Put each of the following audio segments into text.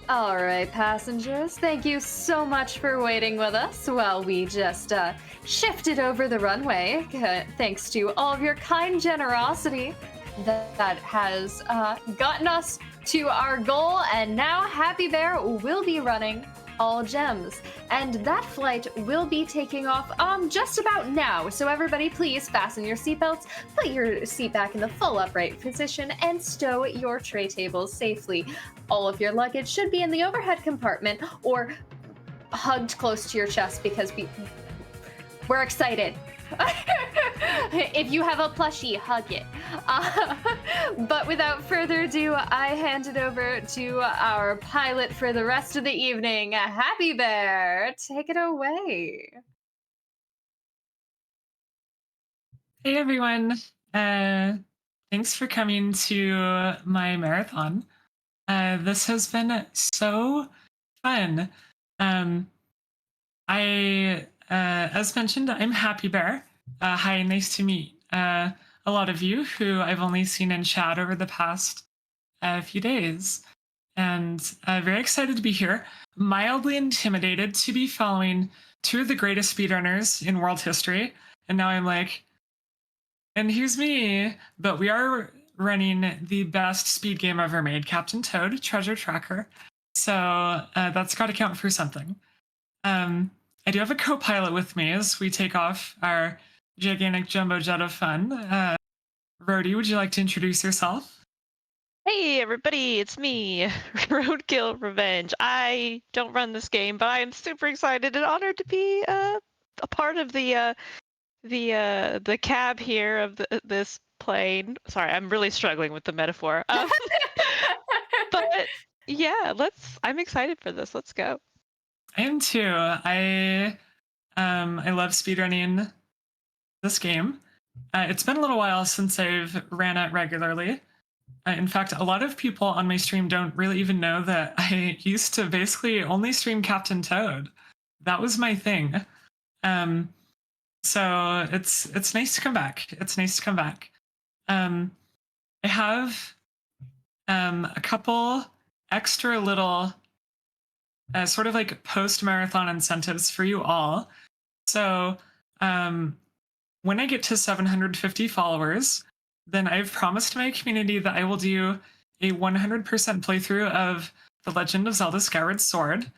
All right, passengers, thank you so much for waiting with us while we just shifted over the runway. Thanks to all of your kind generosity that has gotten us to our goal, and now Happy Bear will be running all gems. And that flight will be taking off just about now. So everybody please fasten your seatbelts, put your seat back in the full upright position, and stow your tray tables safely. All of your luggage should be in the overhead compartment or hugged close to your chest because we're excited. If you have a plushie, hug it. But without further ado, I hand it over to our pilot for the rest of the evening, Happy Bear. Take it away. Hey everyone. Thanks for coming to my marathon. This has been so fun. Um, as mentioned, I'm Happy Bear. Hi, nice to meet a lot of you who I've only seen in chat over the past few days. And very excited to be here. Mildly intimidated to be following two of the greatest speedrunners in world history. And now I'm like, and here's me. But we are running the best speed game ever made, Captain Toad Treasure Tracker. So that's got to count for something. I do have a co-pilot with me as we take off our gigantic jumbo jet of fun. Rhodey, would you like to introduce yourself? Hey everybody, it's me, RoadkillRevenge. I don't run this game, but I am super excited and honored to be a part of the cab here of this plane. Sorry, I'm really struggling with the metaphor. But yeah, I'm excited for this. Let's go. I am too. I love speedrunning this game. It's been a little while since I've ran it regularly. In fact, a lot of people on my stream don't really even know that I used to basically only stream Captain Toad. That was my thing. So it's nice to come back. It's nice to come back. I have a couple extra little sort of like post-marathon incentives for you all. So when I get to 750 followers, then I've promised my community that I will do a 100% playthrough of The Legend of Zelda Skyward Sword.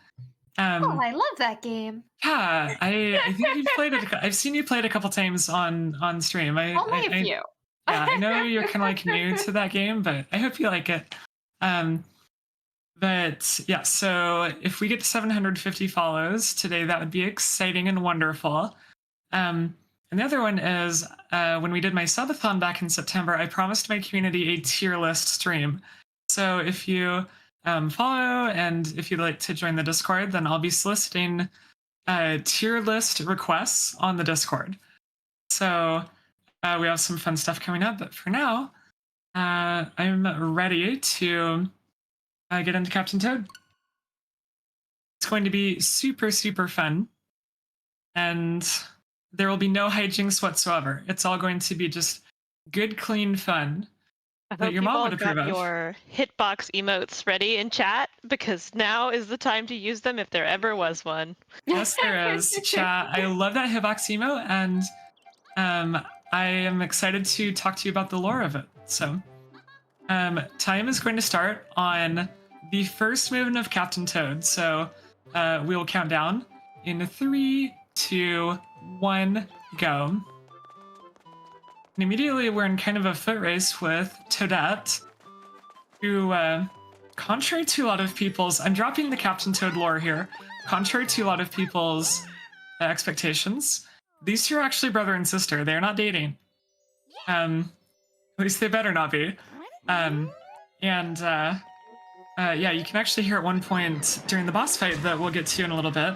Oh, I love that game. Yeah, I think you've played it. I've seen you play it a couple times on stream. Only a few. Yeah, I know you're kind of like new to that game, but I hope you like it. But yeah, so if we get to 750 follows today, that would be exciting and wonderful. And the other one is when we did my subathon back in September, I promised my community a tier list stream. So if you follow and if you'd like to join the Discord, then I'll be soliciting tier list requests on the Discord. So we have some fun stuff coming up. But for now, I'm ready to get into Captain Toad. It's going to be super, super fun. And there will be no hijinks whatsoever. It's all going to be just good, clean fun that your mom would approve of. Your hitbox emotes ready in chat because now is the time to use them if there ever was one. Yes, there is. Chat. I love that hitbox emote, and I am excited to talk to you about the lore of it. So, time is going to start on the first movement of Captain Toad. So, we will count down in 3, 2, 1, go. And immediately we're in kind of a foot race with Toadette, who, contrary to a lot of people's, I'm dropping the Captain Toad lore here, contrary to a lot of people's expectations, these two are actually brother and sister. They're not dating. At least they better not be. Yeah, you can actually hear at one point during the boss fight that we'll get to in a little bit.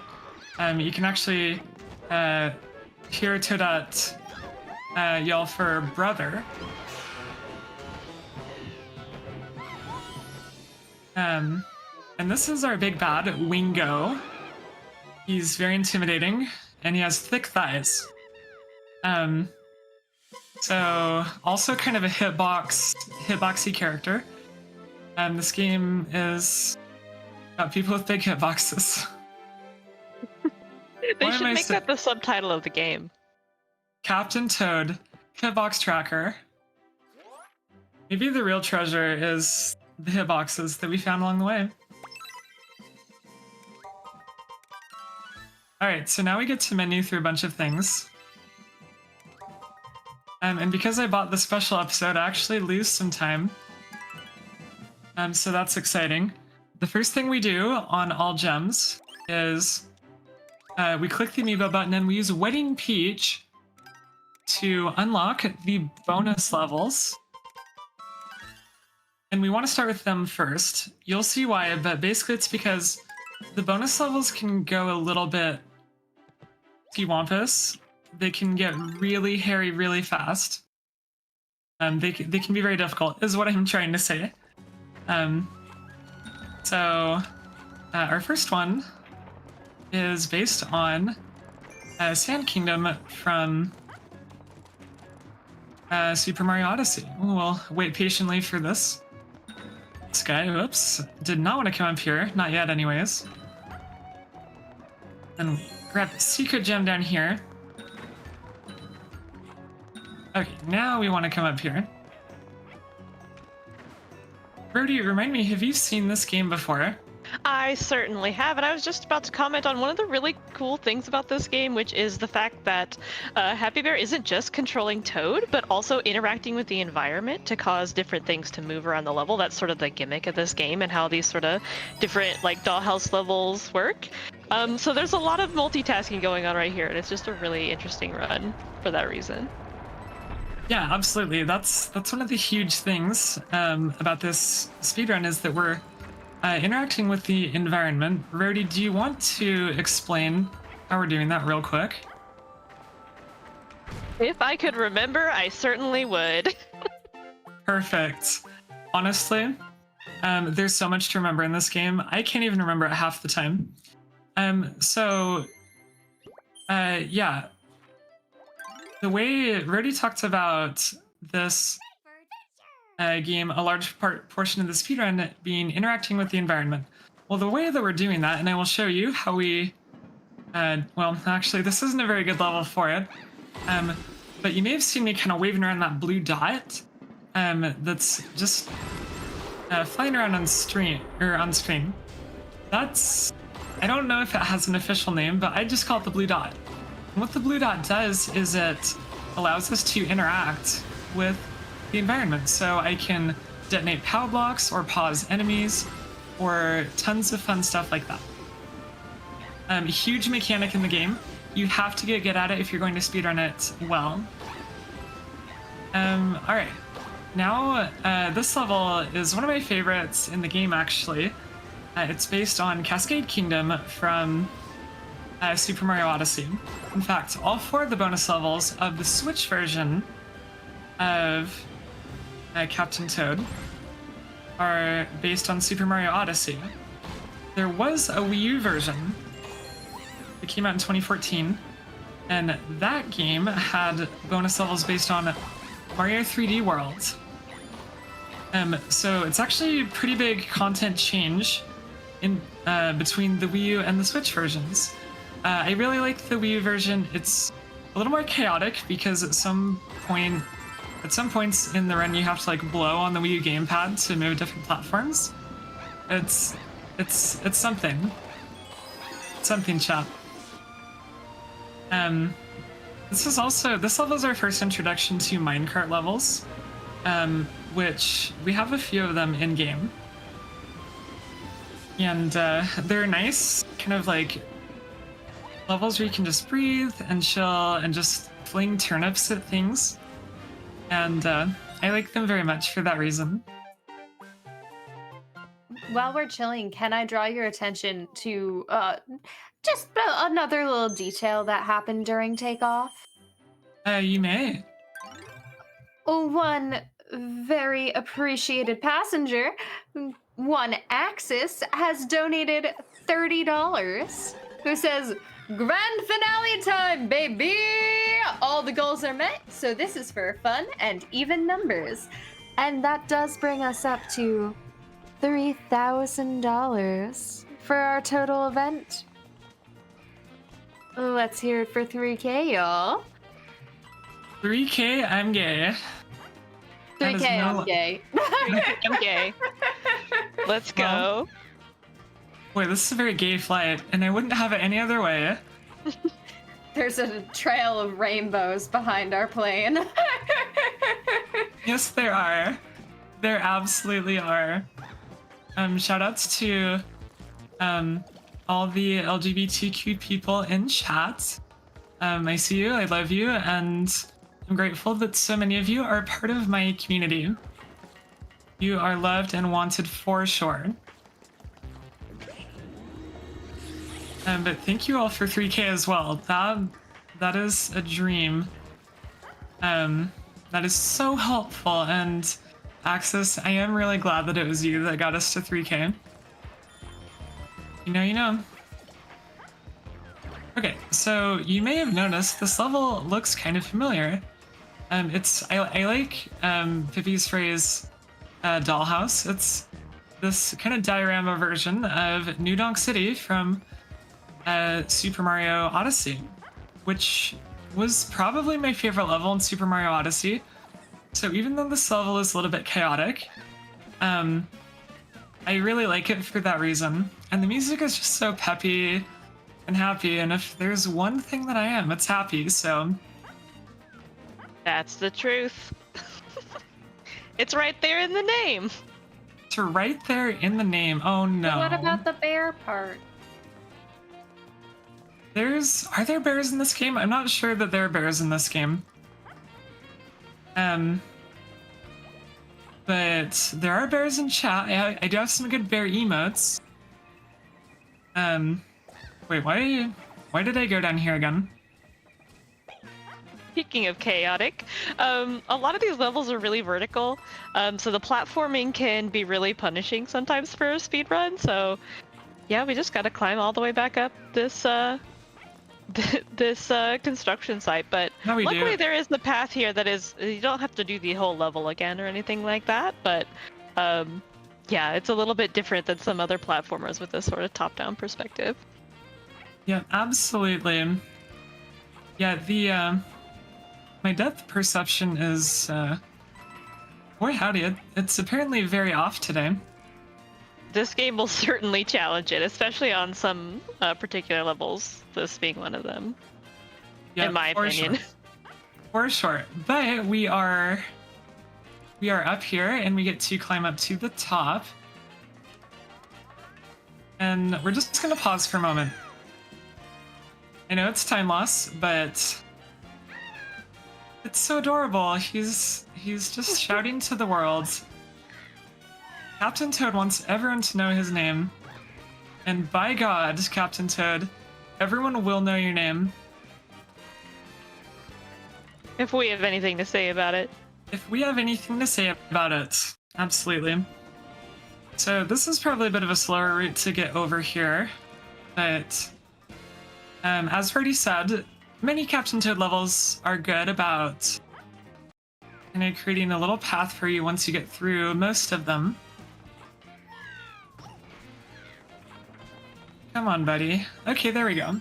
You can actually hear Toadette yell for brother. And this is our big bad, Wingo. He's very intimidating, and he has thick thighs. So also kind of a hitboxy character. This game is People with big hitboxes. They What should am I make say- that the subtitle of the game. Captain Toad, hitbox tracker. Maybe the real treasure is the hitboxes that we found along the way. Alright, so now we get to menu through a bunch of things. And because I bought the special episode, I actually lose some time. So that's exciting. The first thing we do on all gems is we click the amiibo button and we use Wedding Peach to unlock the bonus levels. And we want to start with them first. You'll see why, but basically it's because the bonus levels can go a little bit skiwampus. They can get really hairy really fast. They can be very difficult, is what I'm trying to say. Our first one is based on Sand Kingdom from Super Mario Odyssey. We'll wait patiently for this. This guy, whoops, did not want to come up here. Not yet, anyways. Then we grab the secret gem down here. Okay, now we want to come up here. Brody, remind me, have you seen this game before? I certainly have, and I was just about to comment on one of the really cool things about this game, which is the fact that Happy Bear isn't just controlling Toad, but also interacting with the environment to cause different things to move around the level. That's sort of the gimmick of this game and how these sort of different like dollhouse levels work. So there's a lot of multitasking going on right here, and it's just a really interesting run for that reason. Yeah, absolutely. That's one of the huge things about this speedrun is that we're interacting with the environment. Rody, do you want to explain how we're doing that real quick? If I could remember, I certainly would. Perfect. Honestly, there's so much to remember in this game. I can't even remember it half the time. Yeah. The way Rody talked about this game, a large portion of the speedrun being interacting with the environment. Well, the way that we're doing that, and I will show you how we... well, actually, this isn't a very good level for it. But you may have seen me kind of waving around that blue dot that's just flying around on screen. That's... I don't know if it has an official name, but I just call it the blue dot. And what the blue dot does is it allows us to interact with the environment. So I can detonate power blocks or pause enemies or tons of fun stuff like that. Huge mechanic in the game. You have to get good at it if you're going to speedrun it well. All right. Now, this level is one of my favorites in the game, actually. It's based on Cascade Kingdom from Super Mario Odyssey. In fact, all 4 of the bonus levels of the Switch version of Captain Toad are based on Super Mario Odyssey. There was a Wii U version that came out in 2014, and that game had bonus levels based on Mario 3D World. So it's actually a pretty big content change in between the Wii U and the Switch versions. I really like the Wii U version. It's a little more chaotic because at some points in the run you have to like blow on the Wii U gamepad to move different platforms. It's something. Something, chap. This level is our first introduction to minecart levels, which we have a few of them in game. And they're nice, kind of like levels where you can just breathe and chill and just fling turnips at things. And I like them very much for that reason. While we're chilling, can I draw your attention to just another little detail that happened during takeoff? You may. One very appreciated passenger, one Axis, has donated $30, who says, "Grand finale time, baby! All the goals are met, so this is for fun and even numbers." And that does bring us up to $3,000 for our total event. Let's hear it for 3K, y'all. 3K, I'm gay. That is 3K, no- I'm gay. I'm gay. Let's go. Well, boy, this is a very gay flight, and I wouldn't have it any other way. There's a trail of rainbows behind our plane. Yes, there are. There absolutely are. Shout outs to all the LGBTQ people in chat. I see you, I love you, and I'm grateful that so many of you are part of my community. You are loved and wanted for sure. But thank you all for 3K as well. That is a dream. That is so helpful, and Axis, I am really glad that it was you that got us to 3K. You know. Okay, so you may have noticed this level looks kind of familiar. I like Pippy's phrase, dollhouse. It's this kind of diorama version of New Donk City from Super Mario Odyssey, which was probably my favorite level in Super Mario Odyssey. So even though this level is a little bit chaotic, I really like it for that reason. And the music is just so peppy and happy, and if there's one thing that I am, it's happy, so... That's the truth. It's right there in the name. It's right there in the name. Oh no. What about the bear part? Are there bears in this game? I'm not sure that there are bears in this game. But there are bears in chat. I do have some good bear emotes. Wait, why did I go down here again? Speaking of chaotic, a lot of these levels are really vertical, so the platforming can be really punishing sometimes for a speedrun. So, yeah, we just gotta climb all the way back up this construction site. But No, we luckily do. there is the path here that is, you don't have to do the whole level again or anything like that. But yeah, it's a little bit different than some other platformers with this sort of top-down perspective. Yeah, absolutely. Yeah, my depth perception is, boy howdy, it's apparently very off today. This game will certainly challenge it, especially on some particular levels, this being one of them, Yeah, in my for opinion. Sure. For sure. But we are up here, and we get to climb up to the top. And we're just gonna pause for a moment. I know it's time loss, but it's so adorable. He's just shouting to the world. Captain Toad wants everyone to know his name. And by God, Captain Toad, everyone will know your name. If we have anything to say about it. If we have anything to say about it, absolutely. So this is probably a bit of a slower route to get over here, but as already said, many Captain Toad levels are good about kind of creating a little path for you once you get through most of them. Come on, buddy. Okay, there we go.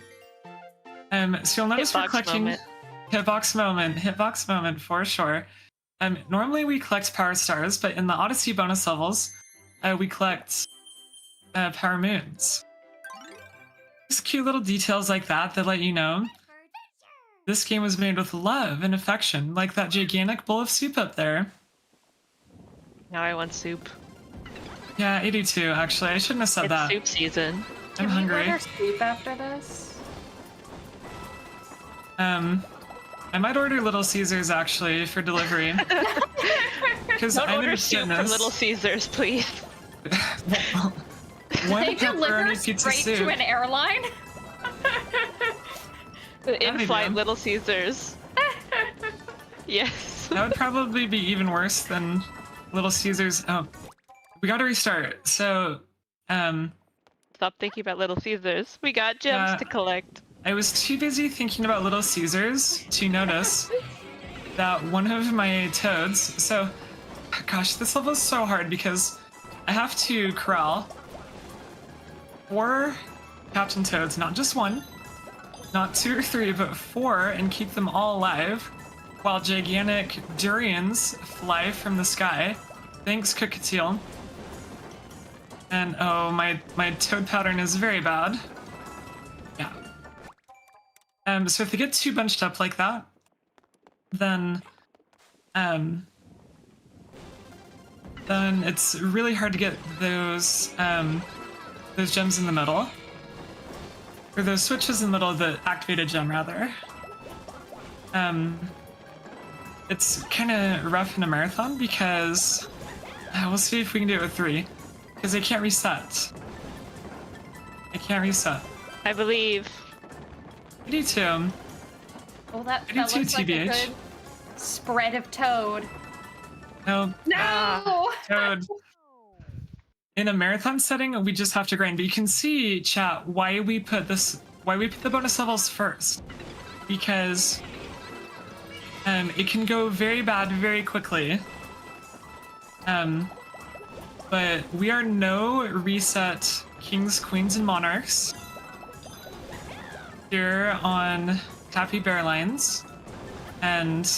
So you'll notice we're Hitbox collecting moment. hitbox moment for sure. Normally we collect power stars, but in the Odyssey bonus levels, we collect power moons. Just cute little details like that let you know this game was made with love and affection, like that gigantic bowl of soup up there. Now I want soup. Yeah, I do too, actually. I shouldn't have said It's that. soup season. I'm hungry. Can we order soup after this? I might order Little Caesars actually for delivery. Because Don't I'm order in soup from fitness. Little Caesars, please. One They deliver pepperoni pizza straight soup. to an airline? In-flight do. Little Caesars. Yes. That would probably be even worse than Little Caesars. Oh, we gotta restart. So, Stop thinking about Little Caesars. We got gems to collect. I was too busy thinking about Little Caesars to notice that one of my toads. So, gosh, this level is so hard because I have to corral 4 Captain Toads, not just one, not 2 or 3, but 4, and keep them all alive, while gigantic durians fly from the sky. Thanks, Cookatiel. And oh, my toad pattern is very bad. Yeah. So if they get too bunched up like that, then it's really hard to get those gems in the middle. Or those switches in the middle of the activated gem, rather. It's kind of rough in a marathon because we'll see if we can do it with 3. Because they can't reset. They can't reset. I believe. I do too. Well, that I do too, looks like a TBH. good spread of toad. No. No! Toad. In a marathon setting, we just have to grind. But you can see, chat, why we put the bonus levels first. Because it can go very bad very quickly. But we are no reset kings, queens, and monarchs here on Happy Bear Lines. And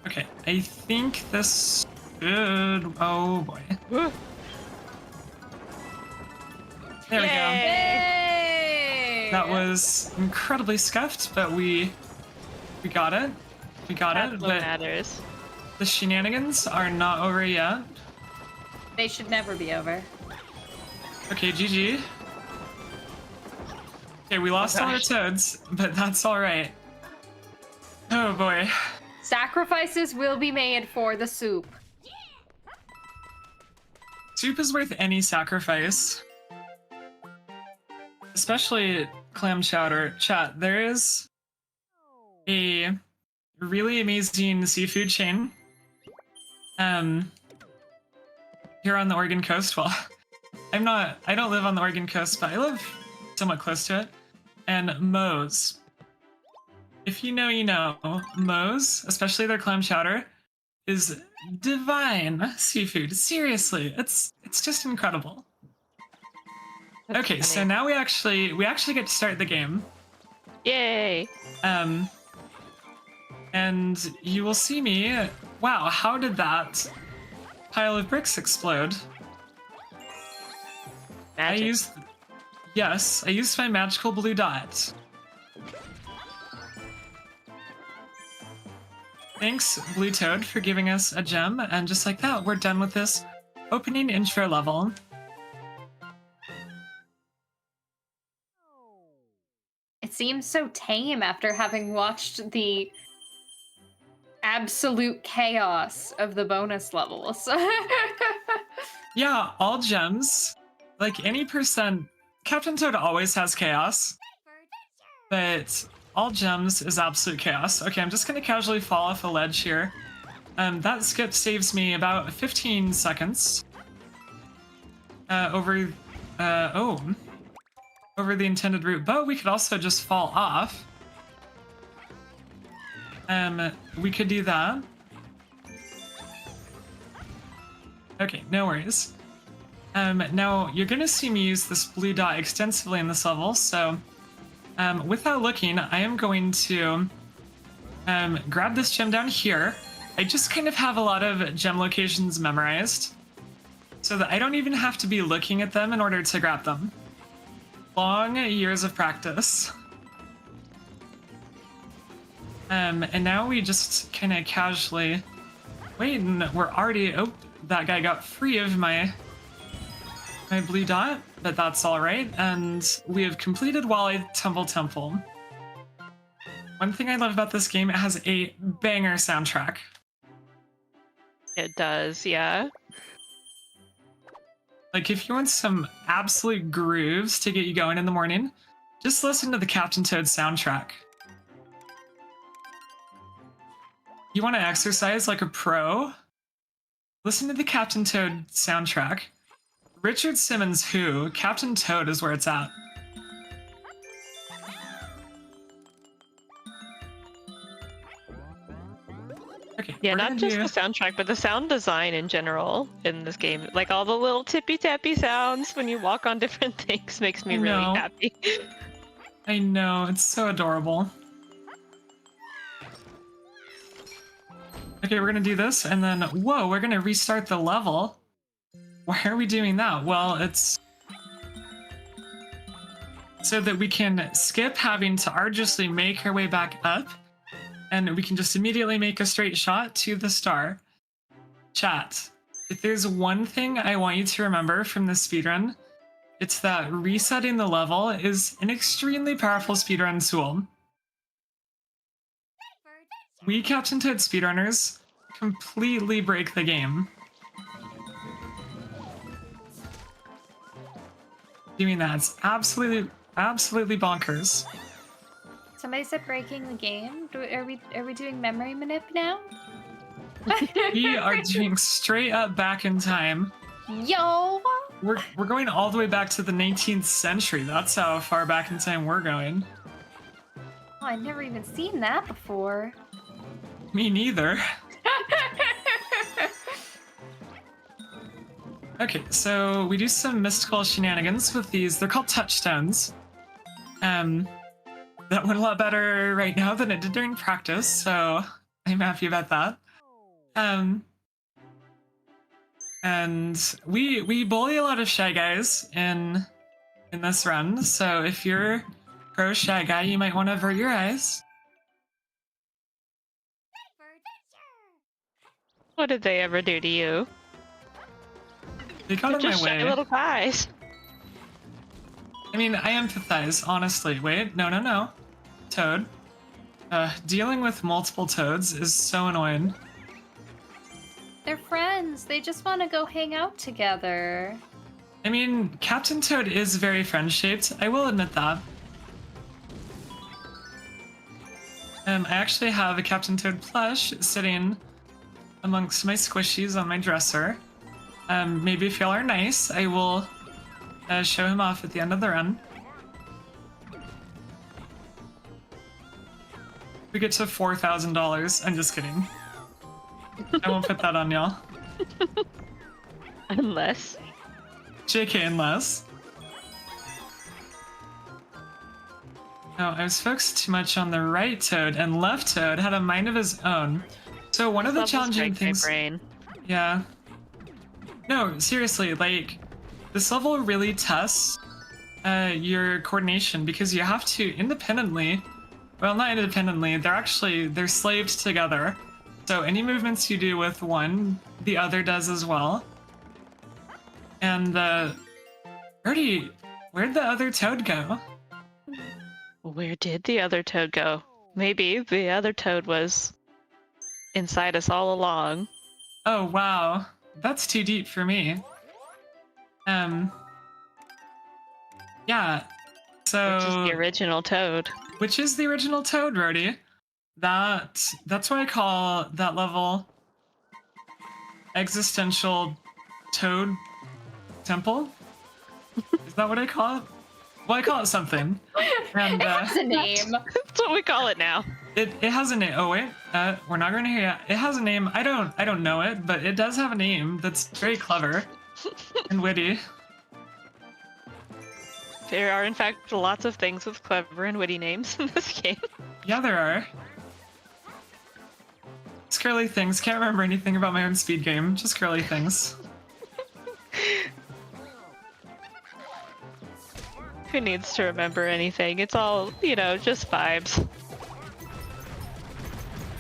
okay, I think this should. Oh boy. Woo. There we go. Yay! That was incredibly scuffed, but we got it. We got That's it. what But matters. the shenanigans are not over yet. They should never be over. Okay, GG. Okay, we lost all our gosh. toads, but that's all right. Oh boy. Sacrifices will be made for the soup. Soup is worth any sacrifice. Especially clam chowder. Chat, there is a really amazing seafood chain here on the Oregon coast. Well, I don't live on the Oregon coast, but I live somewhat close to it. And Moe's. If you know, you know. Moe's, especially their clam chowder, is divine seafood. Seriously, it's just incredible. That's Okay, so funny. now we actually get to start the game. Yay! And you will see me. Wow, how did that pile of bricks explode? Magic. I used my magical blue dot. Thanks, Blue Toad, for giving us a gem, and just like that, we're done with this opening intro level. It seems so tame after having watched the absolute chaos of the bonus levels. Yeah, all gems, like any percent, Captain Toad always has chaos, but all gems is absolute chaos. Okay, I'm just gonna casually fall off a ledge here. That skip saves me about 15 seconds over the intended route, but we could also just fall off. We could do that. Okay, no worries. Now you're gonna see me use this blue dot extensively in this level, so without looking, I am going to grab this gem down here. I just kind of have a lot of gem locations memorized, so that I don't even have to be looking at them in order to grab them. Long years of practice. And now we just kind of casually wait, and we're already. Oh, that guy got free of my blue dot, but that's all right. And we have completed Wally Tumble Temple. One thing I love about this game, it has a banger soundtrack. It does, yeah. Like, if you want some absolute grooves to get you going in the morning, just listen to the Captain Toad soundtrack. You want to exercise like a pro? Listen to the Captain Toad soundtrack. Richard Simmons who? Captain Toad is where it's at. Okay, Yeah, we're not gonna just do... the soundtrack, but the sound design in general in this game. Like all the little tippy tappy sounds when you walk on different things makes me I really know. happy. I know, it's so adorable. Okay, we're gonna do this, and then, whoa, we're gonna restart the level. Why are we doing that? Well, it's so that we can skip having to arduously make our way back up, and we can just immediately make a straight shot to the star. Chat, if there's one thing I want you to remember from this speedrun, it's that resetting the level is an extremely powerful speedrun tool. We Captain Toad speedrunners completely break the game. Doing that, it's absolutely bonkers. Somebody said breaking the game. Are we doing memory manip now? We are doing straight up back in time. Yo! We're going all the way back to the 19th century. That's how far back in time we're going. Oh, I've never even seen that before. Me neither. Okay, so we do some mystical shenanigans with these. They're called touchstones. That went a lot better right now than it did during practice, so I'm happy about that. And we bully a lot of Shy Guys in this run, so if you're pro Shy Guy, you might want to avert your eyes. What did they ever do to you? They got They're in my just shy way. little guys. I mean, I empathize, honestly. Wait, no. Toad. Dealing with multiple toads is so annoying. They're friends. They just want to go hang out together. I mean, Captain Toad is very friend-shaped. I will admit that. I actually have a Captain Toad plush sitting amongst my squishies on my dresser. Maybe if y'all are nice, I will show him off at the end of the run. We get to $4,000. I'm just kidding. I won't put that on y'all. Unless. JK, unless. No, I was focused too much on the right Toad, and left Toad had a mind of his own. So one of the challenging things... Brain. Yeah. No, seriously, like, this level really tests your coordination, because you have to independently... Well, not independently, they're slaved together. So any movements you do with one, the other does as well. And, Birdie, where'd the other Toad go? Where did the other Toad go? Maybe the other Toad was inside us all along. Oh, wow. That's too deep for me. Yeah. So... Which is the original Toad. Which is the original Toad, Rhodey. That's why I call that level Existential Toad Temple. Is that what I call it? Well, I call it something. And It has a name. That's what we call it now. it has a name. Oh wait, we're not going to hear yet. It has a name. I don't know it, but it does have a name that's very clever and witty. There are, in fact, lots of things with clever and witty names in this game. Yeah, there are. Just curly things. Can't remember anything about my own speed game. Just curly things. Who needs to remember anything? It's all, just vibes.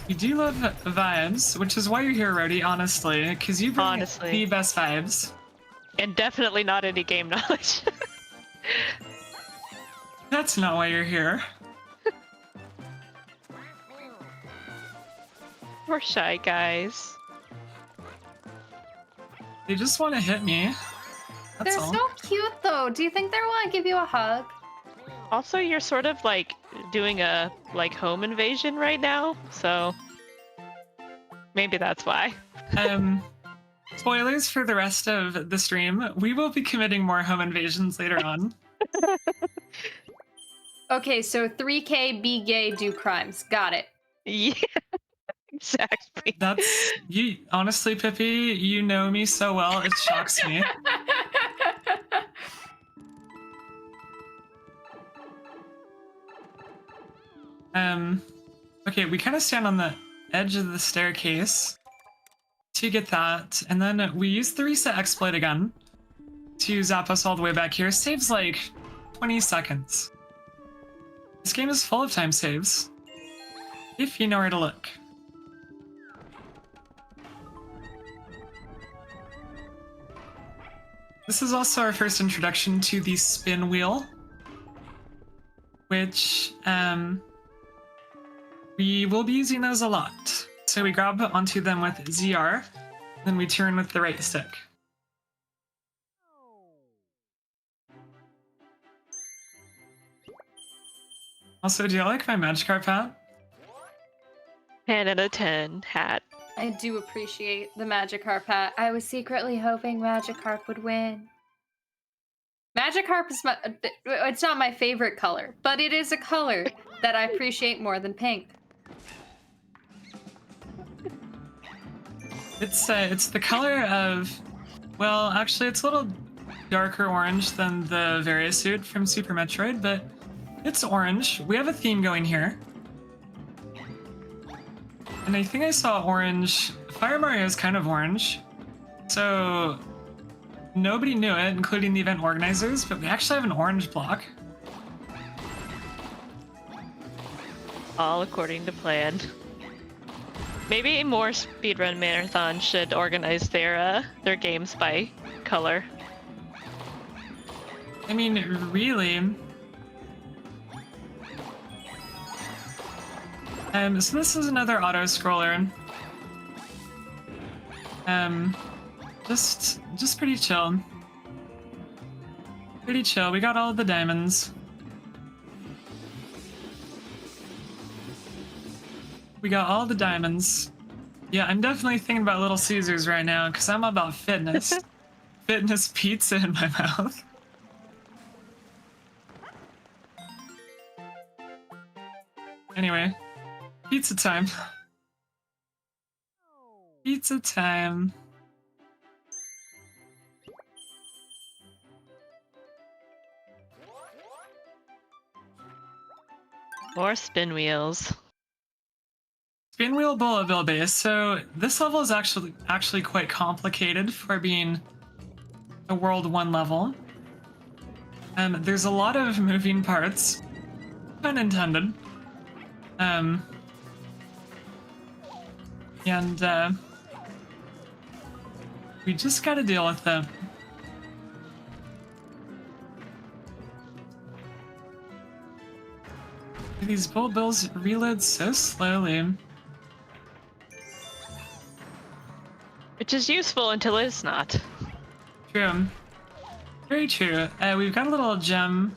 You do love vibes, which is why you're here, Rhodey, honestly, because you bring the best vibes. And definitely not any game knowledge. That's not why you're here. We're Shy Guys. They just want to hit me. That's They're all. so cute, though. Do you think they want to give you a hug? Also, you're sort of like doing a home invasion right now, so maybe that's why. Spoilers for the rest of the stream. We will be committing more home invasions later on. Okay, so 3K, be gay, do crimes. Got it. Yeah. Exactly. That's you. Honestly, Pippy, you know me so well. It shocks me. Okay, we kind of stand on the edge of the staircase to get that, and then we use the reset exploit again to zap us all the way back here. Saves like 20 seconds. This game is full of time saves, if you know where to look. This is also our first introduction to the spin wheel, which we will be using those a lot. So we grab onto them with ZR, then we turn with the right stick. Also, do you like my Magikarp hat? 10 out of 10 hat. I do appreciate the Magikarp hat. I was secretly hoping Magikarp would win. Magikarp is it's not my favorite color, but it is a color that I appreciate more than pink. It's the color of, well, actually it's a little darker orange than the Variosuit from Super Metroid, but it's orange. We have a theme going here. And I think I saw orange. Fire Mario is kind of orange. So nobody knew it, including the event organizers, but we actually have an orange block. All according to plan. Maybe more speedrun marathons should organize their games by color. I mean, really. So this is another auto scroller. Just pretty chill. Pretty chill. We got all of the diamonds. We got all the diamonds. Yeah, I'm definitely thinking about Little Caesars right now because I'm about fitness. Fitness pizza in my mouth. Anyway, pizza time. Pizza time. More spin wheels. Spin wheel bullet bill base. So this level is actually quite complicated for being a World 1 level. There's a lot of moving parts, pun intended. And we just gotta deal with them. These bullet bills reload so slowly. Which is useful until it's not. True. Very true. We've got a little gem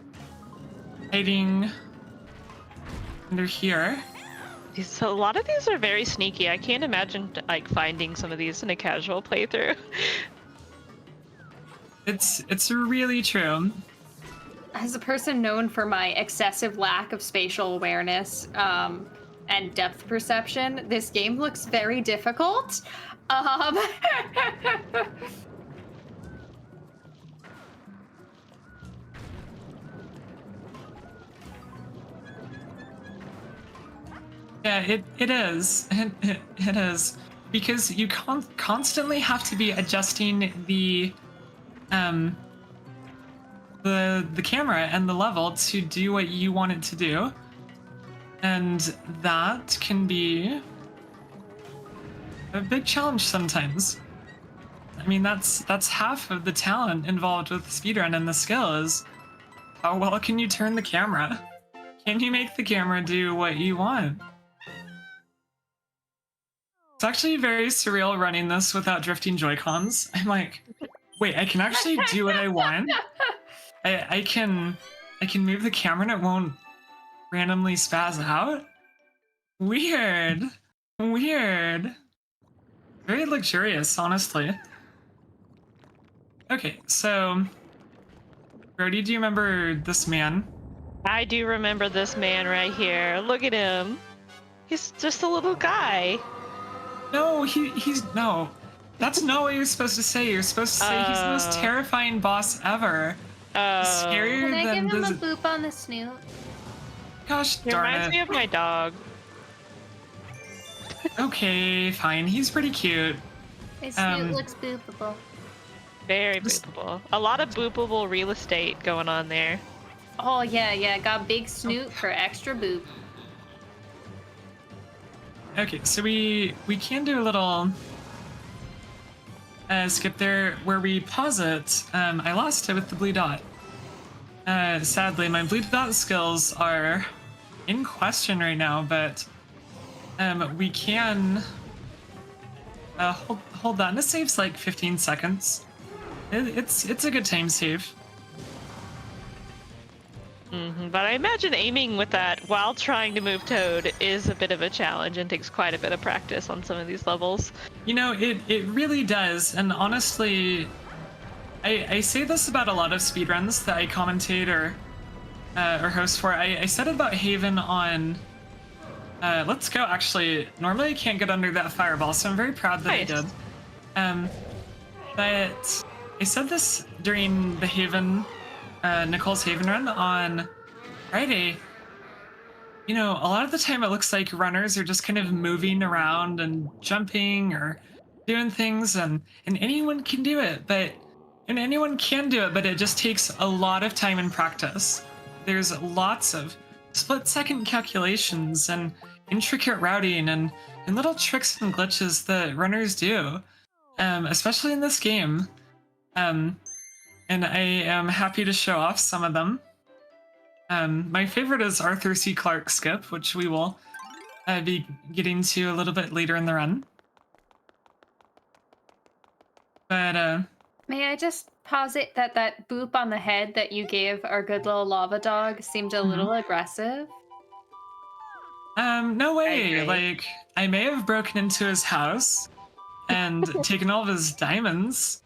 hiding under here. So a lot of these are very sneaky. I can't imagine like finding some of these in a casual playthrough. It's really true. As a person known for my excessive lack of spatial awareness and depth perception, this game looks very difficult. Yeah, it is. It is. Because you constantly have to be adjusting the camera and the level to do what you want it to do. And that can be a big challenge sometimes. I mean, that's half of the talent involved with the speedrun, and the skill is how well can you turn the camera? Can you make the camera do what you want? It's actually very surreal running this without drifting Joy-Cons. I'm like, wait, I can actually do what I want? I can move the camera and it won't randomly spaz out? Weird. Weird. Very luxurious, honestly. Okay, so Brody, do you remember this man? I do remember this man right here. Look at him. He's just a little guy. No, he's no. That's not what you're supposed to say. You're supposed to say he's the most terrifying boss ever. He's scarier Can I than give him a the. boop on the snoot? Gosh He darn reminds it. me of my dog. Okay, fine. He's pretty cute. His snoot looks boopable. Very Just- boopable. A lot of boopable real estate going on there. Oh yeah, got big snoot for extra boop. Okay, so we can do a little skip there where we pause it. I lost it with the blue dot. Sadly, my blue dot skills are in question right now, but we can hold that. And this saves like 15 seconds. It's a good time save. But I imagine aiming with that while trying to move Toad is a bit of a challenge and takes quite a bit of practice on some of these levels. You know, it really does. And honestly, I say this about a lot of speedruns that I commentate or host for. I said it about Haven on Let's Go. Actually, normally I can't get under that fireball, so I'm very proud that Nice. I did. But I said this during the Haven, Nicole's Haven run on Friday. You know, a lot of the time it looks like runners are just kind of moving around and jumping or doing things, and anyone can do it, but it just takes a lot of time and practice. There's lots of split-second calculations and intricate routing and little tricks and glitches that runners do, especially in this game. And I am happy to show off some of them. My favorite is Arthur C. Clarke skip, which we will be getting to a little bit later in the run. But May I just posit that boop on the head that you gave our good little lava dog seemed a little aggressive? No way. agree. Like, I may have broken into his house and taken all of his diamonds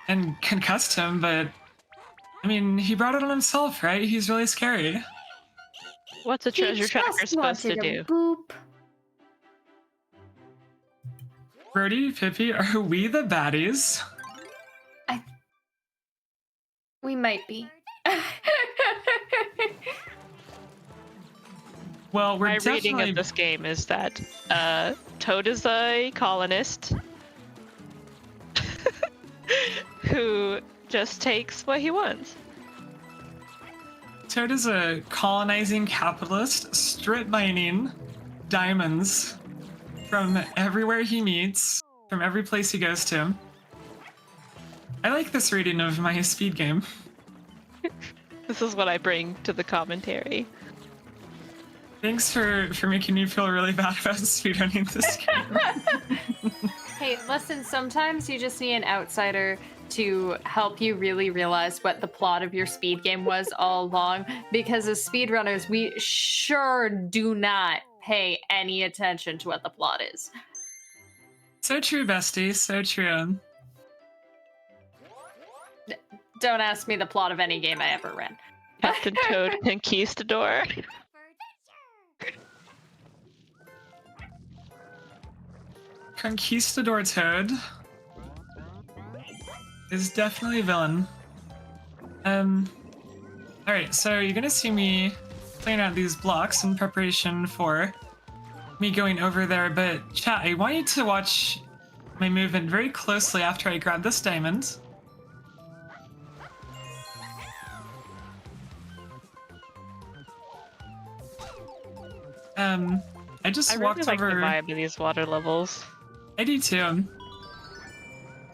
and concussed him, but I mean, he brought it on himself, right? He's really scary. What's a treasure He tracker just supposed to wanted do? a boop. Brody, Pippy, are we the baddies? We might be. Well, we're My definitely... reading of this game is that Toad is a colonist who just takes what he wants. Toad is a colonizing capitalist, strip mining diamonds from everywhere he meets, from every place he goes to. I like this reading of my speed game. This is what I bring to the commentary. Thanks for making me feel really bad about speedrunning this game. Hey, listen, sometimes you just need an outsider to help you really realize what the plot of your speed game was all along, because as speedrunners, we sure do not pay any attention to what the plot is. So true, bestie, so true. Don't ask me the plot of any game I ever ran. Captain Toad Conquistador. Conquistador Toad is definitely a villain. Alright, so you're gonna see me playing out these blocks in preparation for me going over there, but chat, I want you to watch my movement very closely after I grab this diamond. I just I really walked like over. the vibe of these water levels. I do too.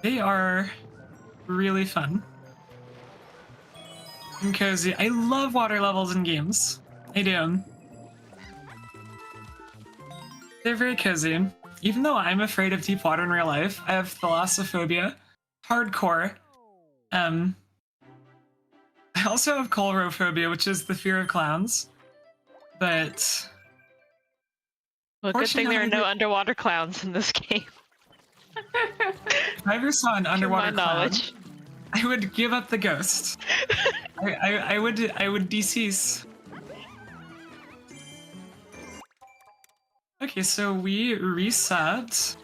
They are really fun and cozy. I love water levels in games. I do. They're very cozy. Even though I'm afraid of deep water in real life, I have thalassophobia, hardcore. I also have colorophobia, which is the fear of clowns. But Well, good thing there are no Fortunately- underwater clowns in this game. if I ever saw an To my underwater clown, knowledge. I would give up the ghost. I would decease. Okay, so we reset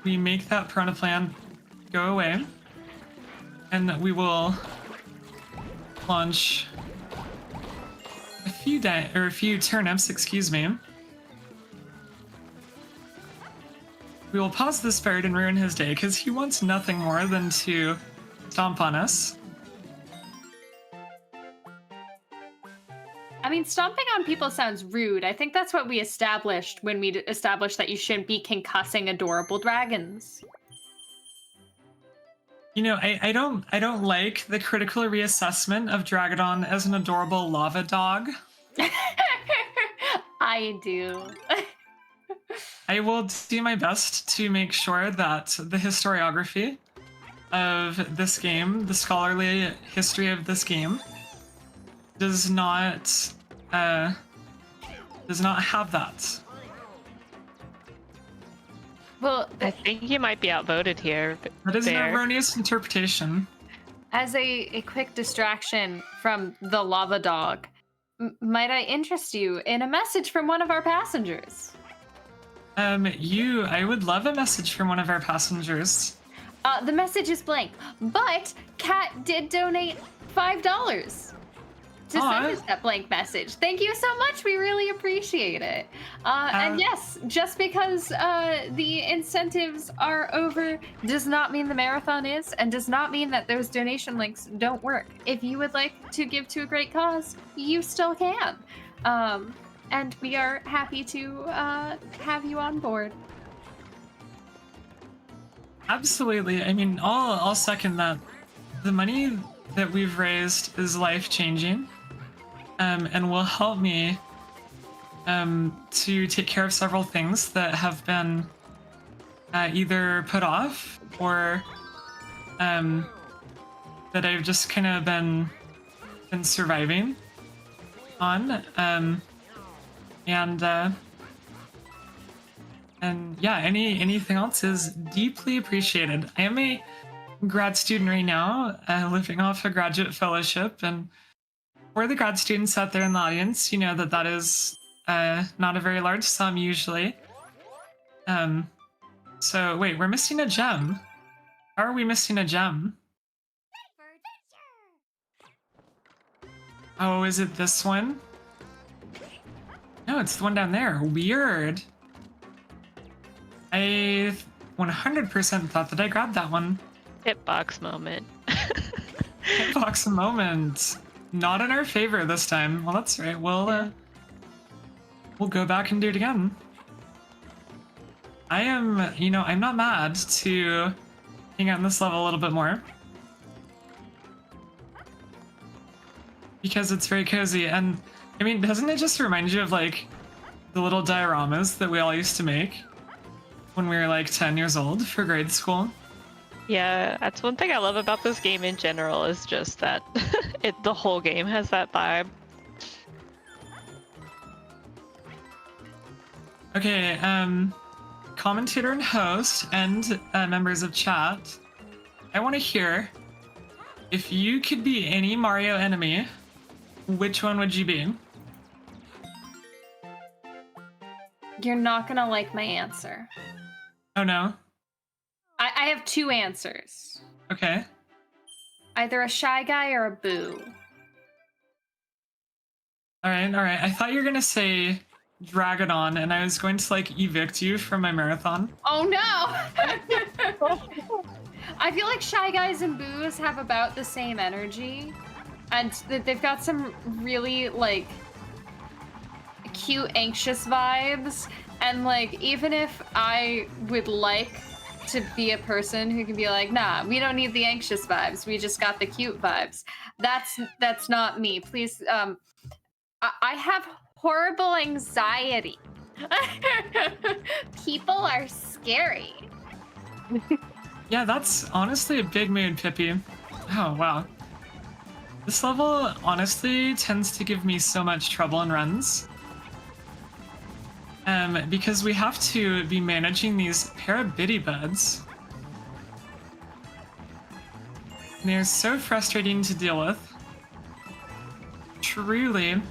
we make that piranha plant go away, and we will launch a few turnips, excuse me. We will pause this bird and ruin his day, because he wants nothing more than to stomp on us. I mean, stomping on people sounds rude. I think that's what we established when we established that you shouldn't be concussing adorable dragons. You know, I don't like the critical reassessment of Dragodon as an adorable lava dog. I do. I will do my best to make sure that the historiography of this game, the scholarly history of this game, does not have that. Well, I think you might be outvoted here. That is an Bear. erroneous interpretation. as a quick distraction from the lava dog, might I interest you in a message from one of our passengers? I would love a message from one of our passengers. The message is blank, but Kat did donate $5 to send us that blank message. Thank you so much. We really appreciate it. And yes, just because the incentives are over does not mean the marathon is, and does not mean that those donation links don't work. If you would like to give to a great cause, you still can. And we are happy to have you on board. Absolutely. I mean, I'll second that. The money that we've raised is life-changing, and will help me to take care of several things that have been either put off or that I've just kind of been surviving on. And yeah, anything else is deeply appreciated. I am a grad student right now, living off a graduate fellowship, and for the grad students out there in the audience, you know that is not a very large sum usually. So wait, we're missing a gem. How are we missing a gem? Oh, is it this one? No, it's the one down there. Weird. I 100% thought that I grabbed that one. Hitbox moment. Hitbox moment. Not in our favor this time. Well, that's right. We'll go back and do it again. I am, you know, I'm not mad to hang out in this level a little bit more, because it's very cozy. And I mean, doesn't it just remind you of like the little dioramas that we all used to make when we were like 10 years old for grade school? Yeah, that's one thing I love about this game in general, is just that the whole game has that vibe. Okay, commentator and host and members of chat, I want to hear, if you could be any Mario enemy, which one would you be? You're not gonna like my answer. Oh no. I have two answers. Okay. Either a Shy Guy or a Boo. All right. I thought you were gonna say Dragodon, and I was going to like evict you from my marathon. Oh no! I feel like Shy Guys and Boos have about the same energy, and they've got some really like cute, anxious vibes. And like, even if I would like to be a person who can be like, nah, we don't need the anxious vibes, we just got the cute vibes, that's not me. Please, I have horrible anxiety. People are scary. Yeah, that's honestly a big mood, Pippy. Oh wow. This level honestly tends to give me so much trouble in runs. Because we have to be managing these parabitty buds. And they're so frustrating to deal with. Truly.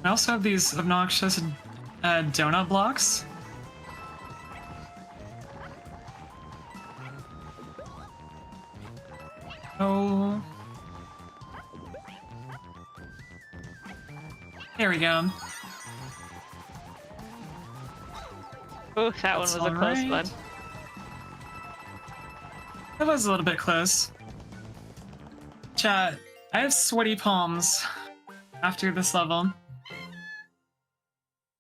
I also have these obnoxious donut blocks. Oh. There we go. Oh, that one was a close one. That was a little bit close. Chat, I have sweaty palms after this level.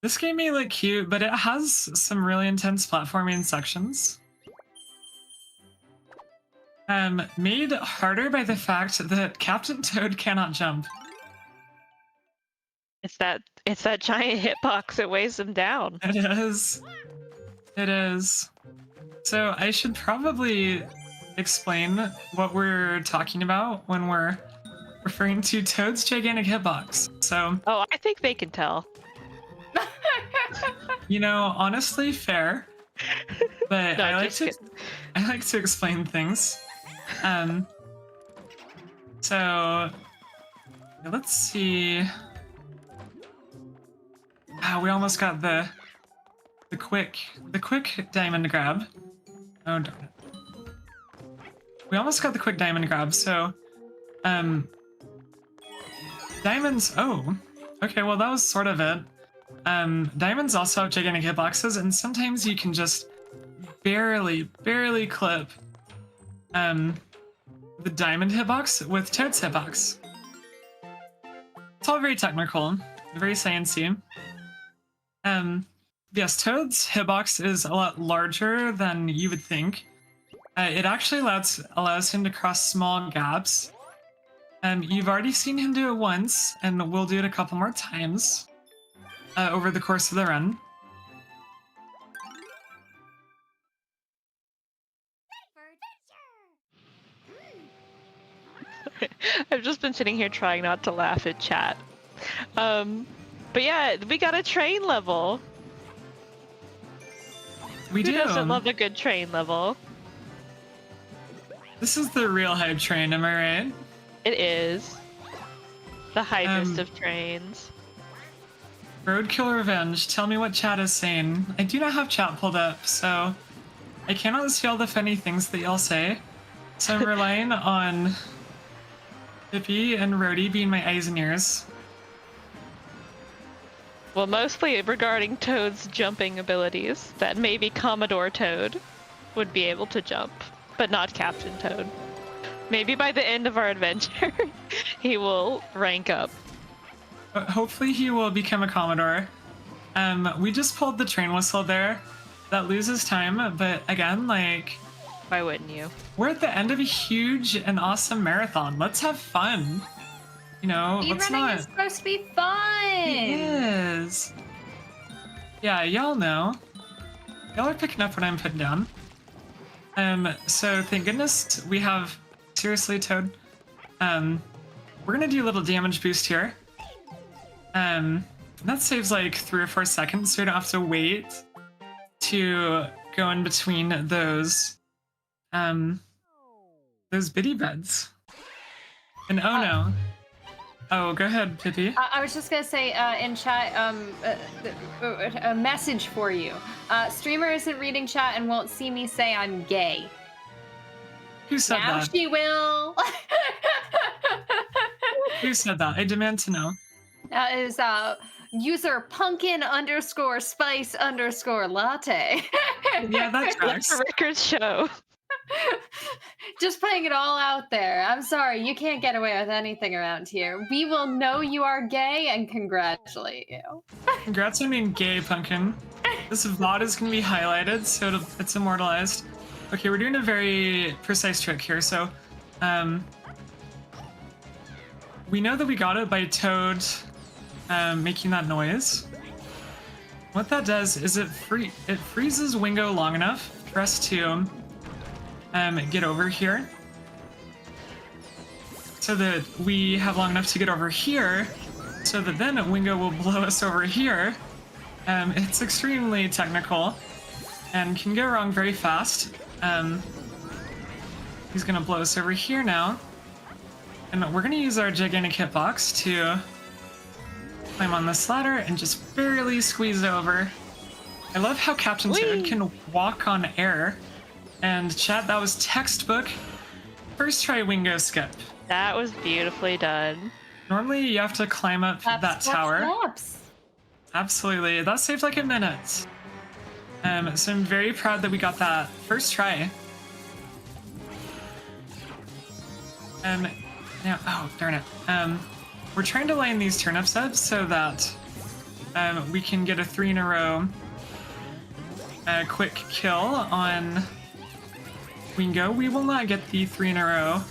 This game may look cute, but it has some really intense platforming sections. Made harder by the fact that Captain Toad cannot jump. It's that giant hitbox that weighs him down. It is. It is. So I should probably explain what we're talking about when we're referring to Toad's gigantic hitbox. So. Oh, I think they can tell. You know, honestly, fair. But No, I like to explain things. So let's see. We almost got the quick diamond grab. Oh darn it. We almost got the quick diamond grab, so diamonds, oh, okay, well that was sort of it. Diamonds also have gigantic hitboxes, and sometimes you can just barely clip the diamond hitbox with Toad's hitbox. It's all very technical, very sciencey. Yes, Toad's hitbox is a lot larger than you would think. It actually allows him to cross small gaps. You've already seen him do it once, and we'll do it a couple more times over the course of the run. I've just been sitting here trying not to laugh at chat. But yeah, we got a train level. We do. Who doesn't love a good train level? This is the real hype train, am I right? It is. The hypest of trains. RoadkillRevenge, tell me what chat is saying. I do not have chat pulled up, so I cannot see all the funny things that y'all say. So I'm relying on Pippy and Roadie being my eyes and ears. Well, mostly regarding Toad's jumping abilities, that maybe Commodore Toad would be able to jump, but not Captain Toad. Maybe by the end of our adventure, he will rank up. Hopefully he will become a Commodore. We just pulled the train whistle there. That loses time, but again, like... Why wouldn't you? We're at the end of a huge and awesome marathon. Let's have fun. You know, let's Speedrunning not... is supposed to be fun! It is. Yeah, y'all know. Y'all are picking up what I'm putting down. So thank goodness we have... Seriously, Toad. We're gonna do a little damage boost here. That saves like 3 or 4 seconds, so we don't have to wait to go in between those bitty beds. And oh no. Oh, go ahead, Pippy. I was just gonna say in chat, a message for you. Streamer isn't reading chat and won't see me say I'm gay. Who said Now that? she will. Who said that? I demand to know. That is user pumpkin_spice_latte. Yeah, that tracks. Let the records show. Just putting it all out there. I'm sorry, you can't get away with anything around here. We will know you are gay and congratulate you. Congrats on being gay, Pumpkin. This VOD is going to be highlighted, so it's immortalized. Okay, we're doing a very precise trick here. So, we know that we got it by Toad making that noise. What that does is it freezes Wingo long enough for us to get over here, so that we have long enough to get over here, so that then Wingo will blow us over here. It's extremely technical and can go wrong very fast. He's gonna blow us over here now, and we're gonna use our gigantic hitbox to climb on this ladder and just barely squeeze over. I love how Captain Toad can walk on air. And chat, that was textbook. First try Wingo skip. That was beautifully done. Normally you have to climb up that tower. Snaps. Absolutely, that saved like a minute. So I'm very proud that we got that first try. Now, oh darn it. We're trying to line these turnips up so that we can get a 3 in a row quick kill on Wingo. We will not get the 3 in a row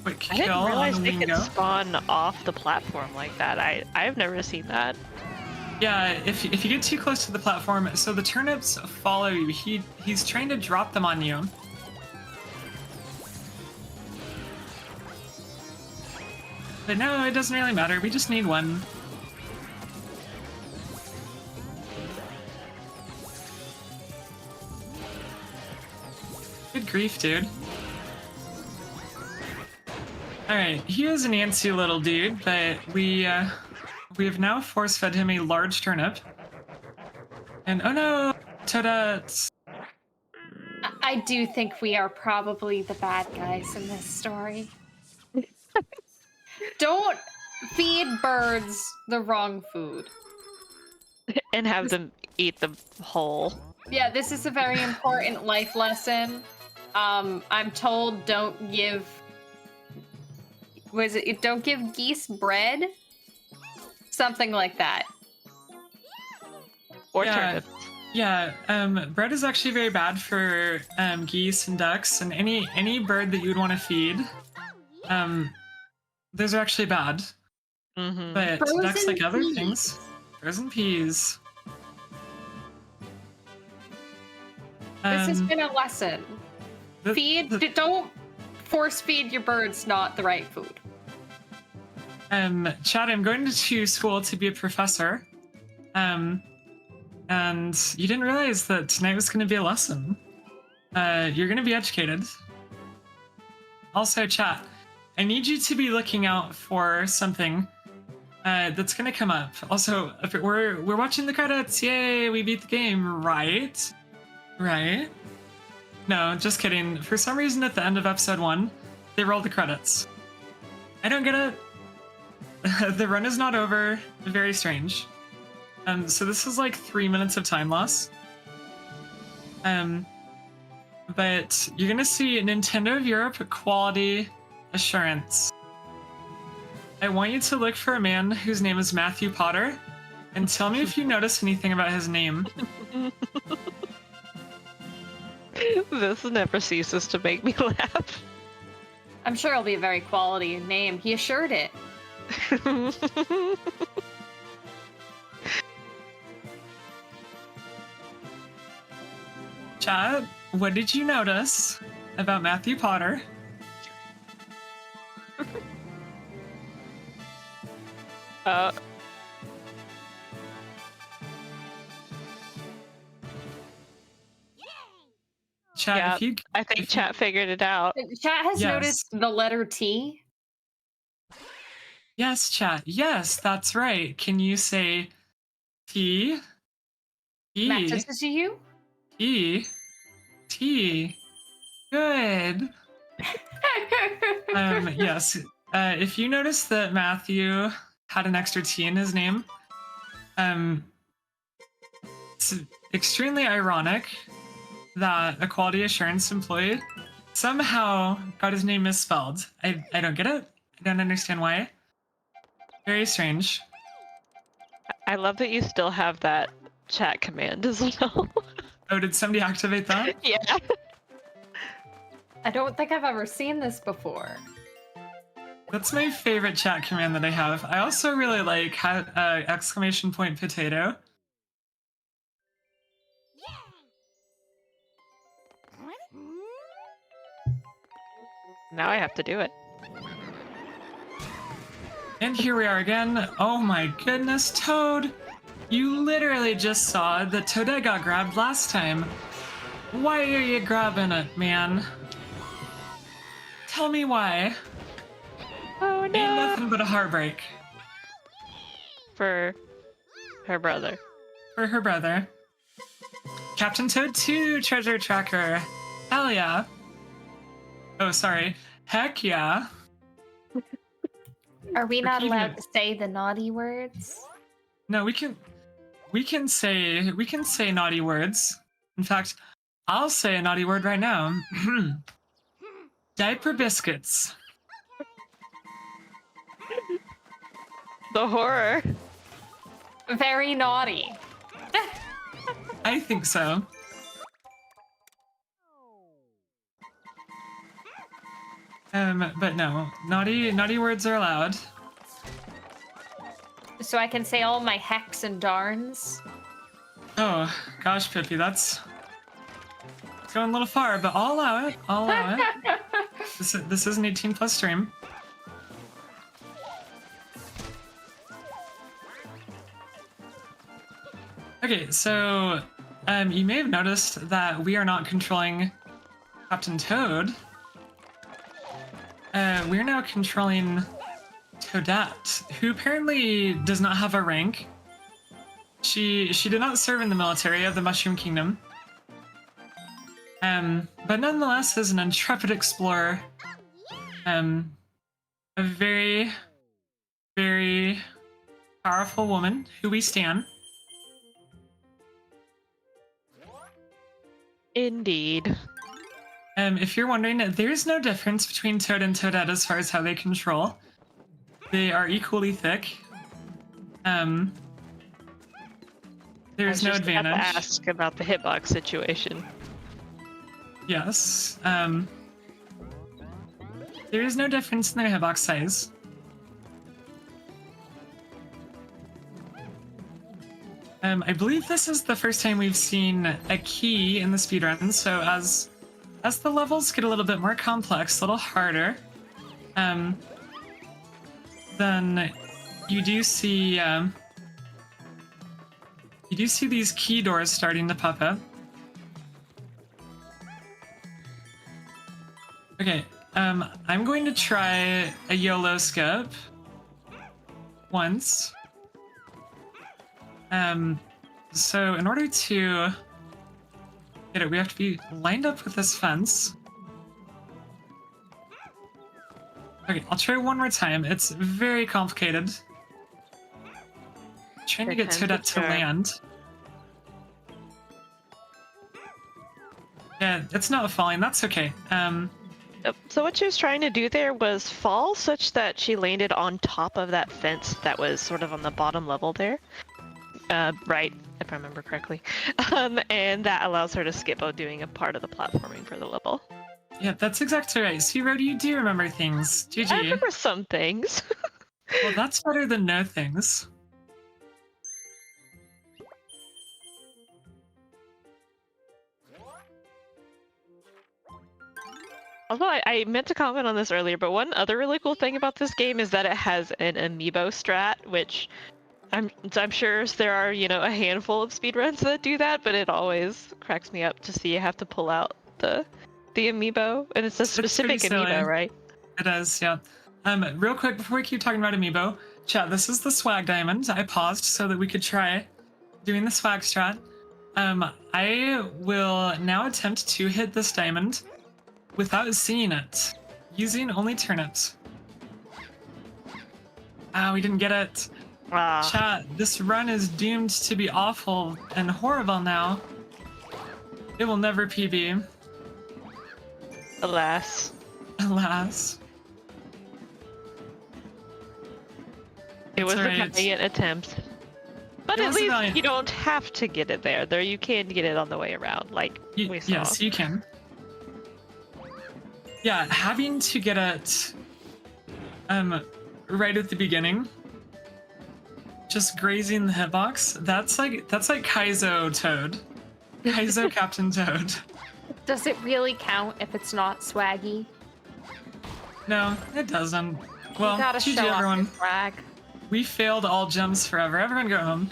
quick kill I didn't realize on they Wingo. could spawn off the platform like that. I've never seen that. Yeah, if you get too close to the platform, so the turnips follow you. He's trying to drop them on you. But no, it doesn't really matter. We just need one. Good grief, dude. Alright, he is an antsy little dude, but we have now force-fed him a large turnip. And oh no, Toadette! I do think we are probably the bad guys in this story. Don't feed birds the wrong food. And have them eat them whole. Yeah, this is a very important life lesson. I'm told don't give... don't give geese bread? Something like that. Or Yeah. turnips. Yeah, bread is actually very bad for geese and ducks and any bird that you would want to feed. Those are actually bad. Mm-hmm. But Frozen ducks like other peas. things. Frozen peas. This has been a lesson. Don't force feed your birds not the right food. Chad, I'm going to school to be a professor. And you didn't realize that tonight was going to be a lesson. You're going to be educated. Also, chat, I need you to be looking out for something that's going to come up. Also, we're watching the credits. Yay, we beat the game, right? Right? No, just kidding. For some reason, at the end of episode 1, they rolled the credits. I don't get it. The run is not over. Very strange. So this is like 3 minutes of time loss. But you're gonna see Nintendo of Europe quality assurance. I want you to look for a man whose name is Matthew Potter, and tell me if you notice anything about his name. This never ceases to make me laugh. I'm sure it'll be a very quality name. He assured it. Chat, what did you notice about Matthew Potter? Chat, Yeah, if you I think chat figured it out. Chat has Yes. noticed the letter T. Yes, chat. Yes, that's right. Can you say T? Matches T? to you? T? T? Good. Yes. If you notice that Matthew had an extra T in his name, it's extremely ironic that a quality assurance employee somehow got his name misspelled. I don't get it. I don't understand why. Very strange. I love that you still have that chat command as well. Oh, did somebody activate that? Yeah. I don't think I've ever seen this before. That's my favorite chat command that I have. I also really like exclamation point potato. Now I have to do it. And here we are again. Oh my goodness, Toad! You literally just saw that Toadette got grabbed last time. Why are you grabbing it, man? Tell me why. Oh Ain't no! nothing but a heartbreak. for her brother. For her brother. Captain Toad 2 treasure tracker. Hell yeah. Oh, sorry. Heck yeah. Are we not keeping allowed it- to say the naughty words? No, we can say naughty words. In fact, I'll say a naughty word right now. Diaper biscuits. The horror. Very naughty. I think so. But no, naughty words are allowed. So I can say all my hecks and darns. Oh gosh, Pippy, that's going a little far, but I'll allow it. I'll allow it. This is an 18+ stream. Okay, so you may have noticed that we are not controlling Captain Toad. We're now controlling Toadette, who apparently does not have a rank. She did not serve in the military of the Mushroom Kingdom. But nonetheless is an intrepid explorer. A very, very powerful woman who we stan. Indeed. If you're wondering, there's no difference between Toad and Toadette as far as how they control. They are equally thick. There's no advantage. I have to ask about the hitbox situation. Yes. There is no difference in their hitbox size. I believe this is the first time we've seen a key in the speedrun, so as the levels get a little bit more complex, a little harder, then you do see these key doors starting to pop up. Okay, I'm going to try a YOLO skip once. So in order to get it, we have to be lined up with this fence. Okay, I'll try one more time. It's very complicated. Trying to get Toadette to land. Yeah, it's not falling. That's okay. So what she was trying to do there was fall such that she landed on top of that fence that was sort of on the bottom level there. Right, if I remember correctly. And that allows her to skip out doing a part of the platforming for the level. Yeah, that's exactly right. See, Rody, you do remember things. GG. I remember some things. Well, that's better than no things. Although I meant to comment on this earlier, but one other really cool thing about this game is that it has an amiibo strat, which I'm sure there are, a handful of speedruns that do that, but it always cracks me up to see you have to pull out the amiibo, and it's a specific amiibo, right? It is, yeah. Real quick before we keep talking about amiibo, chat, this is the swag diamond. I paused so that we could try doing the swag strat. I will now attempt to hit this diamond without seeing it, using only turnips. Ah, we didn't get it. Chat, this run is doomed to be awful and horrible now. It will never PB. Alas. Alas. It was right. a valiant attempt. But It at was a least valiant- you don't have to get it there. You can get it on the way around, like we saw. Yes, you can. Yeah, having to get it right at the beginning, just grazing the hitbox, that's like Kaizo Toad. Kaizo Captain Toad. Does it really count if it's not swaggy? No, it doesn't. Well, You gotta GG show off everyone. your swag. We failed all gems forever. Everyone go home.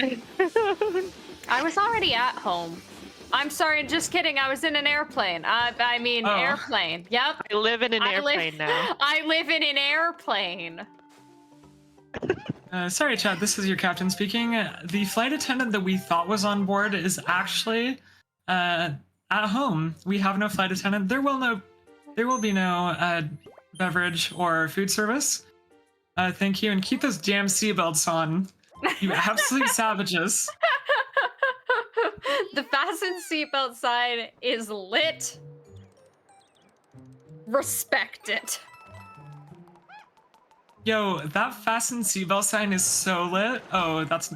I was already at home. I'm sorry, just kidding. I was in an airplane. I mean, Oh. airplane. Yep. I live in an I airplane now. I live in an airplane. Sorry, Chad, this is your captain speaking. The flight attendant that we thought was on board is actually at home. We have no flight attendant. There will be no beverage or food service. Thank you, and keep those damn seatbelts on. You absolute savages. The fasten seatbelt sign is lit. Respect it. Yo, that fasten seatbelt sign is so lit. Oh, that's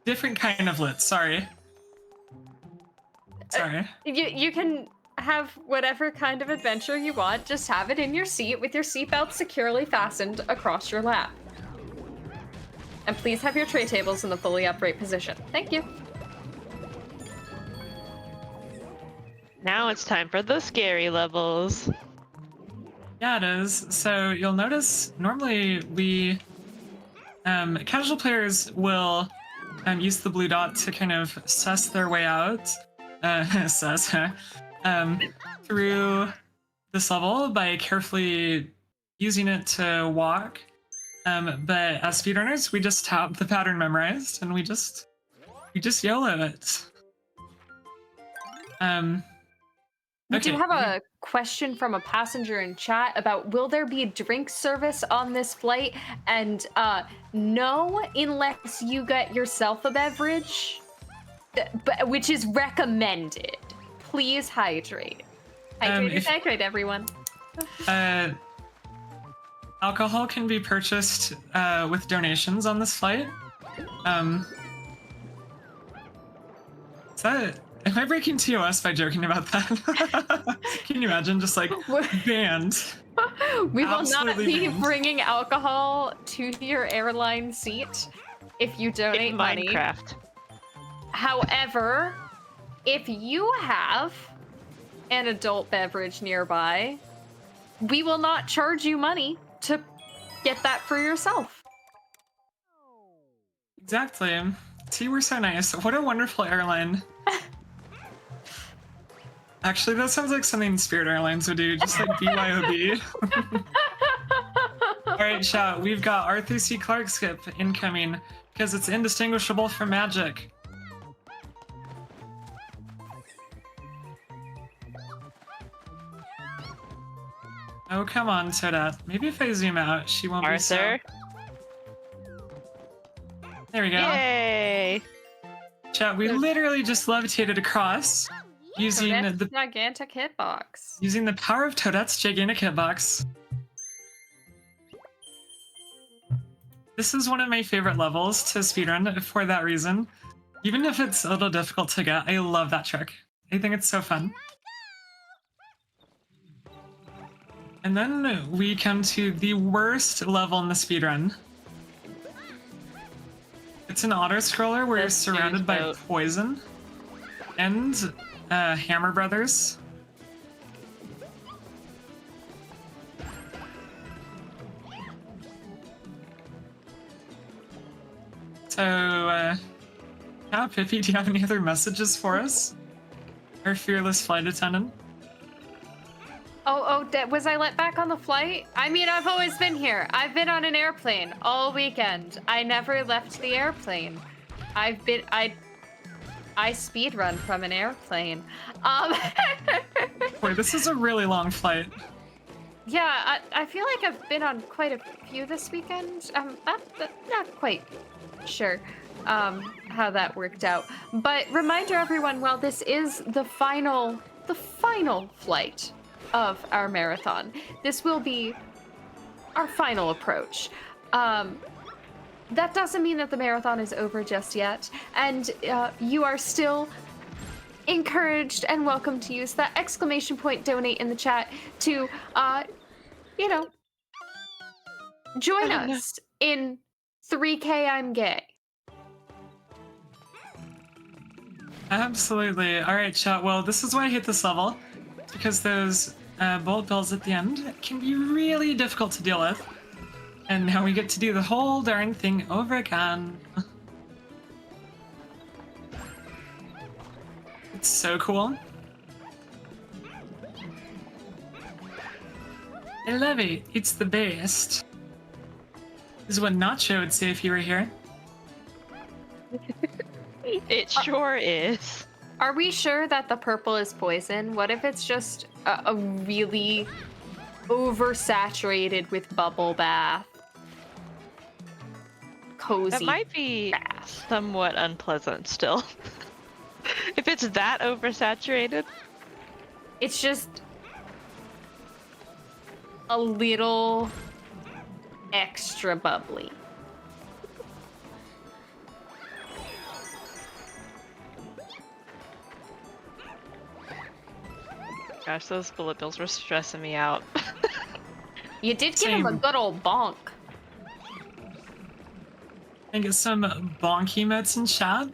different kind of lit. Sorry. Sorry. You can have whatever kind of adventure you want. Just have it in your seat with your seatbelt securely fastened across your lap. And please have your tray tables in the fully upright position. Thank you. Now it's time for the scary levels. Yeah, it is. So you'll notice normally we casual players will use the blue dot to kind of suss their way out, through this level by carefully using it to walk. But as speedrunners, we just have the pattern memorized and we just YOLO it. We do Okay. have a question from a passenger in chat about will there be drink service on this flight? And no, unless you get yourself a beverage, which is recommended. Please hydrate. Hydrate, everyone. Alcohol can be purchased with donations on this flight. Is that? Am I breaking TOS by joking about that? Can you imagine? Just like banned. We will not Absolutely be banned. bringing alcohol to your airline seat if you donate In money. Minecraft. However, if you have an adult beverage nearby, we will not charge you money to get that for yourself. Exactly. See, we're so nice. What a wonderful airline. Actually, that sounds like something Spirit Airlines would do, just like BYOB. All right, chat. We've got Arthur C. Clarke skip incoming because it's indistinguishable from magic. Oh, come on, Toadette. Maybe if I zoom out, she won't be so... Arthur. There we go. Yay! Chat, we literally just levitated across using Toadette's the gigantic hitbox. using the power of Toadette's gigantic hitbox. This is one of my favorite levels to speedrun for that reason. Even if it's a little difficult to get, I love that trick. I think it's so fun. And then we come to the worst level in the speedrun. It's an auto-scroller where you're surrounded by poison and Hammer Brothers. So, yeah, Pippy, do you have any other messages for us? Our fearless flight attendant? Was I let back on the flight? I mean, I've always been here. I've been on an airplane all weekend. I never left the airplane. I speedrun from an airplane. Wait, this is a really long flight. Yeah, I feel like I've been on quite a few this weekend. Not quite sure how that worked out. But reminder everyone, while this is the final flight of our marathon, this will be our final approach. That doesn't mean that the marathon is over just yet, and you are still encouraged and welcome to use that exclamation point donate in the chat to, join us in 3K I'm Gay. Absolutely. All right, chat. Well, this is why I hate this level, because those bullet bills at the end can be really difficult to deal with. And now we get to do the whole darn thing over again. It's so cool. I love it. It's the best. This is what Nacho would say if he were here. It sure is. Are we sure that the purple is poison? What if it's just a really oversaturated with bubble bath? Cozy. That might be bath. somewhat unpleasant still. If it's that oversaturated. It's just a little extra bubbly. Gosh, those bullet bills were stressing me out. You did give him a Same. good old bonk. I get some bonk emotes in chat.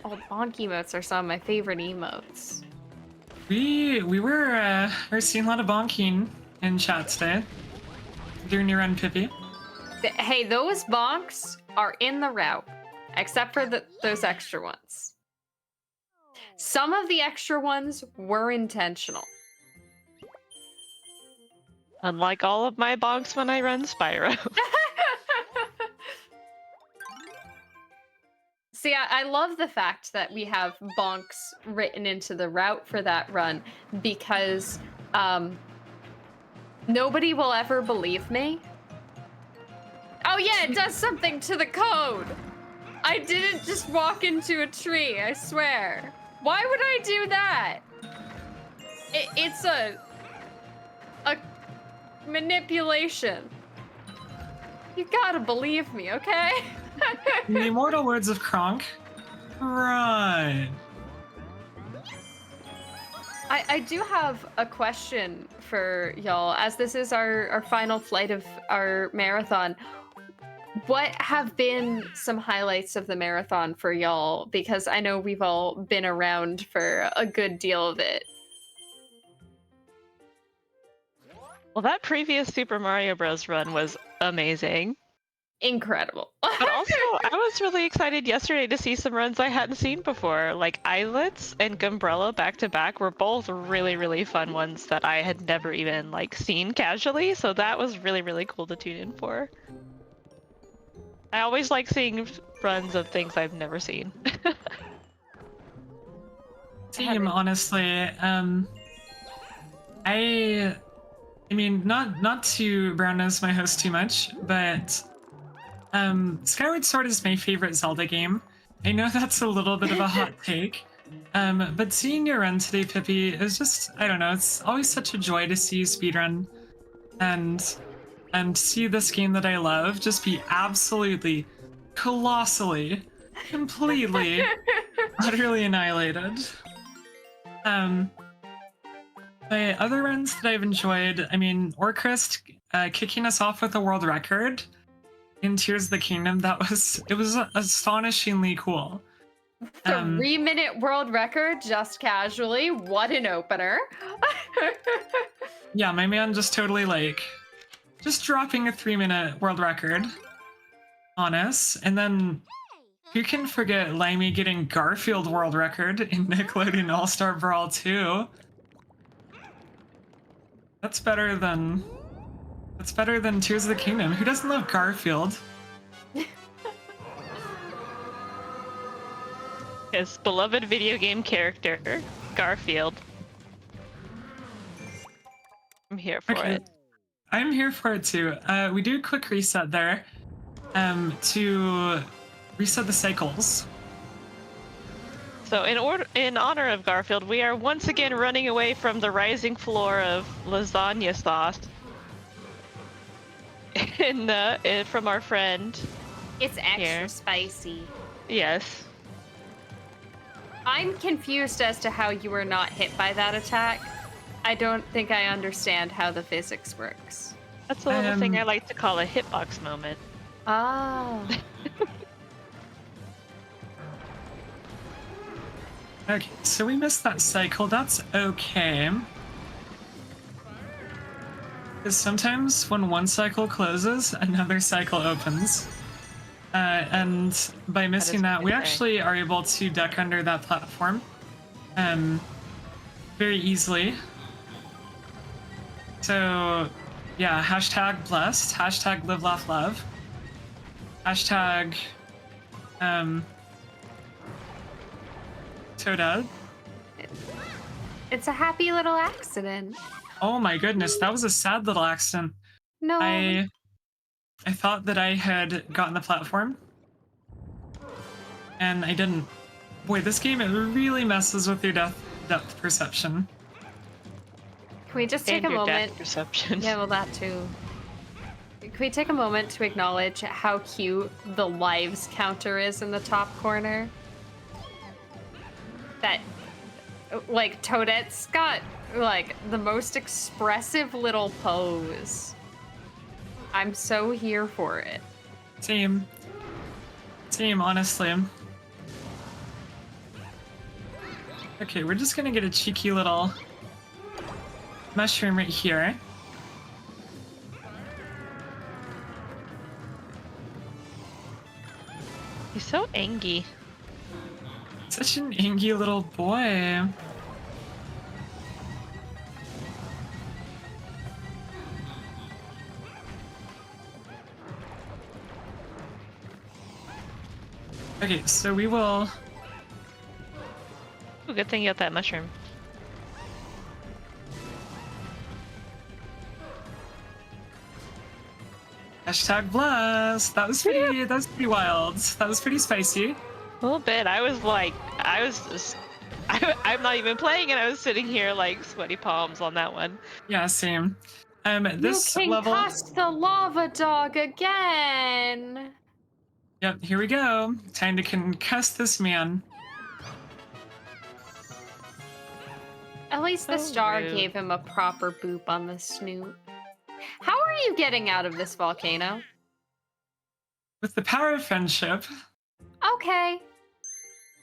Oh, bonk emotes are some of my favorite emotes. We're seeing a lot of bonking in chat today. During your run, Pippy. Hey, those bonks are in the route, except for those extra ones. Some of the extra ones were intentional. Unlike all of my bonks when I run Spyro. See, I love the fact that we have bonks written into the route for that run because nobody will ever believe me. Oh yeah, it does something to the code. I didn't just walk into a tree, I swear. Why would I do that? It's a manipulation. You gotta believe me, okay? In the immortal words of Kronk, right. I do have a question for y'all, as this is our final flight of our marathon. What have been some highlights of the marathon for y'all? Because I know we've all been around for a good deal of it. Well, that previous Super Mario Bros. Run was amazing. Incredible. But also, I was really excited yesterday to see some runs I hadn't seen before. Like Islets and Gumbrella back to back were both really, really fun ones that I had never even seen casually. So that was really, really cool to tune in for. I always like seeing runs of things I've never seen. Team, honestly, I mean, not to brown nose my host too much, but Skyward Sword is my favorite Zelda game. I know that's a little bit of a hot take, but seeing your run today, Pippy, is just, I don't know, it's always such a joy to see you speedrun and see this game that I love just be absolutely, colossally, completely, utterly annihilated. My other runs that I've enjoyed, I mean, Orcrist kicking us off with a world record in Tears of the Kingdom, it was astonishingly cool. 3-minute world record, just casually. What an opener. Yeah, my man just totally just dropping a 3-minute world record on us. And then who can forget Limey getting Garfield world record in Nickelodeon All-Star Brawl 2? That's better than Tears of the Kingdom. Who doesn't love Garfield? His beloved video game character, Garfield. I'm here for it. I'm here for it too. We do a quick reset there to reset the cycles. So in honor of Garfield, we are once again running away from the rising floor of lasagna sauce. From our friend. It's extra here. spicy. Yes. I'm confused as to how you were not hit by that attack. I don't think I understand how the physics works. That's a little thing I like to call a hitbox moment. Oh. Okay, so we missed that cycle. That's okay. Because sometimes when one cycle closes, another cycle opens. And by missing that, we actually are able to duck under that platform very easily. So, yeah, hashtag blessed, hashtag live, laugh, love. Hashtag Toadette. It's a happy little accident. Oh my goodness, that was a sad little accident. No. I thought that I had gotten the platform, and I didn't. Boy, this game, it really messes with your depth perception. Can we just take And a your moment? depth perception. Yeah, well, that too. Can we take a moment to acknowledge how cute the lives counter is in the top corner? That, like, Toadette's got, like, the most expressive little pose. I'm so here for it. Same, honestly. Okay, we're just gonna get a cheeky little mushroom right here. He's so angry. Such an angy little boy. Okay, so we will... Oh, good thing you got that mushroom. Hashtag bless. That was pretty wild. That was pretty spicy. A little bit. I was like, I'm not even playing, and I was sitting here like sweaty palms on that one. Yeah, same. This you can level... cast the lava dog again. Yep, here we go. Time to concuss this man. At least the So star rude. gave him a proper boop on the snoot. How are you getting out of this volcano? With the power of friendship, Okay.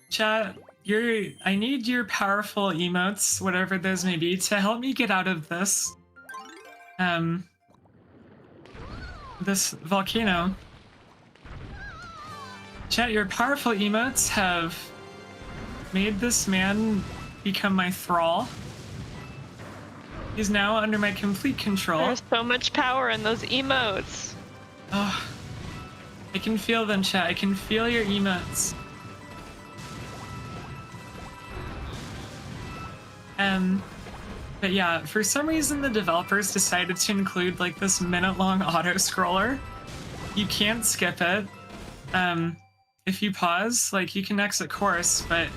chat, I need your powerful emotes, whatever those may be, to help me get out of this this volcano. Chat, your powerful emotes have made this man become my thrall. He's now under my complete control. There's so much power in those emotes. Oh, I can feel them, chat. I can feel your emotes. But yeah, for some reason the developers decided to include like this minute-long auto-scroller. You can't skip it. If you pause, like you can exit course, but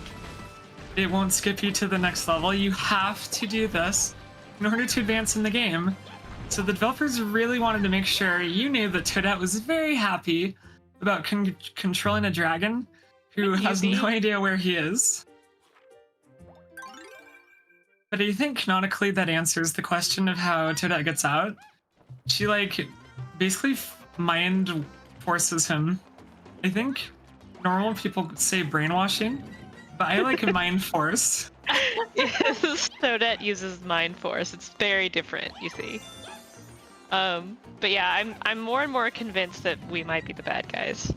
it won't skip you to the next level. You have to do this in order to advance in the game. So the developers really wanted to make sure you knew that Toadette was very happy about controlling a dragon who has no idea where he is. But I think canonically that answers the question of how Toadette gets out. She like basically mind forces him. I think normal people say brainwashing, but I like a mind force. Yes, Toadette uses Mind Force. It's very different, you see. But yeah, I'm more and more convinced that we might be the bad guys.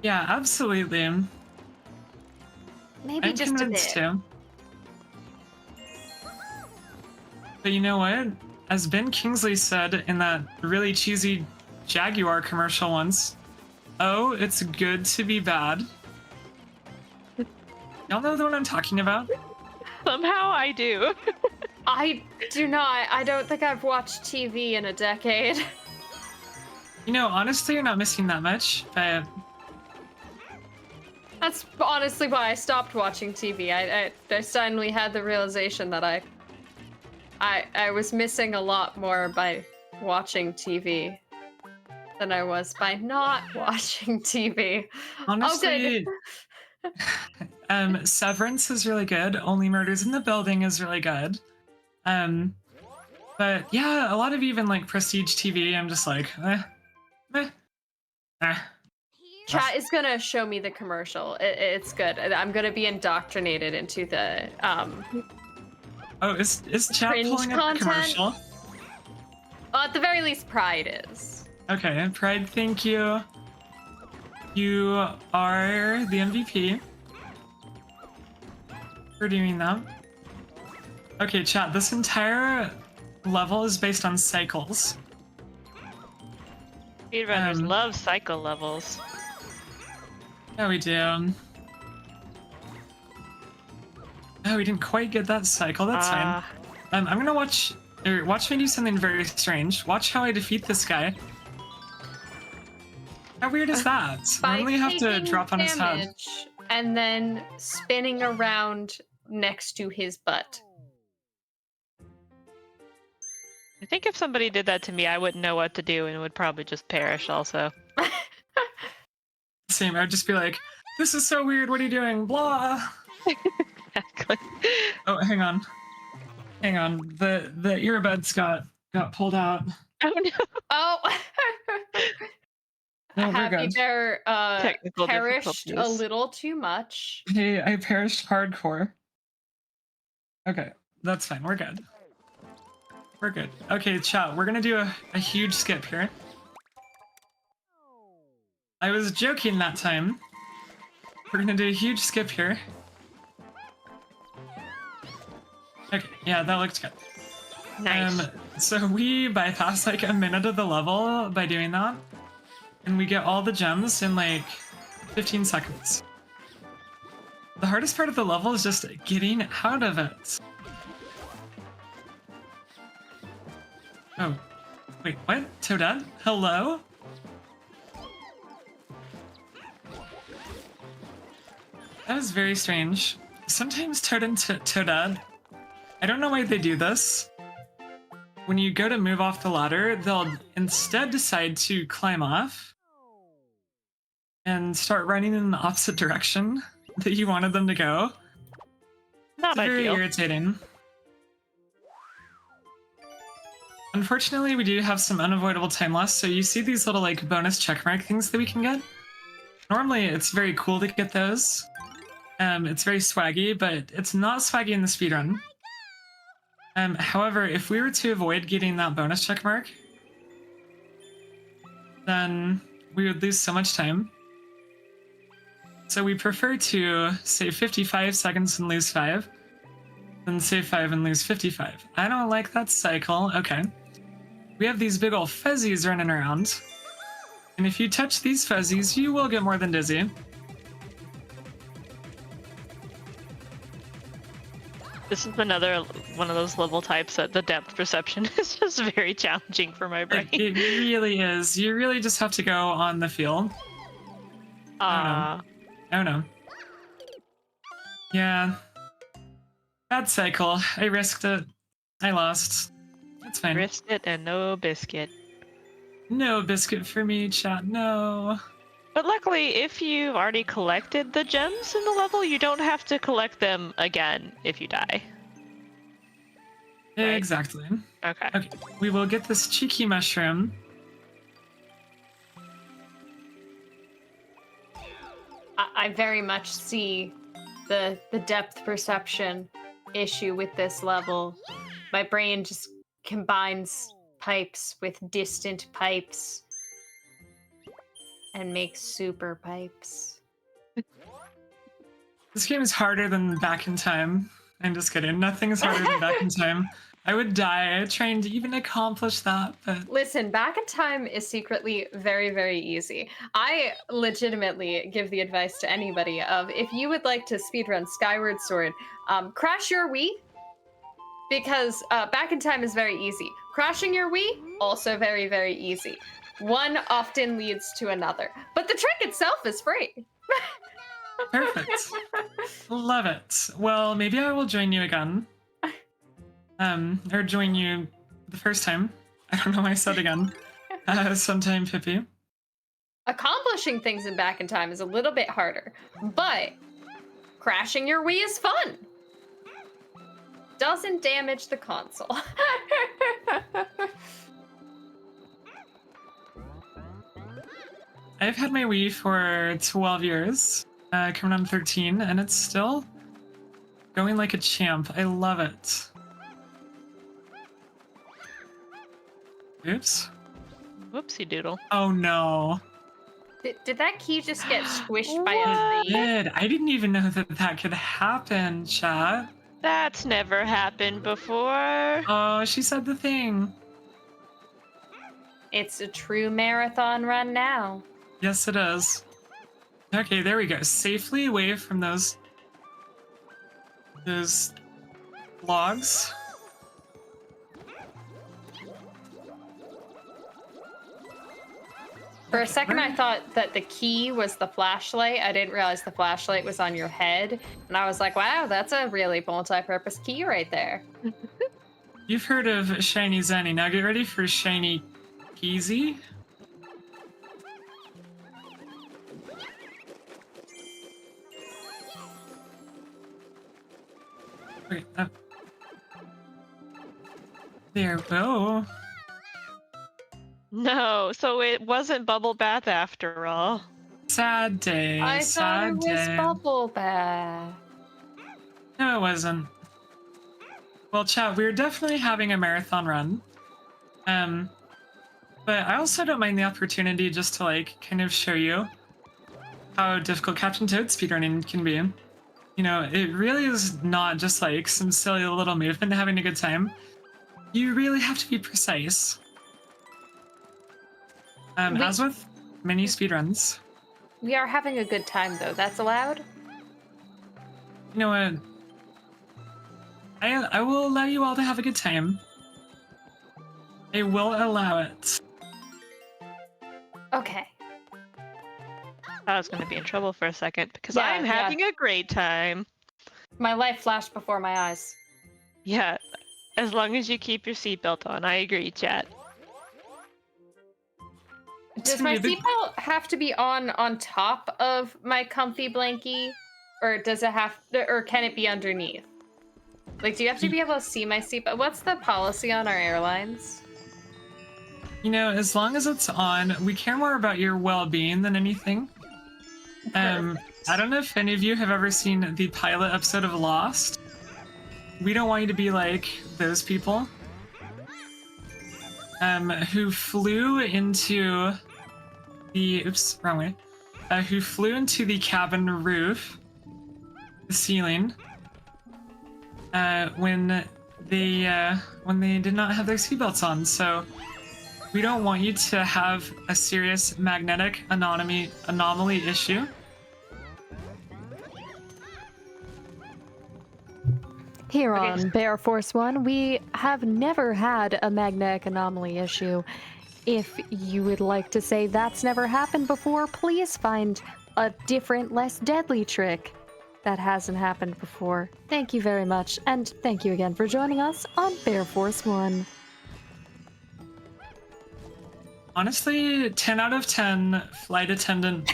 Yeah, absolutely. Maybe I'm just a convinced bit. too. But you know what? As Ben Kingsley said in that really cheesy Jaguar commercial once, oh, it's good to be bad. Y'all know the one I'm talking about? Somehow I do. I do not. I don't think I've watched TV in a decade. You know, honestly, you're not missing that much, but That's honestly why I stopped watching TV. I suddenly had the realization that I was missing a lot more by watching TV than I was by not watching TV. honestly, Severance is really good. Only Murders in the Building is really good. But yeah, a lot of even like prestige TV, I'm just like, Chat is gonna show me the commercial. It's good. I'm gonna be indoctrinated into the Oh, is chat cringe pulling up the content? commercial? Well, at the very least, Pride is. Okay, Pride, thank you. You are the MVP for doing that. Okay, chat, this entire level is based on cycles. Speedrunners love cycle levels. Yeah, we do. Oh, we didn't quite get that cycle. That's fine. I'm gonna watch me do something very strange. Watch how I defeat this guy. How weird is that? Normally you have to drop on his head. And then spinning around next to his butt. I think if somebody did that to me, I wouldn't know what to do and would probably just perish also. Same, I would just be like, this is so weird, what are you doing? Blah! Exactly. Oh, hang on. Hang on. The earbuds got pulled out. Oh no. Oh! No, we're Happy good. Bear Technical perished a difficulties. little too much. Hey, I perished hardcore. Okay, that's fine. We're good. We're good. Okay, chat. We're gonna do a huge skip here. I was joking that time. We're gonna do a huge skip here. Okay, yeah, that looked good. Nice. So we bypass like a minute of the level by doing that. And we get all the gems in like 15 seconds. The hardest part of the level is just getting out of it. Oh, wait, what? Toadette? Hello? That was very strange. Sometimes Toad and Toadette, I don't know why they do this. When you go to move off the ladder, they'll instead decide to climb off and start running in the opposite direction that you wanted them to go. Not It's very ideal. irritating. Unfortunately, we do have some unavoidable time loss, so you see these little like bonus checkmark things that we can get. Normally, it's very cool to get those. It's very swaggy, but it's not swaggy in the speedrun. However, if we were to avoid getting that bonus checkmark, then we would lose so much time. So we prefer to save 55 seconds and lose 5, then save 5 and lose 55. I don't like that cycle. Okay. We have these big old fuzzies running around. And if you touch these fuzzies, you will get more than dizzy. This is another one of those level types that the depth perception is just very challenging for my brain. It really is. You really just have to go on the feel. Oh no. Yeah. Bad cycle. I risked it. I lost. It's fine. Risked it and no biscuit. No biscuit for me, chat. No. But luckily, if you've already collected the gems in the level, you don't have to collect them again if you die. Right? Exactly. Okay. Okay. We will get this cheeky mushroom. I very much see the depth perception issue with this level. My brain just combines pipes with distant pipes and makes super pipes. This game is harder than Back in Time. I'm just kidding. Nothing is harder than Back in Time. I would die trying to even accomplish that, but... Listen, Back in Time is secretly very, very easy. I legitimately give the advice to anybody of, if you would like to speedrun Skyward Sword, crash your Wii, because Back in Time is very easy. Crashing your Wii, also very, very easy. One often leads to another. But the trick itself is free. Perfect. Love it. Well, maybe I will join you again. Or join you the first time. I don't know why I said again. Sometime, Pippy. Accomplishing things in Back in Time is a little bit harder, but crashing your Wii is fun. Doesn't damage the console. I've had my Wii for 12 years, coming on 13, and it's still going like a champ. I love it. Oops. Whoopsie doodle. Oh no. Did that key just get squished by What? a tree? I didn't even know that that could happen, chat. That's never happened before. Oh, she said the thing. It's a true marathon run now. Yes, it is. Okay, there we go. Safely away from those logs. For a second, I thought that the key was the flashlight. I didn't realize the flashlight was on your head. And I was like, wow, that's a really multi-purpose key right there. You've heard of Shiny Zenny. Now get ready for Shiny Peasy. Wait, there we go. No, so it wasn't Bubble Bath after all. Sad day. I thought it sad was day. bubble bath. No, it wasn't. Well, chat, we're definitely having a marathon run. But I also don't mind the opportunity just to like kind of show you how difficult Captain Toad speedrunning can be. You know, it really is not just like some silly little movement having a good time. You really have to be precise. As with many speedruns. We are having a good time, though. That's allowed? You know what? I will allow you all to have a good time. I will allow it. Okay. I was going to be in trouble for a second because Yeah, I'm having a great time. My life flashed before my eyes. Yeah, as long as you keep your seatbelt on. I agree, chat. Does my seatbelt have to be on top of my comfy blankie? Or does it have to, or can it be underneath? Like, do you have to be able to see my seatbelt? What's the policy on our airlines? You know, as long as it's on, we care more about your well-being than anything. I don't know if any of you have ever seen the pilot episode of Lost. We don't want you to be like those people who flew into the wrong way. Who flew into the cabin roof, the ceiling, when they did not have their seatbelts on. So we don't want you to have a serious magnetic anomaly issue. Here Okay. on Bear Force One, we have never had a magnetic anomaly issue. If you would like to say that's never happened before, please find a different, less deadly trick that hasn't happened before. Thank you very much, and thank you again for joining us on Bear Force One. Honestly, 10 out of 10 flight attendant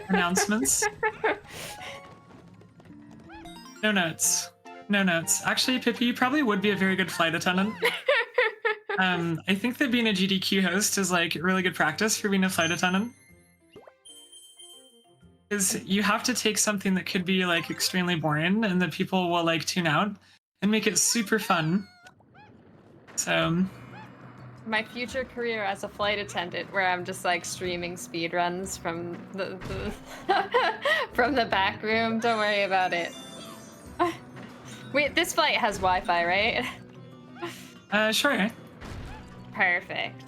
announcements. No notes. No notes. Actually, Pippy, you probably would be a very good flight attendant. I think that being a GDQ host is like really good practice for being a flight attendant. Because you have to take something that could be like extremely boring and that people will like tune out and make it super fun. So My future career as a flight attendant, where I'm just like streaming speedruns from the from the back room. Don't worry about it. Wait, this flight has Wi-Fi, right? sure. Perfect.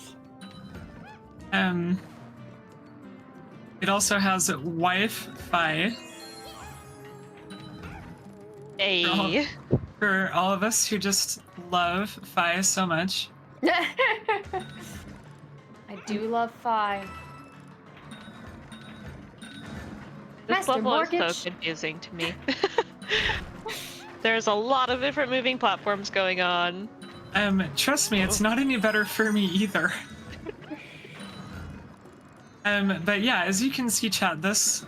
It also has Wi-Fi Hey. for all of us who just love Fi so much. I do love Fi. This Master level is Mortgage. so confusing to me. There's a lot of different moving platforms going on. Trust me, it's not any better for me either. But yeah, as you can see, chat, this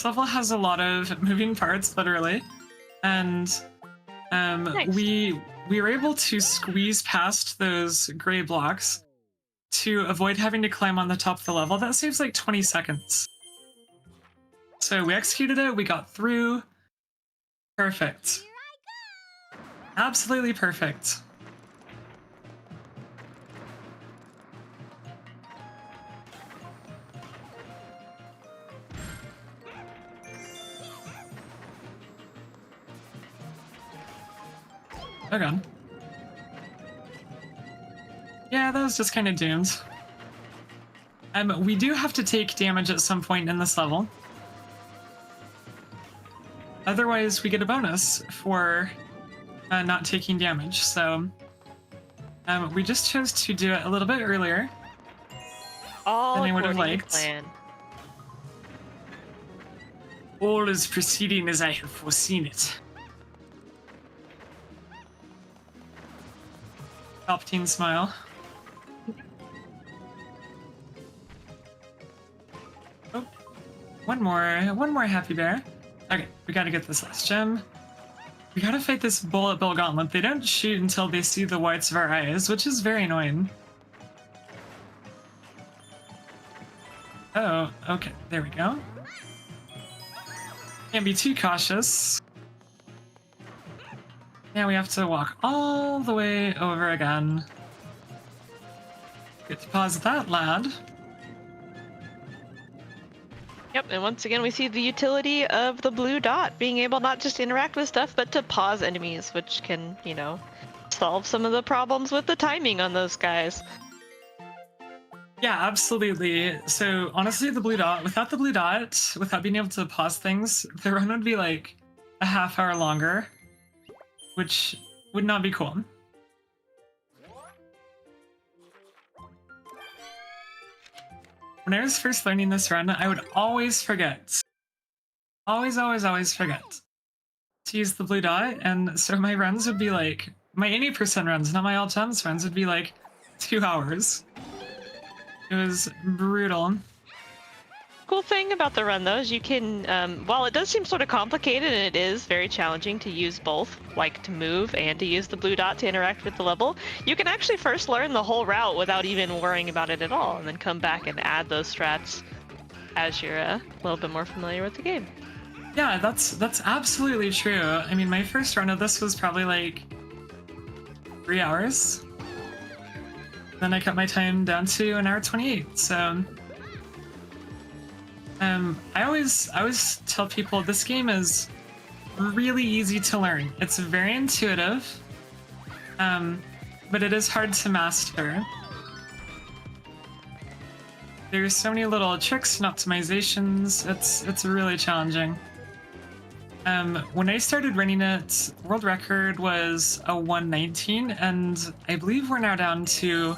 level has a lot of moving parts, literally, and Nice. we were able to squeeze past those gray blocks to avoid having to climb on the top of the level. That saves like 20 seconds. So we executed it, we got through. Perfect. Absolutely perfect. Oh god. Yeah, that was just kind of doomed. We do have to take damage at some point in this level. Otherwise, we get a bonus for not taking damage. So we just chose to do it a little bit earlier All than I would have according to liked. plan. All is proceeding as I have foreseen it. Palpatine smile. Oh, one more happy bear. Okay, we gotta get this last gem. We gotta fight this bullet bill gauntlet. They don't shoot until they see the whites of our eyes, which is very annoying. Oh, okay, there we go. Can't be too cautious. Now we have to walk all the way over again. Get to pause that, lad. Yep, and once again we see the utility of the blue dot, being able not just to interact with stuff, but to pause enemies, which can, you know, solve some of the problems with the timing on those guys. Yeah, absolutely. So honestly, the blue dot, without the blue dot, without being able to pause things, the run would be like a half hour longer, which would not be cool. When I was first learning this run, I would always forget. Always forget to use the blue dot, and so my runs would be like, my 80% runs, not my all gems runs, would be like 2 hours. It was brutal. Cool thing about the run though is you can, while it does seem sort of complicated and it is very challenging to use both, like to move and to use the blue dot to interact with the level, you can actually first learn the whole route without even worrying about it at all, and then come back and add those strats as you're a little bit more familiar with the game. Yeah, that's absolutely true. I mean, my first run of this was probably like 3 hours. Then I cut my time down to 1 hour 28. So I always tell people this game is really easy to learn. It's very intuitive, but it is hard to master. There's so many little tricks and optimizations. It's really challenging. When I started running it, world record was a 119, and I believe we're now down to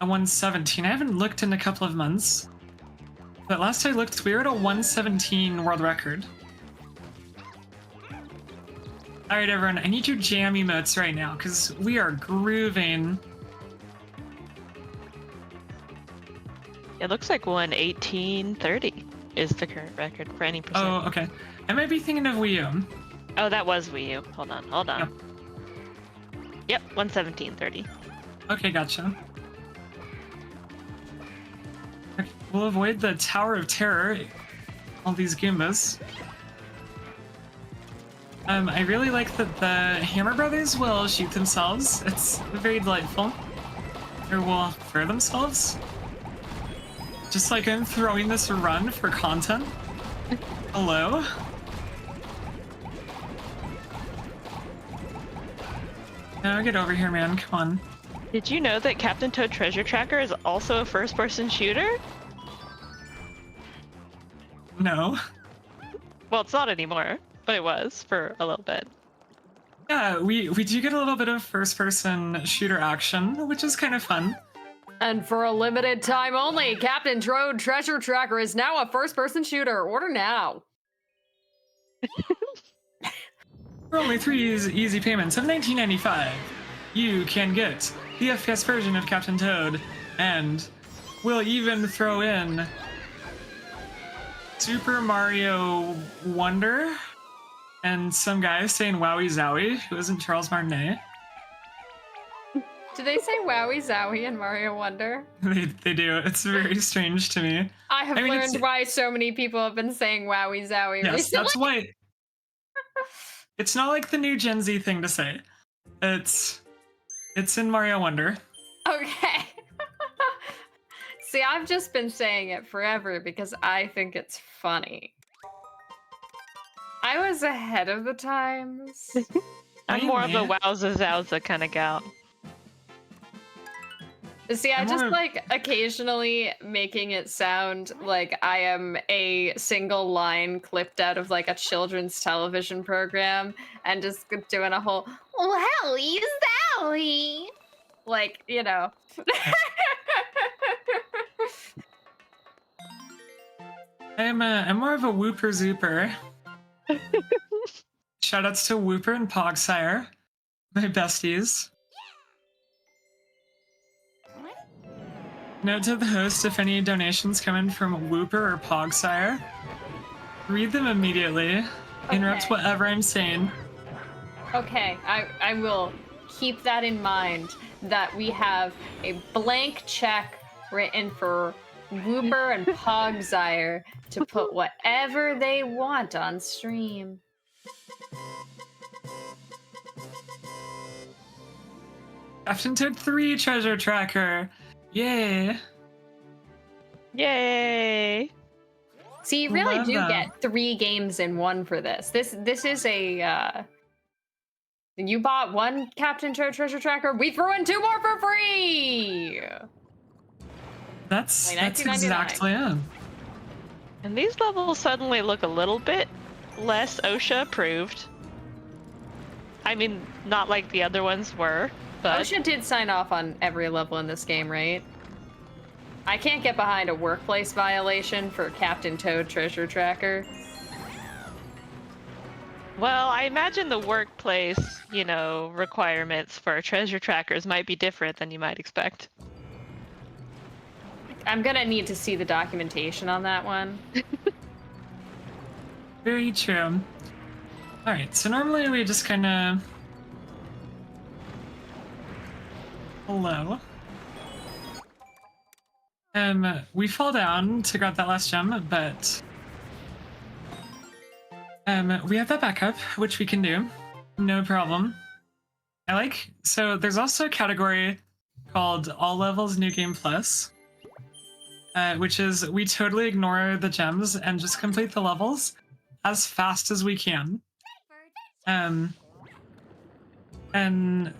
a 117. I haven't looked in a couple of months, but last I looked, we were at a 117 world record. All right, everyone, I need your jam emotes right now, because we are grooving. It looks like 1:18:30 is the current record for any percent. Oh, okay. I might be thinking of Wii U. Oh, that was Wii U. Hold on. Yep, 1:17:30. Okay, gotcha. Okay, we'll avoid the Tower of Terror. All these Goombas. I really like that the Hammer Brothers will shoot themselves. It's very delightful. Or will throw themselves. Just like I'm throwing this run for content. Hello? Now get over here, man. Come on. Did you know that Captain Toad Treasure Tracker is also a first-person shooter? No. Well, it's not anymore, but it was for a little bit. Yeah, we do get a little bit of first-person shooter action, which is kind of fun. And for a limited time only, Captain Toad Treasure Tracker is now a first-person shooter. Order now. For only 3 easy payments of $19.95, you can get the FPS version of Captain Toad, and we'll even throw in Super Mario Wonder and some guy saying Wowie Zowie, who isn't Charles Martinet. Do they say Wowie Zowie in Mario Wonder? They do. It's very strange to me. I have mean, learned why so many people have been saying Wowie Zowie Yes, recently. that's why. It's not like the new Gen Z thing to say. It's in Mario Wonder. Okay. See, I've just been saying it forever because I think it's funny. I was ahead of the times. I'm more of a Mainly. wowza zowza kind of gal. See, I I'm just more- like occasionally making it sound like I am a single line clipped out of like a children's television program and just doing a whole, oh, Helly, Sally. Like, you know. I'm more of a Whooper Zooper. Shoutouts to Whooper and Pogsire, my besties. Note to the host, if any donations come in from Whooper or Pogsire, read them immediately. Interrupt Okay. whatever I'm saying. Okay, I will keep that in mind, that we have a blank check written for Whooper and Pogsire to put whatever they want on stream. Captain Toad 3 treasure tracker. Yay. Yay! So you really Love do that. get 3 games in one for this. This is a you bought 1 Captain Toad treasure tracker, we threw in 2 more for free. That's Like exactly it. And these levels suddenly look a little bit less OSHA approved. I mean, not like the other ones were, but OSHA did sign off on every level in this game, right? I can't get behind a workplace violation for Captain Toad treasure tracker. well, I imagine the workplace, you know, requirements for treasure trackers might be different than you might expect. I'm gonna need to see the documentation on that one. Very true. Alright, so normally we just kind of... Hello. We fall down to grab that last gem, but... we have that backup, which we can do. No problem. So there's also a category called All Levels New Game Plus, which is we totally ignore the gems and just complete the levels as fast as we can. And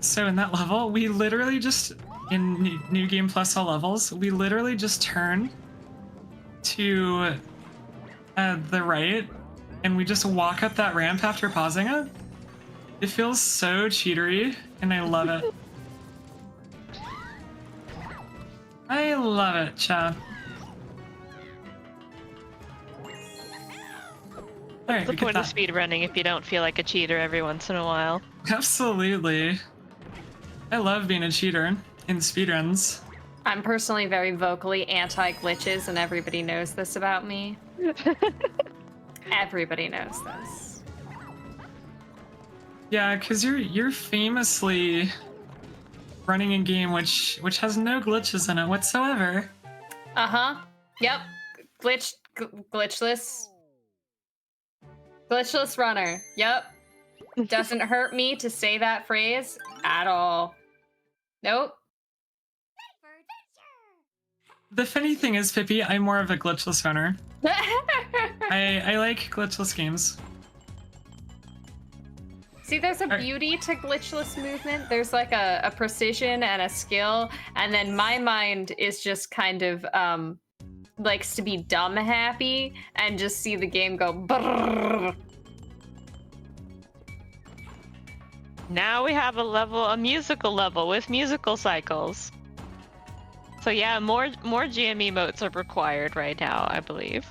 so in that level, we literally just, in New Game Plus All Levels, we literally just turn to the right and we just walk up that ramp after pausing it. It feels so cheatery, and I love it. I love it, chat. Alright, What's the we get point of that. speedrunning if you don't feel like a cheater every once in a while? Absolutely. I love being a cheater in speedruns. I'm personally very vocally anti-glitches, and everybody knows this about me. Everybody knows this. Yeah, because you're famously running a game which has no glitches in it whatsoever. Uh-huh. Yep. Glitchless. Glitchless runner. Yep. Doesn't hurt me to say that phrase at all. Nope. The funny thing is, Pippy, I'm more of a glitchless runner. I like glitchless games. See, there's a beauty to glitchless movement. There's like a precision and a skill, and then my mind is just kind of likes to be dumb happy and just see the game go brrrr. Now we have a musical level with musical cycles. So yeah, more GM emotes are required right now, I believe.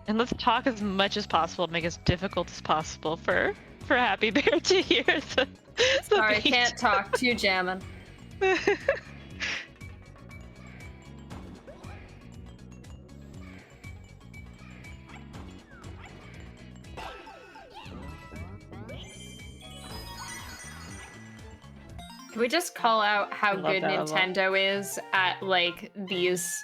And let's talk as much as possible, make it as difficult as possible for Happy Bear to hear the Sorry, beat. can't talk. Too jamming. Can we just call out how I love good that level. Nintendo is at like these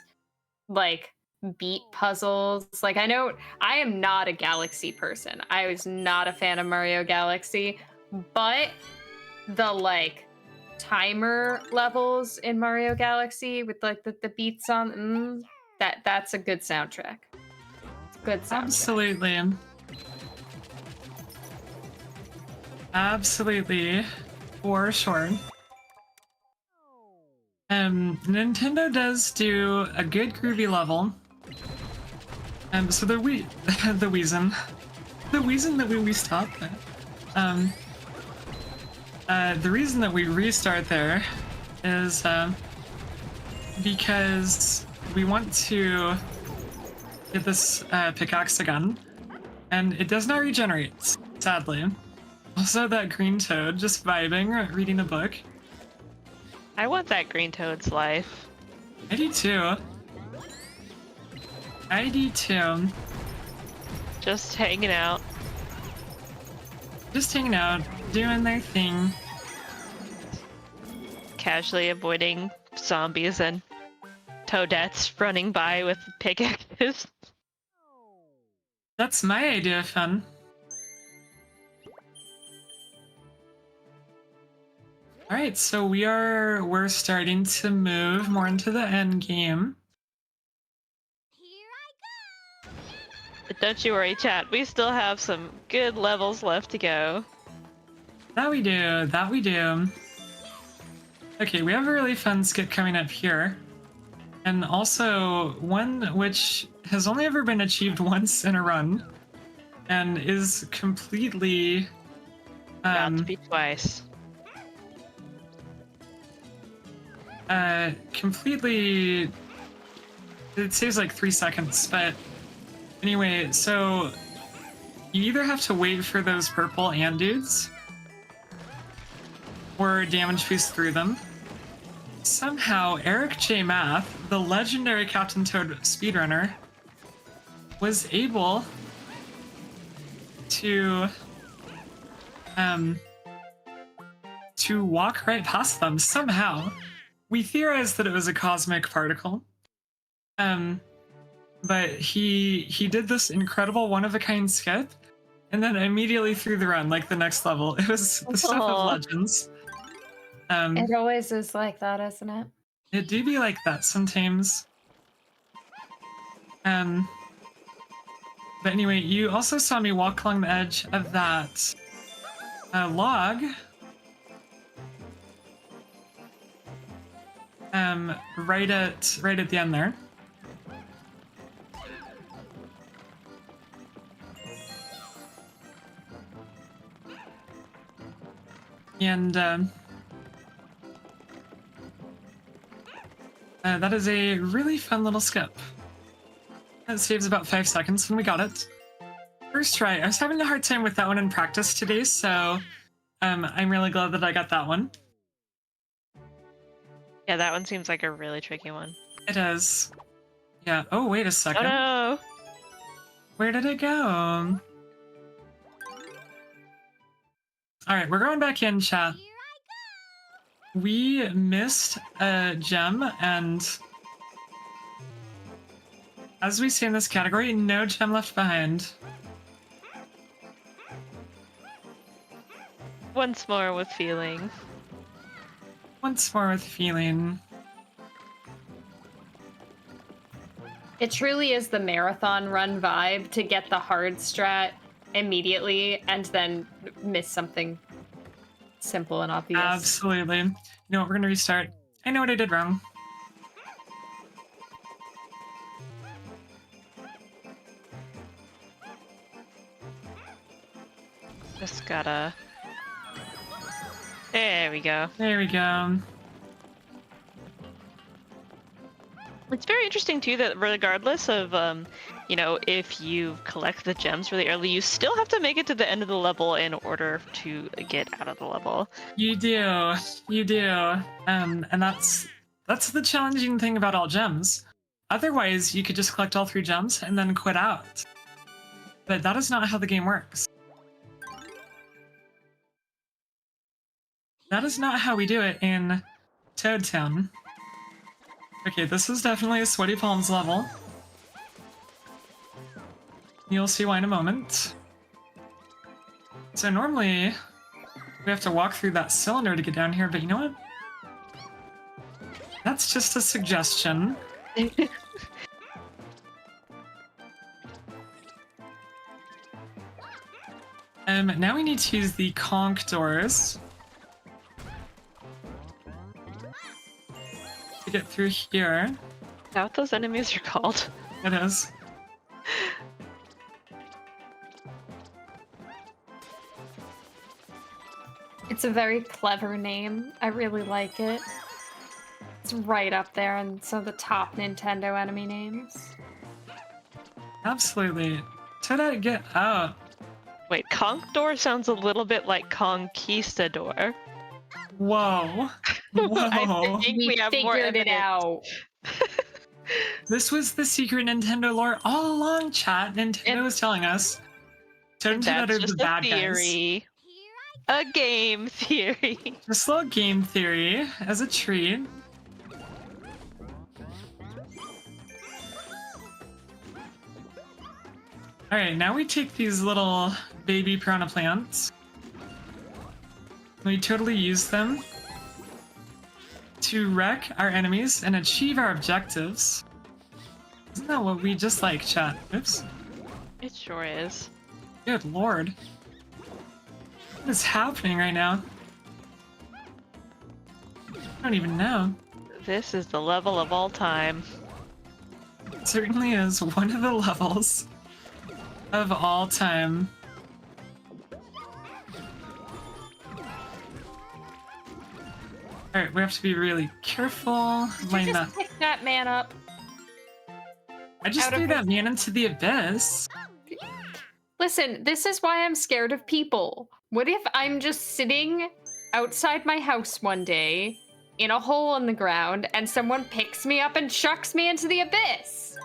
like beat puzzles? Like, I know I am not a Galaxy person. I was not a fan of Mario Galaxy, but the like timer levels in Mario Galaxy with like the beats on that's a good soundtrack. Good soundtrack. Absolutely. Absolutely. For sure. Nintendo does do a good groovy level. So the the reason that we stop there. The reason that we restart there is because we want to get this pickaxe again, and it does not regenerate, sadly. Also, that green toad just vibing, reading a book. I want that green toad's life. I do too. I do too. Just hanging out. Just hanging out, doing their thing. Casually avoiding zombies and toadettes running by with pickaxes. That's my idea of fun. All right, so we're starting to move more into the end game. But don't you worry, chat. We still have some good levels left to go. That we do. That we do. Okay, we have a really fun skip coming up here. And also one which has only ever been achieved once in a run and is completely About to be twice. completely it saves like 3 seconds, but anyway, so you either have to wait for those purple ant dudes or damage boost through them. Somehow, Eric J. Math, the legendary Captain Toad speedrunner, was able to walk right past them somehow. We theorized that it was a cosmic particle. But he did this incredible one-of-a-kind skip, and then immediately through the run, like the next level. It was the stuff of legends. It always is like that, isn't it? It do be like that sometimes. But anyway, you also saw me walk along the edge of that log. Right at the end there. And that is a really fun little skip. That saves about 5 seconds, and we got it. First try. I was having a hard time with that one in practice today, so I'm really glad that I got that one. Yeah, that one seems like a really tricky one. It is. Yeah. Oh, wait a second. Oh no! Where did it go? All right, we're going back in, chat. We missed a gem, and as we say in this category, no gem left behind. Once more with feeling. Once more with feeling. It truly is the marathon run vibe to get the hard strat immediately and then miss something simple and obvious. Absolutely. You know what? We're gonna restart. I know what I did wrong. Just gotta... There we go. There we go. It's very interesting too that regardless of you know, if you collect the gems really early, you still have to make it to the end of the level in order to get out of the level. You do. You do. And that's the challenging thing about all gems. Otherwise, you could just collect all 3 gems and then quit out. But that is not how the game works. That is not how we do it in Toad Town. Okay, this is definitely a Sweaty Palms level. You'll see why in a moment. So normally, we have to walk through that cylinder to get down here, but you know what? That's just a suggestion. Now we need to use the conch doors to get through here. Is that what those enemies are called? It is. It's a very clever name. I really like it. It's right up there in some of the top Nintendo enemy names. Absolutely. Did I get out? Wait, Conquistador sounds a little bit like Conquistador. Whoa. Whoa. I think we have more figured it evidence. out. This was the secret Nintendo lore all along, chat. Nintendo was telling us. Don't That's are the just a bad guys. theory. A game theory. Just a little game theory as a treat. Alright, now we take these little baby piranha plants. We totally use them to wreck our enemies and achieve our objectives. Isn't that what we just like, chat? Oops. It sure is. Good lord. What is happening right now? I don't even know. This is the level of all time. It certainly is one of the levels of all time. Alright, we have to be really careful. Did Might you not. just pick that man up? I just out of threw that his- man into the abyss. Listen, this is why I'm scared of people. What if I'm just sitting outside my house one day in a hole in the ground and someone picks me up and chucks me into the abyss?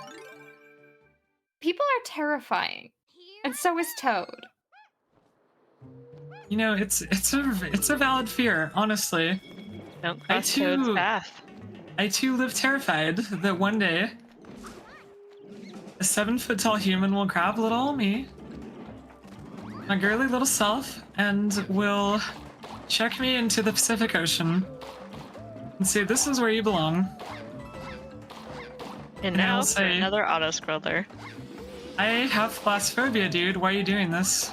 People are terrifying. And so is Toad. You know, it's a valid fear, honestly. Don't I cross Toad's too- path. I too live terrified that one day a 7-foot-tall human will grab little old me, my girly little self, and will check me into the Pacific Ocean and say, "This is where you belong." And And now I'll for say- another auto-scroller. I have thalassophobia, dude. Why are you doing this?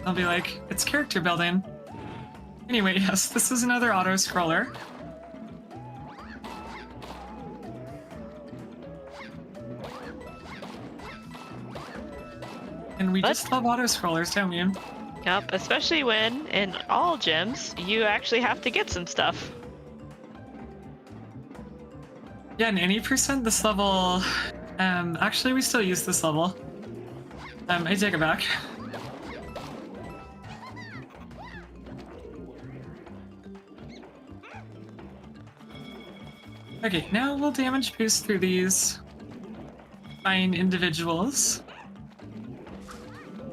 I'll be like, it's character building. Anyway, yes, this is another auto-scroller. And we But- just love auto-scrollers, don't we? Yep, especially when, in all gyms, you actually have to get some stuff. Yeah, in any percent, this level... actually, we still use this level. I take it back. Okay, now we'll damage boost through these fine individuals.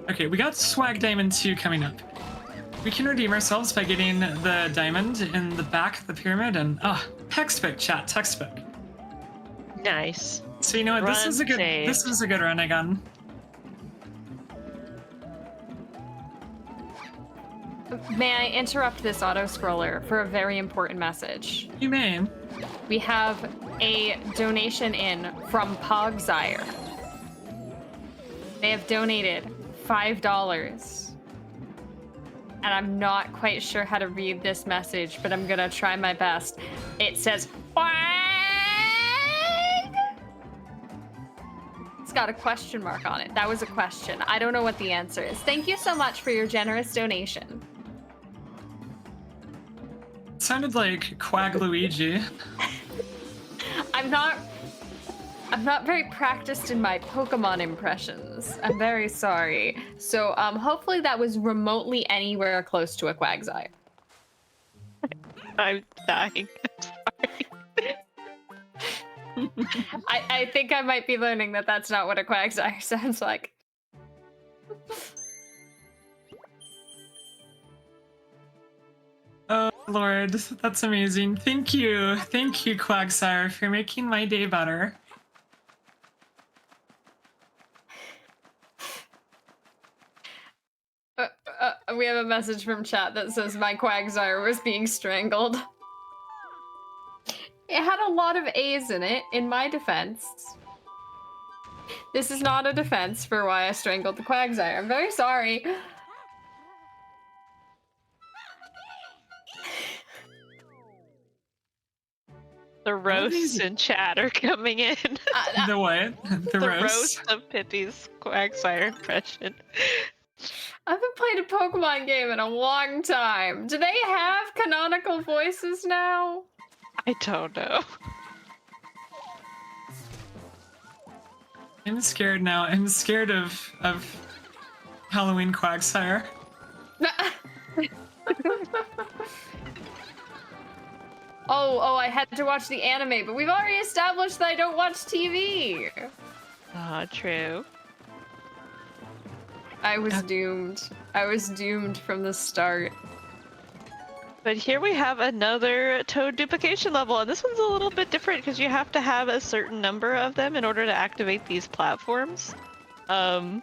Okay, we got Swag Diamond 2 coming up. We can redeem ourselves by getting the diamond in the back of the pyramid and... textbook, chat, textbook. Nice. So you know what, this Run is a good saved. this was a good run I got. May I interrupt this auto-scroller for a very important message? You may. We have a donation in from Pogzire. They have donated $5. And I'm not quite sure how to read this message, but I'm gonna try my best. It says, "Wag!" It's got a question mark on it. That was a question. I don't know what the answer is. Thank you so much for your generous donation. It sounded like Quag Luigi. I'm not very practiced in my Pokemon impressions. I'm very sorry. So hopefully that was remotely anywhere close to a Quagsire. I'm dying. I think I might be learning that that's not what a Quagsire sounds like. Oh Lord, that's amazing. Thank you, Quagsire, for making my day better. We have a message from chat that says my Quagsire was being strangled. It had a lot of A's in it, in my defense. This is not a defense for why I strangled the Quagsire. I'm very sorry. The roasts in chat are coming in. The what? The roast? Of Pippy's Quagsire impression. I haven't played a Pokemon game in a long time. Do they have canonical voices now? I don't know. I'm scared now. I'm scared of Halloween Quagsire. Oh, I had to watch the anime, but we've already established that I don't watch TV. True. I was doomed. I was doomed from the start. But here we have another toad duplication level, and this one's a little bit different because you have to have a certain number of them in order to activate these platforms. So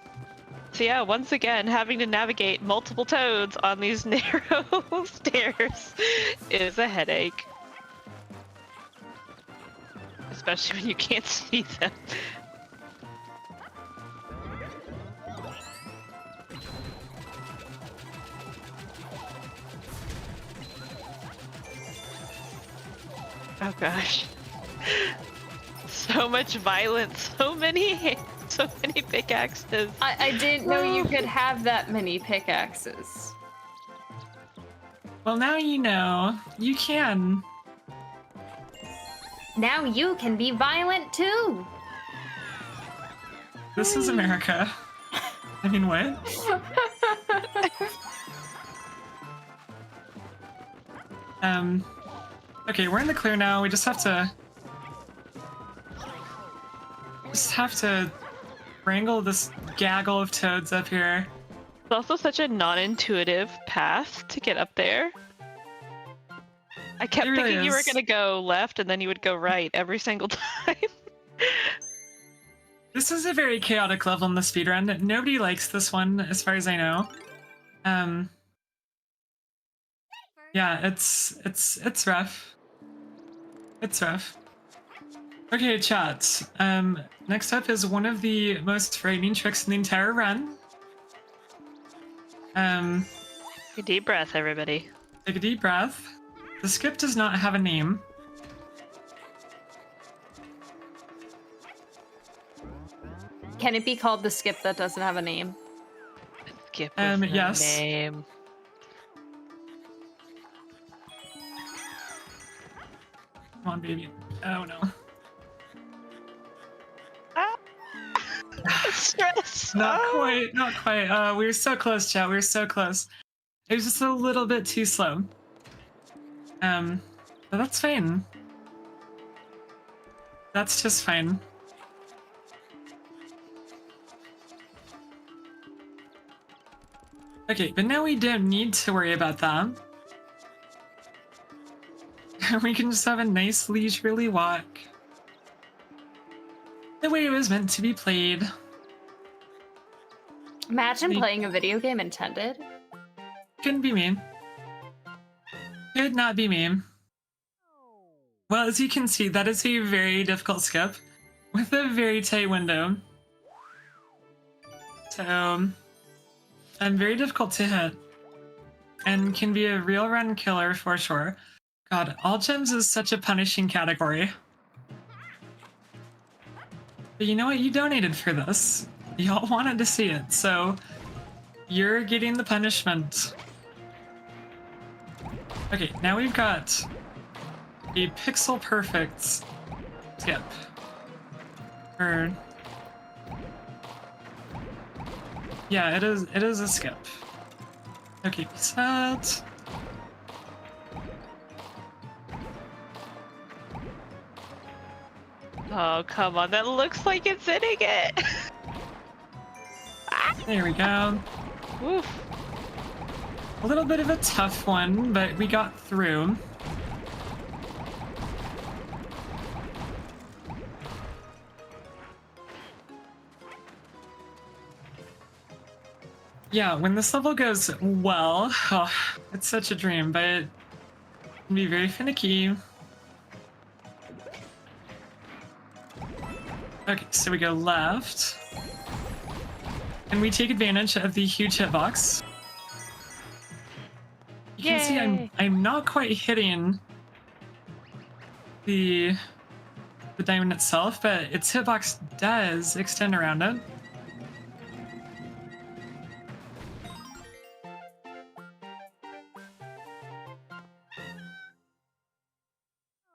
yeah, once again, having to navigate multiple toads on these narrow stairs is a headache. Especially when you can't see them. Oh gosh. So much violence, so many pickaxes. I didn't know you could have that many pickaxes. Well, now you know. You can. Now you can be violent too. This is America. I mean, what? Okay, we're in the clear now. We just have to wrangle this gaggle of toads up here. It's also such a non-intuitive path to get up there. I kept thinking you were gonna go left and then you would go right every single time. This is a very chaotic level in the speedrun. Nobody likes this one, as far as I know. Yeah, it's rough. It's rough. Okay, chat. Next up is one of the most frightening tricks in the entire run. Take a deep breath, everybody. Take a deep breath. The skip does not have a name. Can it be called the skip that doesn't have a name? Skip with no yes. name. Come on, baby. Oh no. Stress. Not quite. We were so close, chat. We were so close. It was just a little bit too slow. But that's fine. That's just fine. Okay, but now we don't need to worry about that. We can just have a nice leisurely walk. The way it was meant to be played. Imagine playing a video game intended. Couldn't be me. Could not be me. Well, as you can see, that is a very difficult skip with a very tight window. So, I'm very difficult to hit and can be a real run killer for sure. God, all gems is such a punishing category. But you know what? You donated for this. Y'all wanted to see it, so you're getting the punishment. Okay, now we've got a pixel perfect skip. Yeah, it is a skip. Okay, set. Oh, come on. That looks like it's hitting it. There we go. Oof. A little bit of a tough one, but we got through. Yeah, when this level goes well, oh, it's such a dream, but it can be very finicky. Okay, so we go left. And we take advantage of the huge hitbox. You can see I'm not quite hitting the diamond itself, but its hitbox does extend around it.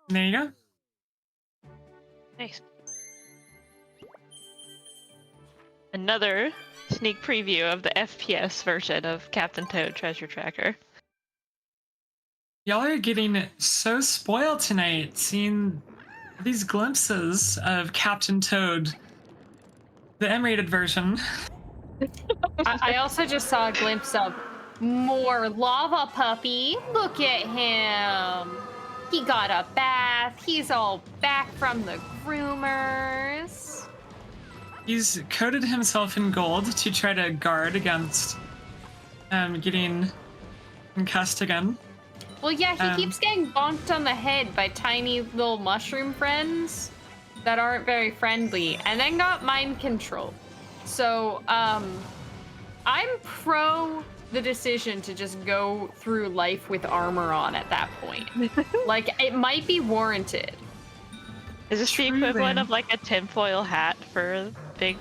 There you go. Nice. Another sneak preview of the FPS version of Captain Toad Treasure Tracker. Y'all are getting so spoiled tonight, seeing these glimpses of Captain Toad, the M-rated version. I also just saw a glimpse of more Lava Puppy. Look at him. He got a bath. He's all back from the groomers. He's coated himself in gold to try to guard against getting concussed again. Well, yeah, he keeps getting bonked on the head by tiny little mushroom friends that aren't very friendly, and then got mind control. So, I'm pro the decision to just go through life with armor on at that point. Like, it might be warranted. Is this the equivalent of like a tinfoil hat for big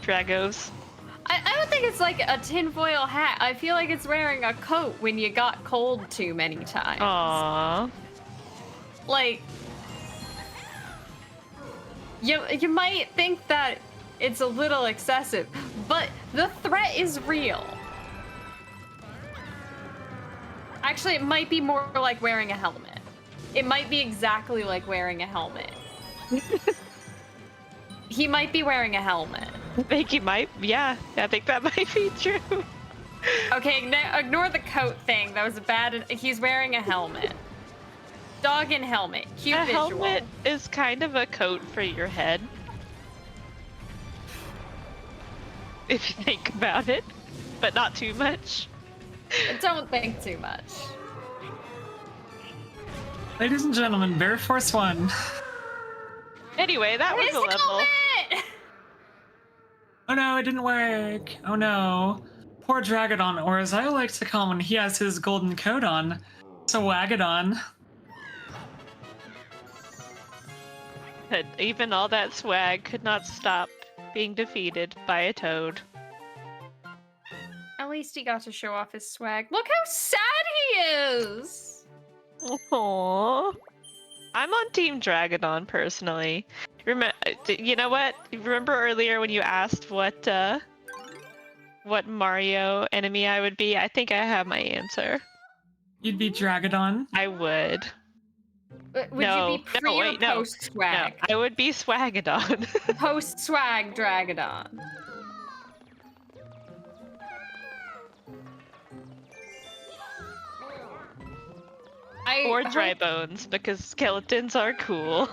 dragos? I don't think it's like a tinfoil hat. I feel like it's wearing a coat when you got cold too many times. Aww. Like, you might think that it's a little excessive, but the threat is real. Actually, it might be more like wearing a helmet. It might be exactly like wearing a helmet. He might be wearing a helmet. I think he might. Yeah, I think that might be true. Okay, ignore the coat thing. That was a bad. He's wearing a helmet. Dog and helmet. Cute A visual. helmet is kind of a coat for your head. If you think about it, but not too much. Don't think too much. Ladies and gentlemen, Bear Force 1. Anyway, that was His a level. helmet! Oh no, it didn't work. Oh no. Poor Dragodon, or as I like to call him when he has his golden coat on, Swagadon. But even all that swag could not stop being defeated by a toad. At least he got to show off his swag. Look how sad he is! Aww. I'm on Team Dragodon personally. You know what? Remember earlier when you asked what Mario enemy I would be? I think I have my answer. You'd be Dragodon. I would. Would No, you be pre no, or wait, no. post swag? No, I would be Swagadon. Post swag Dragodon. Or dry bones, because skeletons are cool.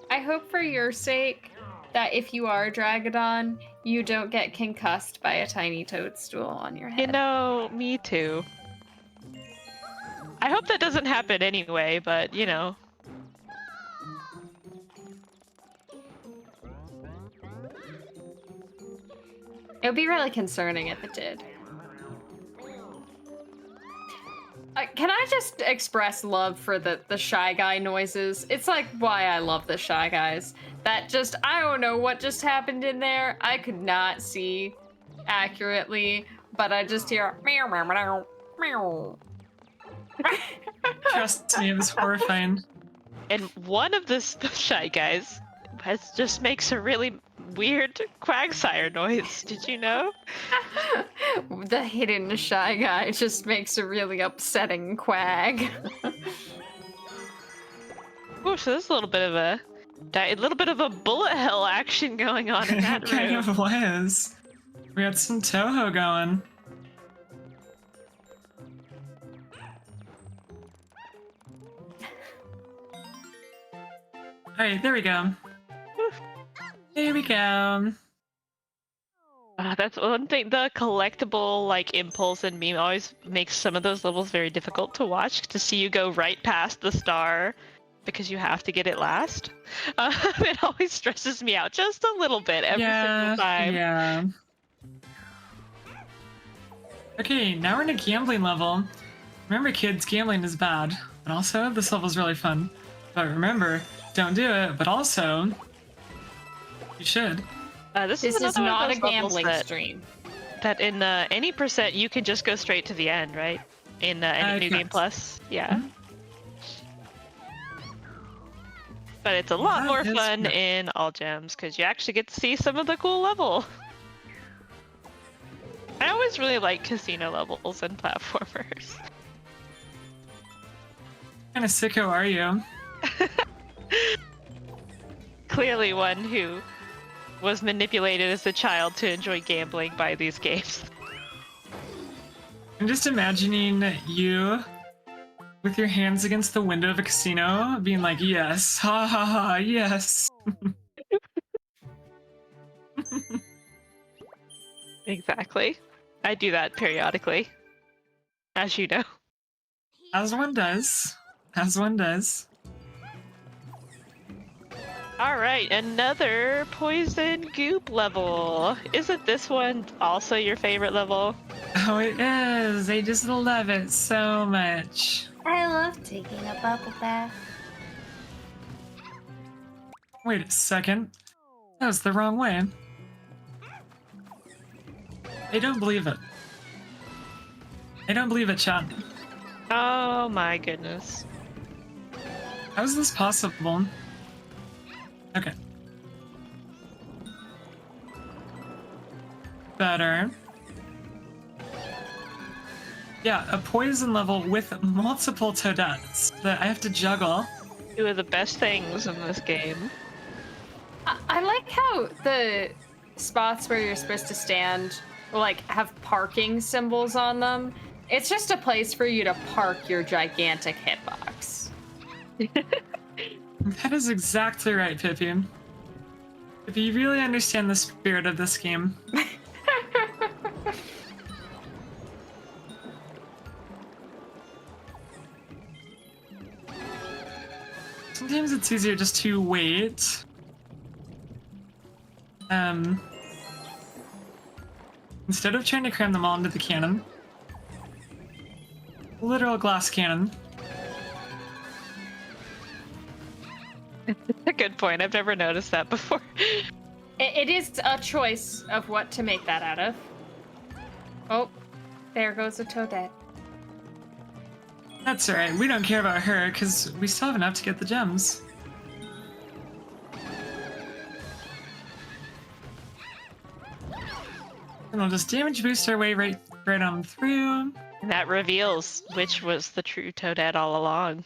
I hope for your sake that if you are Dragodon, you don't get concussed by a tiny toadstool on your head. You know, me too. I hope that doesn't happen anyway, but you know. It would be really concerning if it did. Can I just express love for the Shy Guy noises? It's like why I love the Shy Guys. That just, I don't know what just happened in there. I could not see accurately, but I just hear meow, meow, meow, meow. Trust me, it was horrifying. And one of the Shy Guys just makes a really weird quagsire noise. Did you know? The hidden Shy Guy just makes a really upsetting quag. Oh, so there's a little bit of a bullet hell action going on in that It kind room. of was. We had some Toho going. Alright, there we go. There we go. That's one thing. The collectible impulse in me always makes some of those levels very difficult to watch. To see you go right past the star because you have to get it last. It always stresses me out just a little bit every single time. Yeah. Okay, now we're in a gambling level. Remember, kids, gambling is bad, but also this level's really fun. But remember, don't do it, but also, you should. This is This is another one not of a those levels gambling stream. that in any percent you can just go straight to the end, right? In any New Game correct. Plus, yeah. Mhm. But it's a lot That more is fun correct. in All Gems because you actually get to see some of the cool level. I always really like casino levels and platformers. What kind of sicko are you? Clearly one who was manipulated as a child to enjoy gambling by these games. I'm just imagining you with your hands against the window of a casino, being like, yes, ha ha ha, yes. Exactly. I do that periodically, as you know. As one does. As one does. Alright, another poison goop level. Isn't this one also your favorite level? Oh, it is. I just love it so much. I love taking a bubble bath. Wait a second. That was the wrong way. I don't believe it. I don't believe it, chat. Oh my goodness. How is this possible? Okay. Better. Yeah, a poison level with multiple Toadettes that I have to juggle. Two of the best things in this game. I like how the spots where you're supposed to stand like have parking symbols on them. It's just a place for you to park your gigantic hitbox. That is exactly right, Pippy. If you really understand the spirit of this game. Sometimes it's easier just to wait. Instead of trying to cram them all into the cannon. Literal glass cannon. A good point. I've never noticed that before. It is a choice of what to make that out of. Oh, there goes a toadette. That's alright, we don't care about her because we still have enough to get the gems. And we'll just damage boost our way right on through. And that reveals which was the true Toadette all along.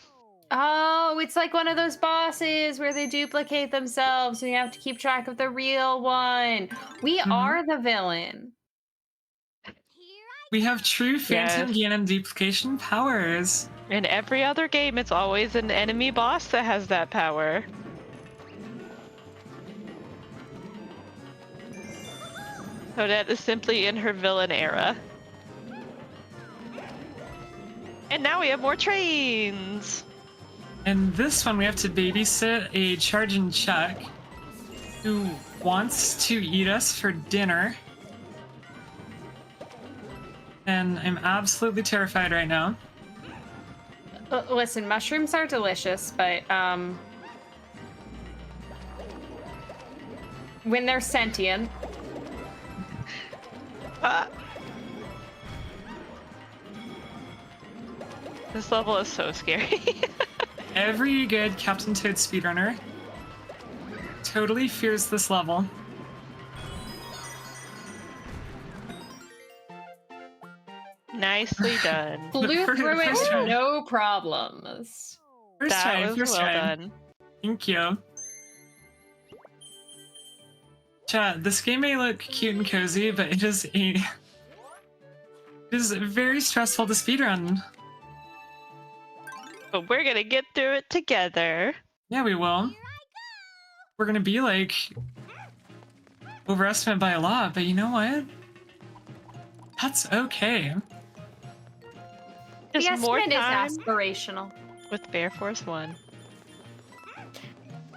Oh, it's like one of those bosses where they duplicate themselves and you have to keep track of the real one. We are the villain. We have true Phantom Yes. Ganon duplication powers. In every other game, it's always an enemy boss that has that power. Toadette is simply in her villain era. And now we have more trains! And this one we have to babysit a charging Chuck who wants to eat us for dinner. And I'm absolutely terrified right now. Listen, mushrooms are delicious, but when they're sentient, This level is so scary. Every good Captain Toad speedrunner totally fears this level. Nicely done. flew First- through first try. it, no problems. First That try, was first well try. done. Thank you. Chat, this game may look cute and cozy, but it is very stressful to speedrun. But we're gonna get through it together. Yeah, we will. We're gonna be like overestimated by a lot, but you know what? That's okay. The Just more estimate time is aspirational. with Bear Force 1.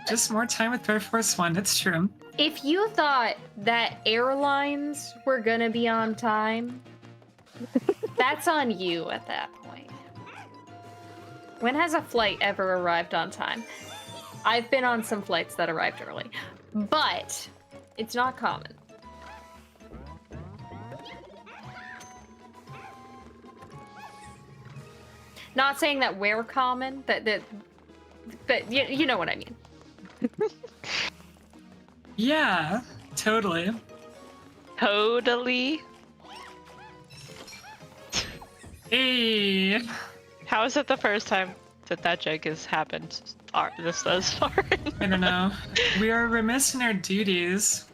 Just more time with Bear Force 1, it's true. If you thought that airlines were gonna be on time, that's on you at that point. When has a flight ever arrived on time? I've been on some flights that arrived early, but it's not common. Not saying that we're common, but you know what I mean. Yeah, totally. Totally. Hey. How is it the first time that joke has happened this far? I don't know. We are remiss in our duties.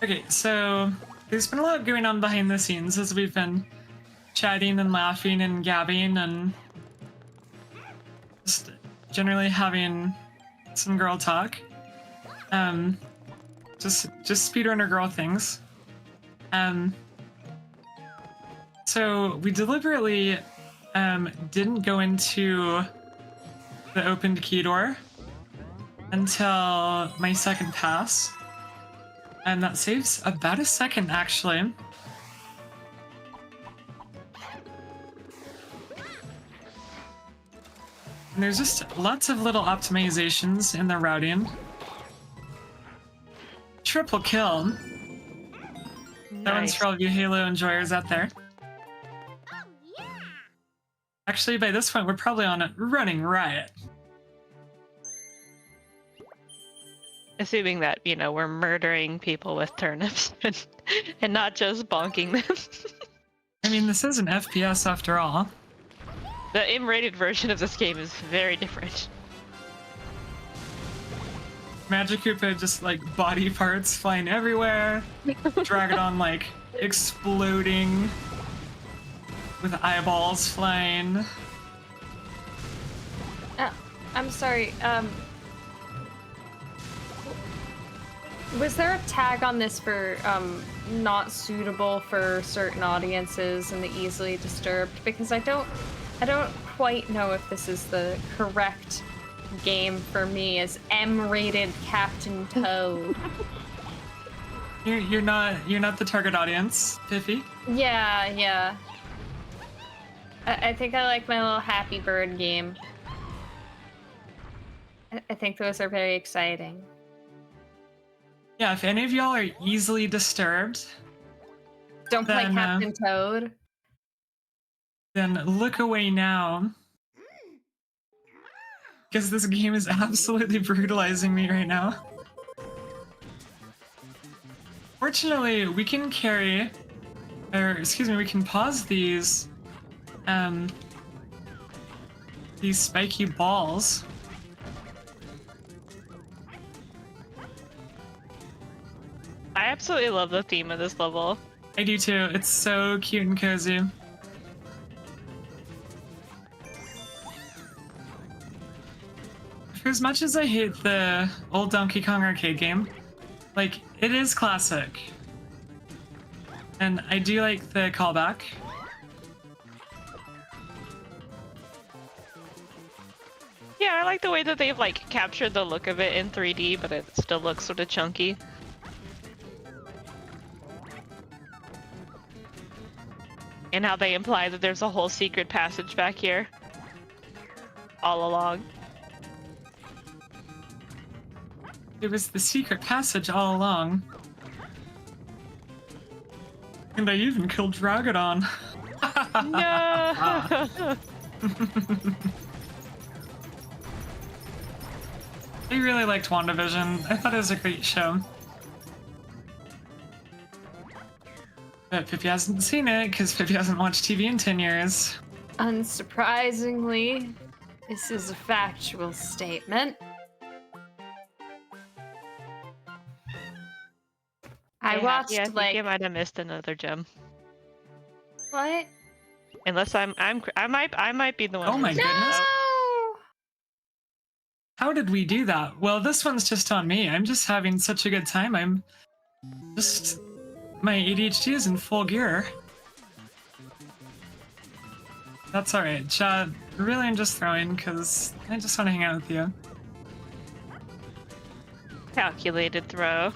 Okay, so there's been a lot going on behind the scenes as we've been chatting and laughing and gabbing and just generally having some girl talk. Just speedrunner girl things. So we deliberately didn't go into the opened key door until my second pass. And that saves about a second, actually. And there's just lots of little optimizations in the routing. Triple kill. That one's for all of you Halo enjoyers out there. Actually, by this point, we're probably on a running riot. Assuming that, you know, we're murdering people with turnips and not just bonking them. I mean, this is an FPS after all. The M-rated version of this game is very different. Magic Koopa just like body parts flying everywhere. Dragadon like exploding with eyeballs flying. I'm sorry, was there a tag on this for not suitable for certain audiences and the easily disturbed? Because I don't quite know if this is the correct game for me as M-rated Captain Toad. You're not the target audience, Pippy. Yeah. I think I like my little Happy Bird game. I think those are very exciting. Yeah, if any of y'all are easily disturbed, Don't play then, Captain Toad. then look away now. Because this game is absolutely brutalizing me right now. Fortunately, we can we can pause these spiky balls. I absolutely love the theme of this level. I do too. It's so cute and cozy. For as much as I hate the old Donkey Kong arcade game, like, it is classic. And I do like the callback. Yeah, I like the way that they've like captured the look of it in 3D, but it still looks sort of chunky. And how they imply that there's a whole secret passage back here. All along. It was the secret passage all along. And I even killed Dragadon. No! I really liked WandaVision. I thought it was a great show. But Pippy hasn't seen it because Pippy hasn't watched TV in 10 years. Unsurprisingly, this is a factual statement. I watched I think like you might have missed another gem. what? Unless I might be the one. Oh my who's goodness. missed out. No! How did we do that? Well, this one's just on me. I'm just having such a good time. My ADHD is in full gear. That's alright, chat. Really, I'm just throwing because I just want to hang out with you. Calculated throw.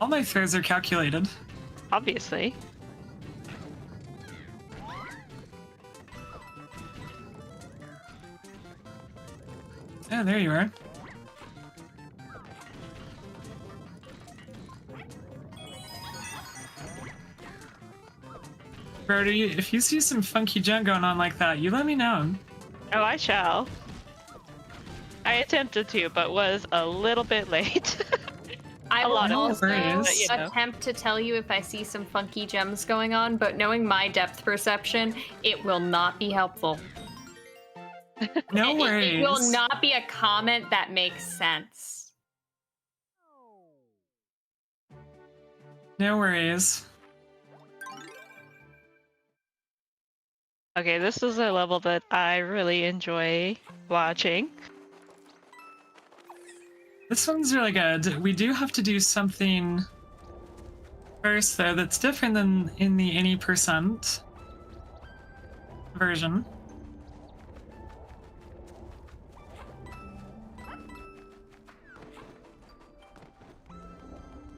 All my throws are calculated. Obviously. Oh, there you are. Brody, if you see some funky junk going on like that, you let me know. Oh, I shall. I attempted to, but was a little bit late. I A will lot of also worries. you know. attempt to tell you if I see some funky gems going on, but knowing my depth perception, it will not be helpful. No worries. It will not be a comment that makes sense. No worries. Okay, this is a level that I really enjoy watching. This one's really good. We do have to do something first, though, that's different than in the any percent version.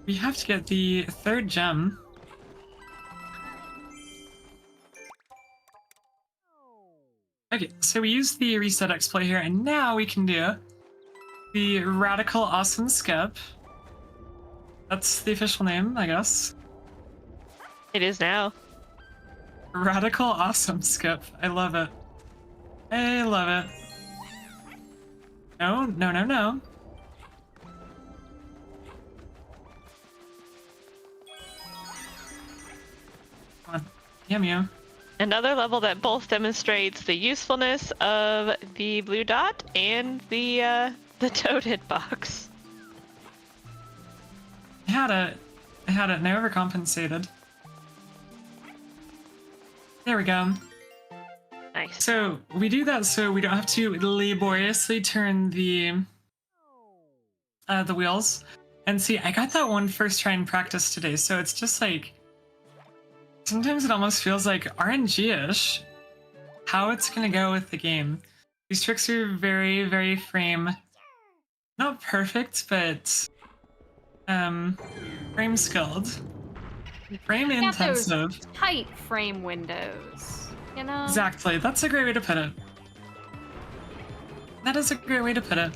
We have to get the third gem. Okay, so we use the reset exploit here, and now we can do the radical awesome skip. That's the official name, I guess. It is now. Radical awesome skip. I love it. I love it. No, no, no, no. Come on. Damn you. Another level that both demonstrates the usefulness of the blue dot and the toad hitbox. I had it, and I overcompensated. There we go. Nice. So we do that so we don't have to laboriously turn the wheels. And see, I got that one first try in practice today, so it's just like sometimes it almost feels like RNG-ish how it's gonna go with the game. These tricks are very, very frame not perfect, but frame skilled. Frame Got those intensive. tight frame windows, you know? Exactly. That's a great way to put it. That is a great way to put it.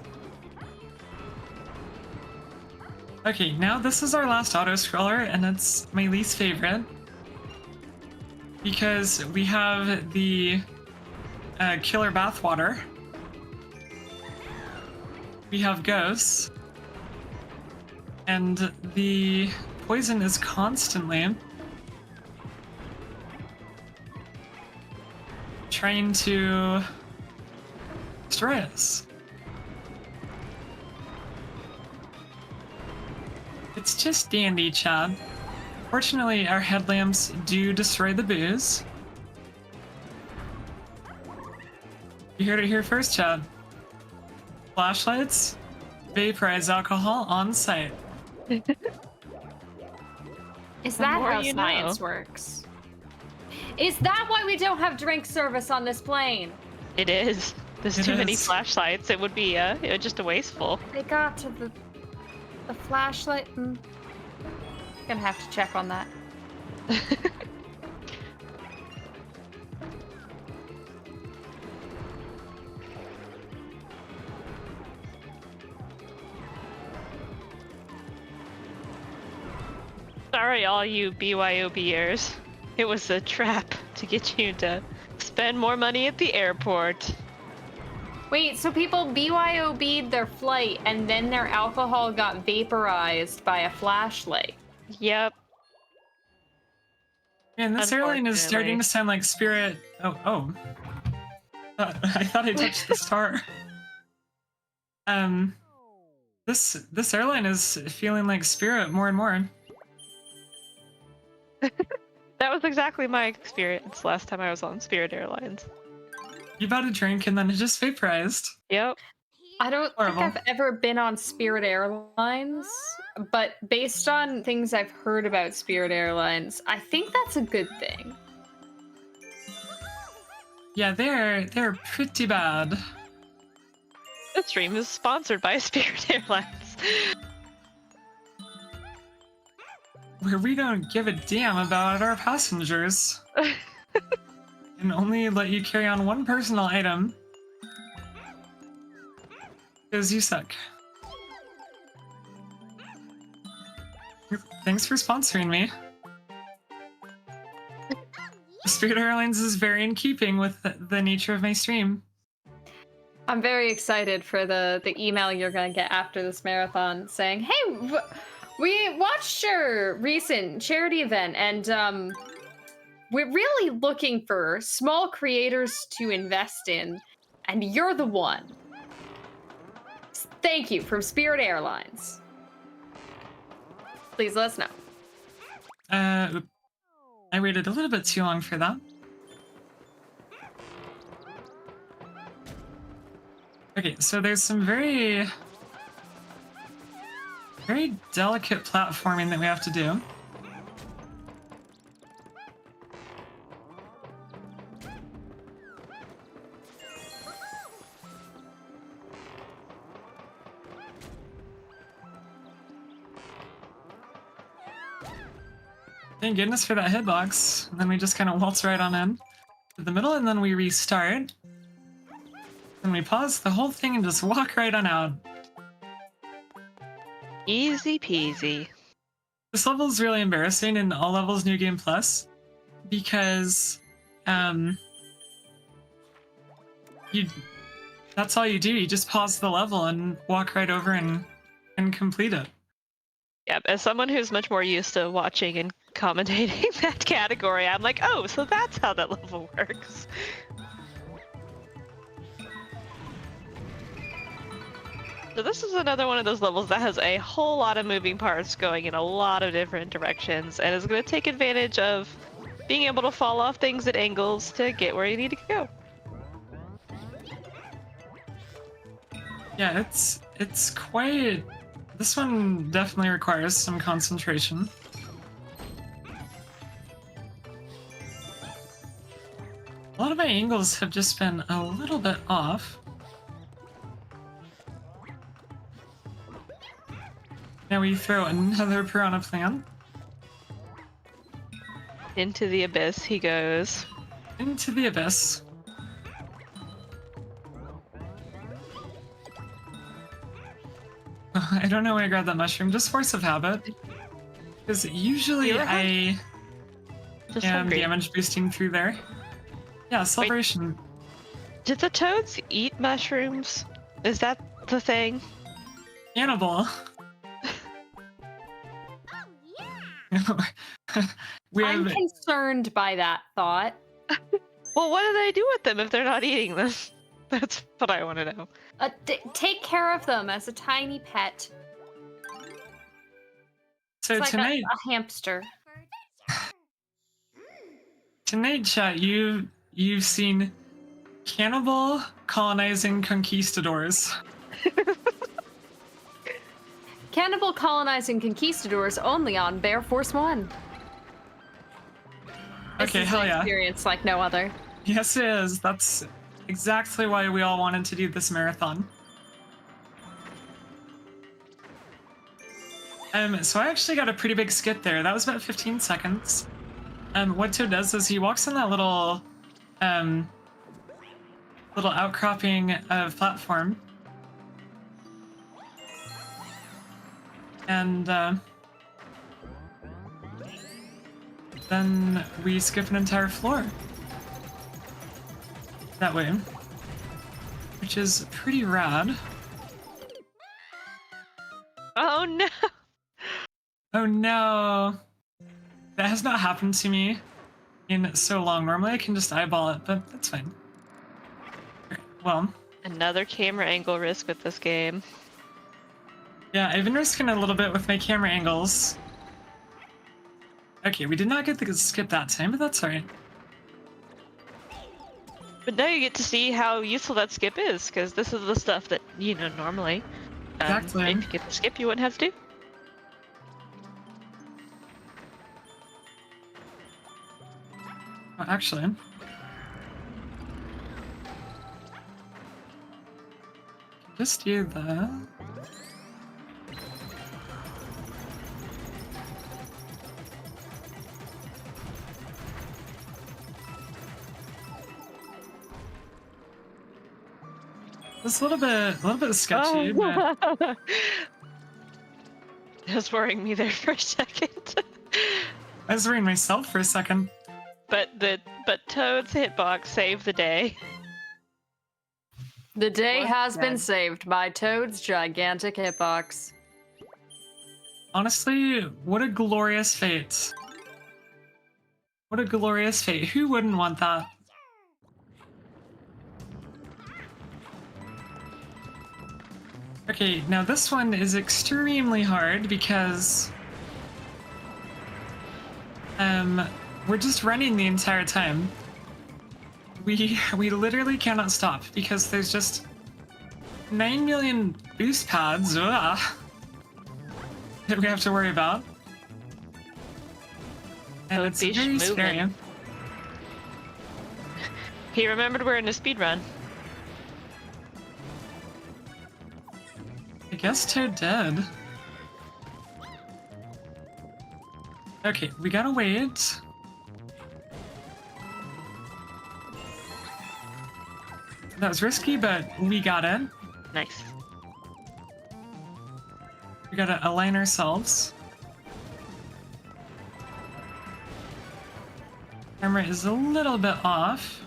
Okay, now this is our last auto-scroller, and it's my least favorite. Because we have the killer bathwater. We have ghosts. And the poison is constantly trying to destroy us. It's just dandy, Chad. Fortunately, our headlamps do destroy the booze. You heard it here first, Chad. Flashlights, vaporize alcohol on site. Is The that more how you science know. works? Is that why we don't have drink service on this plane? It is. There's It too many is. flashlights. It would be just a wasteful. They got to the flashlight. Gonna have to check on that. Sorry, all you BYOBers. It was a trap to get you to spend more money at the airport. Wait, so people BYOB'd their flight and then their alcohol got vaporized by a flashlight. Yep. Man, this airline is starting Unfortunately. to sound like Spirit. Oh. I thought I touched the star. This airline is feeling like Spirit more and more. That was exactly my experience last time I was on Spirit Airlines. You bought a drink and then it just vaporized. Yep. I don't Horrible. think I've ever been on Spirit Airlines, but based on things I've heard about Spirit Airlines, I think that's a good thing. Yeah, they're pretty bad. This stream is sponsored by Spirit Airlines. Where we don't give a damn about our passengers. And only let you carry on one personal item. Because you suck. Thanks for sponsoring me. Spirit Airlines is very in keeping with the nature of my stream. I'm very excited for the email you're gonna get after this marathon saying, "Hey, we watched your recent charity event, and we're really looking for small creators to invest in, and you're the one. Thank you from Spirit Airlines. Please let us know." I waited a little bit too long for that. Okay, so there's some very delicate platforming that we have to do. Thank goodness for that hitbox. And then we just kind of waltz right on in to the middle, and then we restart. Then we pause the whole thing and just walk right on out. Easy peasy. This level is really embarrassing in all levels New Game Plus because that's all you do. You just pause the level and walk right over and complete it. Yeah, as someone who's much more used to watching and commentating that category, I'm like, oh, so that's how that level works. So this is another one of those levels that has a whole lot of moving parts going in a lot of different directions, and is going to take advantage of being able to fall off things at angles to get where you need to go. Yeah, it's quite... This one definitely requires some concentration. A lot of my angles have just been a little bit off. Now we throw another piranha plant. Into the abyss he goes. Into the abyss. I don't know why I grabbed that mushroom, just force of habit. Because usually I Just am hungry. damage boosting through there. Yeah, celebration. Did the toads eat mushrooms? Is that the thing? Cannibal. We I'm have concerned by that thought. Well, what do they do with them if they're not eating them? That's what I want to know. Take care of them as a tiny pet. so It's like tonight. a hamster. Tonight, chat, you've seen cannibal colonizing conquistadors. Cannibal colonizing conquistadors only on Bear Force 1. Okay, This is hell an yeah. experience like no other. Yes, it is. That's exactly why we all wanted to do this marathon. So I actually got a pretty big skip there. That was about 15 seconds. What Toad does is he walks on that little outcropping of platform. And then we skip an entire floor. That way. Which is pretty rad. Oh no! Oh no! That has not happened to me in so long. Normally I can just eyeball it, but that's fine. Okay, well, Another camera angle risk with this game. yeah, I've been risking a little bit with my camera angles. Okay, we did not get the skip that time, but that's alright. But now you get to see how useful that skip is, because this is the stuff that, you know, normally, Exactly. if you get the skip, you wouldn't have to do. Oh, actually. Just do that. It's a little bit sketchy, but It was worrying me there for a second. I was worrying myself for a second. but Toad's hitbox saved the day. The day Well has been said. saved by Toad's gigantic hitbox. Honestly, what a glorious fate. What a glorious fate. Who wouldn't want that? Okay, now this one is extremely hard because we're just running the entire time. We literally cannot stop because there's just 9 million boost pads that we have to worry about. And Toad it's Beach very scary. movement. He remembered we're in a speed run. I guess Toad did. Okay, we gotta wait. That was risky, but we got it. Nice. We gotta align ourselves. Camera is a little bit off.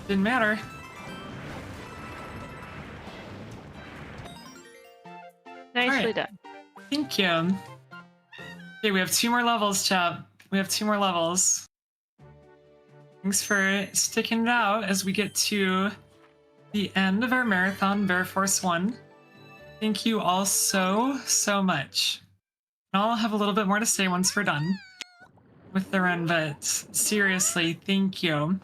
Didn't matter. Nicely Alright. done. Thank you. Okay, we have 2 more levels, chat. We have 2 more levels. Thanks for sticking it out as we get to the end of our marathon, Bear Force 1. Thank you all so much. And I'll have a little bit more to say once we're done with the run, but seriously, thank you.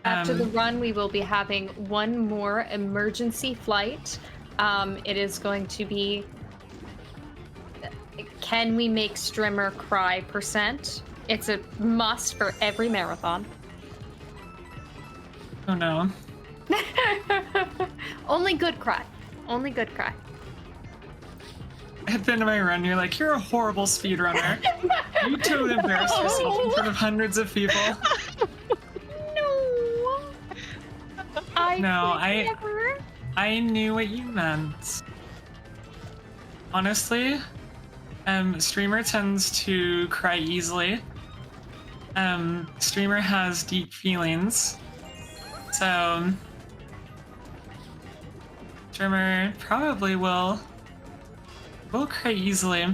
After the run, we will be having one more emergency flight. It is going to be, can we make Strimmer cry %? It's a must for every marathon. Oh no. Only good cry. Only good cry. At the end of my run, you're like, you're a horrible speedrunner. You totally embarrassed yourself in front of hundreds of people. No. Never. I knew what you meant. Honestly, Streamer tends to cry easily. Streamer has deep feelings. So, Streamer probably will cry easily.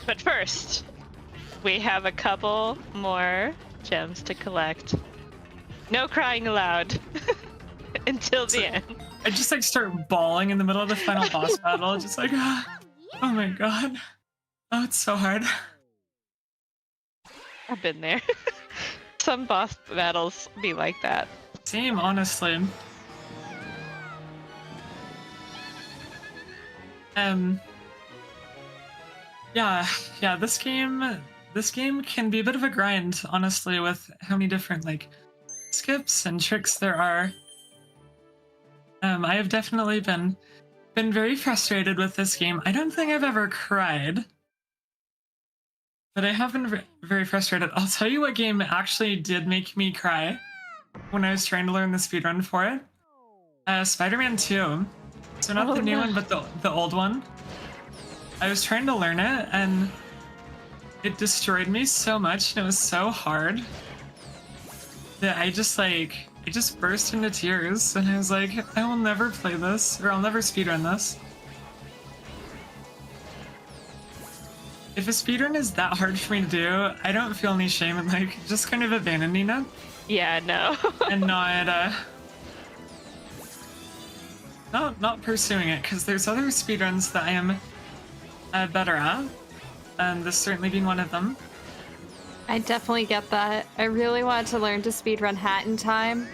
But first, we have a couple more gems to collect. No crying allowed until the end. I just like start bawling in the middle of the final boss battle, just like, oh my god. Oh, it's so hard. I've been there. Some boss battles be like that. Same, honestly. Yeah, this game can be a bit of a grind, honestly, with how many different like skips and tricks there are. I have definitely been very frustrated with this game. I don't think I've ever cried, but I have been very frustrated. I'll tell you what game actually did make me cry when I was trying to learn the speedrun for it. Spider-Man 2. So not the new one, but the old one. I was trying to learn it, and it destroyed me so much, and it was so hard that I just burst into tears, and I was like, I will never play this, or I'll never speedrun this. If a speedrun is that hard for me to do, I don't feel any shame in like just kind of abandoning it Yeah, no. and not pursuing it, because there's other speedruns that I am better at, and this certainly being one of them. I definitely get that. I really wanted to learn to speedrun Hat in Time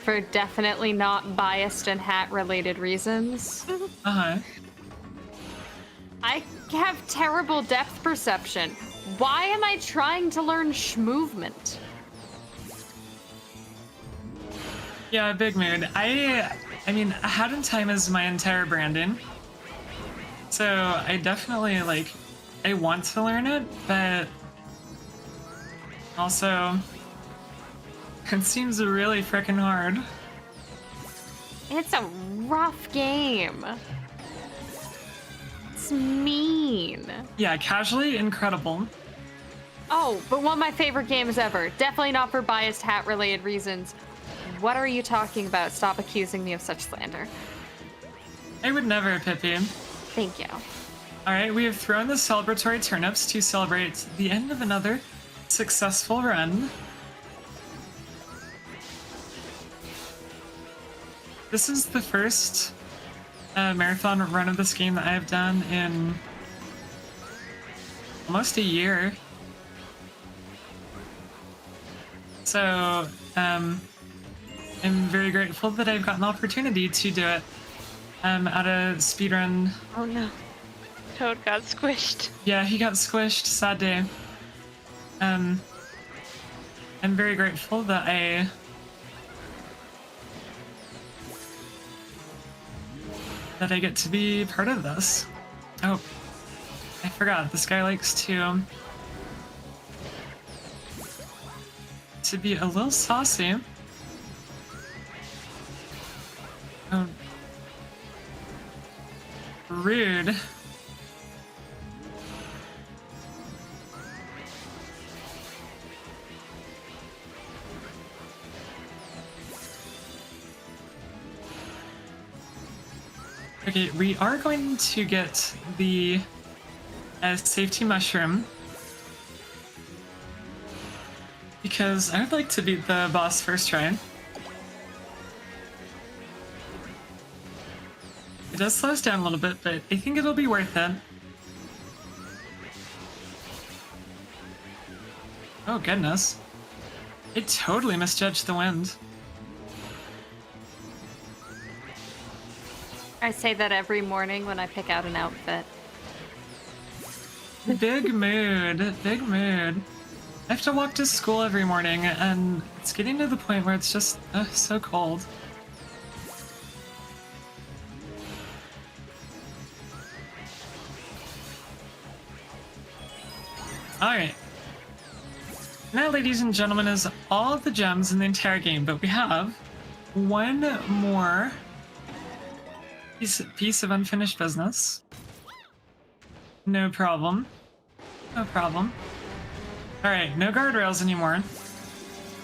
for definitely not biased and hat related reasons. Uh-huh. I have terrible depth perception. Why am I trying to learn movement? Yeah, big mood. I mean, Hat in Time is my entire branding. So I definitely like, I want to learn it, but also it seems really freaking hard. It's a rough game. It's mean. Yeah, casually incredible. Oh, but one of my favorite games ever. Definitely not for biased hat-related reasons. What are you talking about? Stop accusing me of such slander. I would never, Pippy. Thank you. All right, we have thrown the celebratory turnips to celebrate the end of another successful run. This is the first marathon run of this game that I've done in almost a year. So I'm very grateful that I've gotten the opportunity to do it at a speedrun. Oh no. Toad got squished. Yeah, he got squished, sad day. I'm very grateful that I get to be part of this. Oh, I forgot, this guy likes to be a little saucy. Oh, rude. Okay, we are going to get the safety mushroom because I would like to beat the boss first try. It does slow us down a little bit, but I think it'll be worth it. Oh goodness. I totally misjudged the wind. I say that every morning when I pick out an outfit. Big mood, big mood. I have to walk to school every morning, and it's getting to the point where it's just so cold. Alright. Now, ladies and gentlemen, is all of the gems in the entire game, but we have one more piece of unfinished business. No problem. No problem. Alright, no guardrails anymore.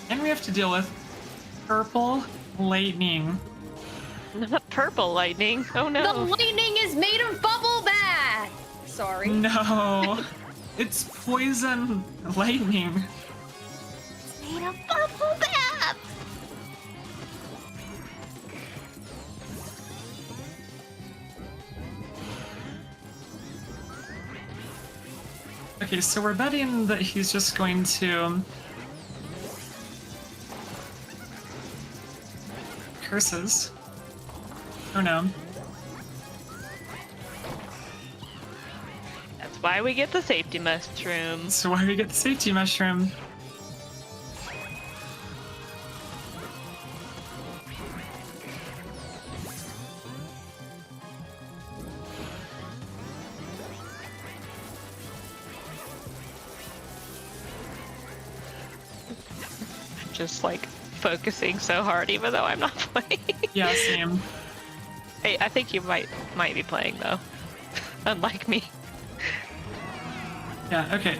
And we have to deal with purple lightning. Not purple lightning. Oh The no. lightning is made of bubble bath! Sorry. No! It's poison lightning. Made of bubble bath! Okay, so we're betting that he's just going to curses. Oh no. That's why we get the safety mushroom. So why do we get the safety mushroom? Just like focusing so hard even though I'm not playing. Yeah, same. Hey, I think you might be playing though. Unlike me. Yeah, okay.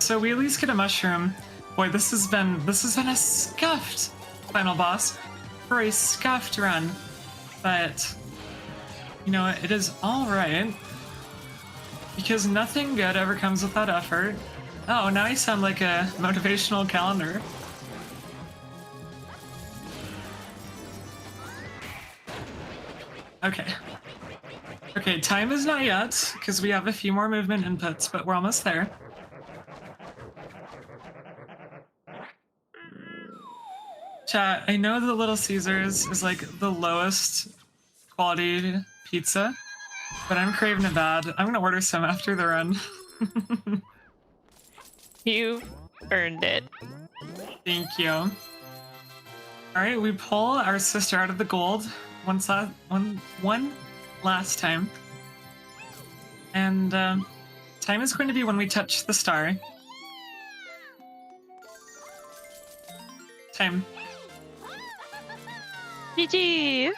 So we at least get a mushroom. Boy, this has been a scuffed final boss for a scuffed run. But you know, it is alright. Because nothing good ever comes without effort. Oh, now I sound like a motivational calendar. Okay. Okay, time is not yet, because we have a few more movement inputs, but we're almost there. Chat, I know that Little Caesars is like the lowest quality pizza, but I'm craving it bad. I'm gonna order some after the run. You earned it. Thank you. Alright, we pull our sister out of the gold one last time. And time is going to be when we touch the star. Time. GG!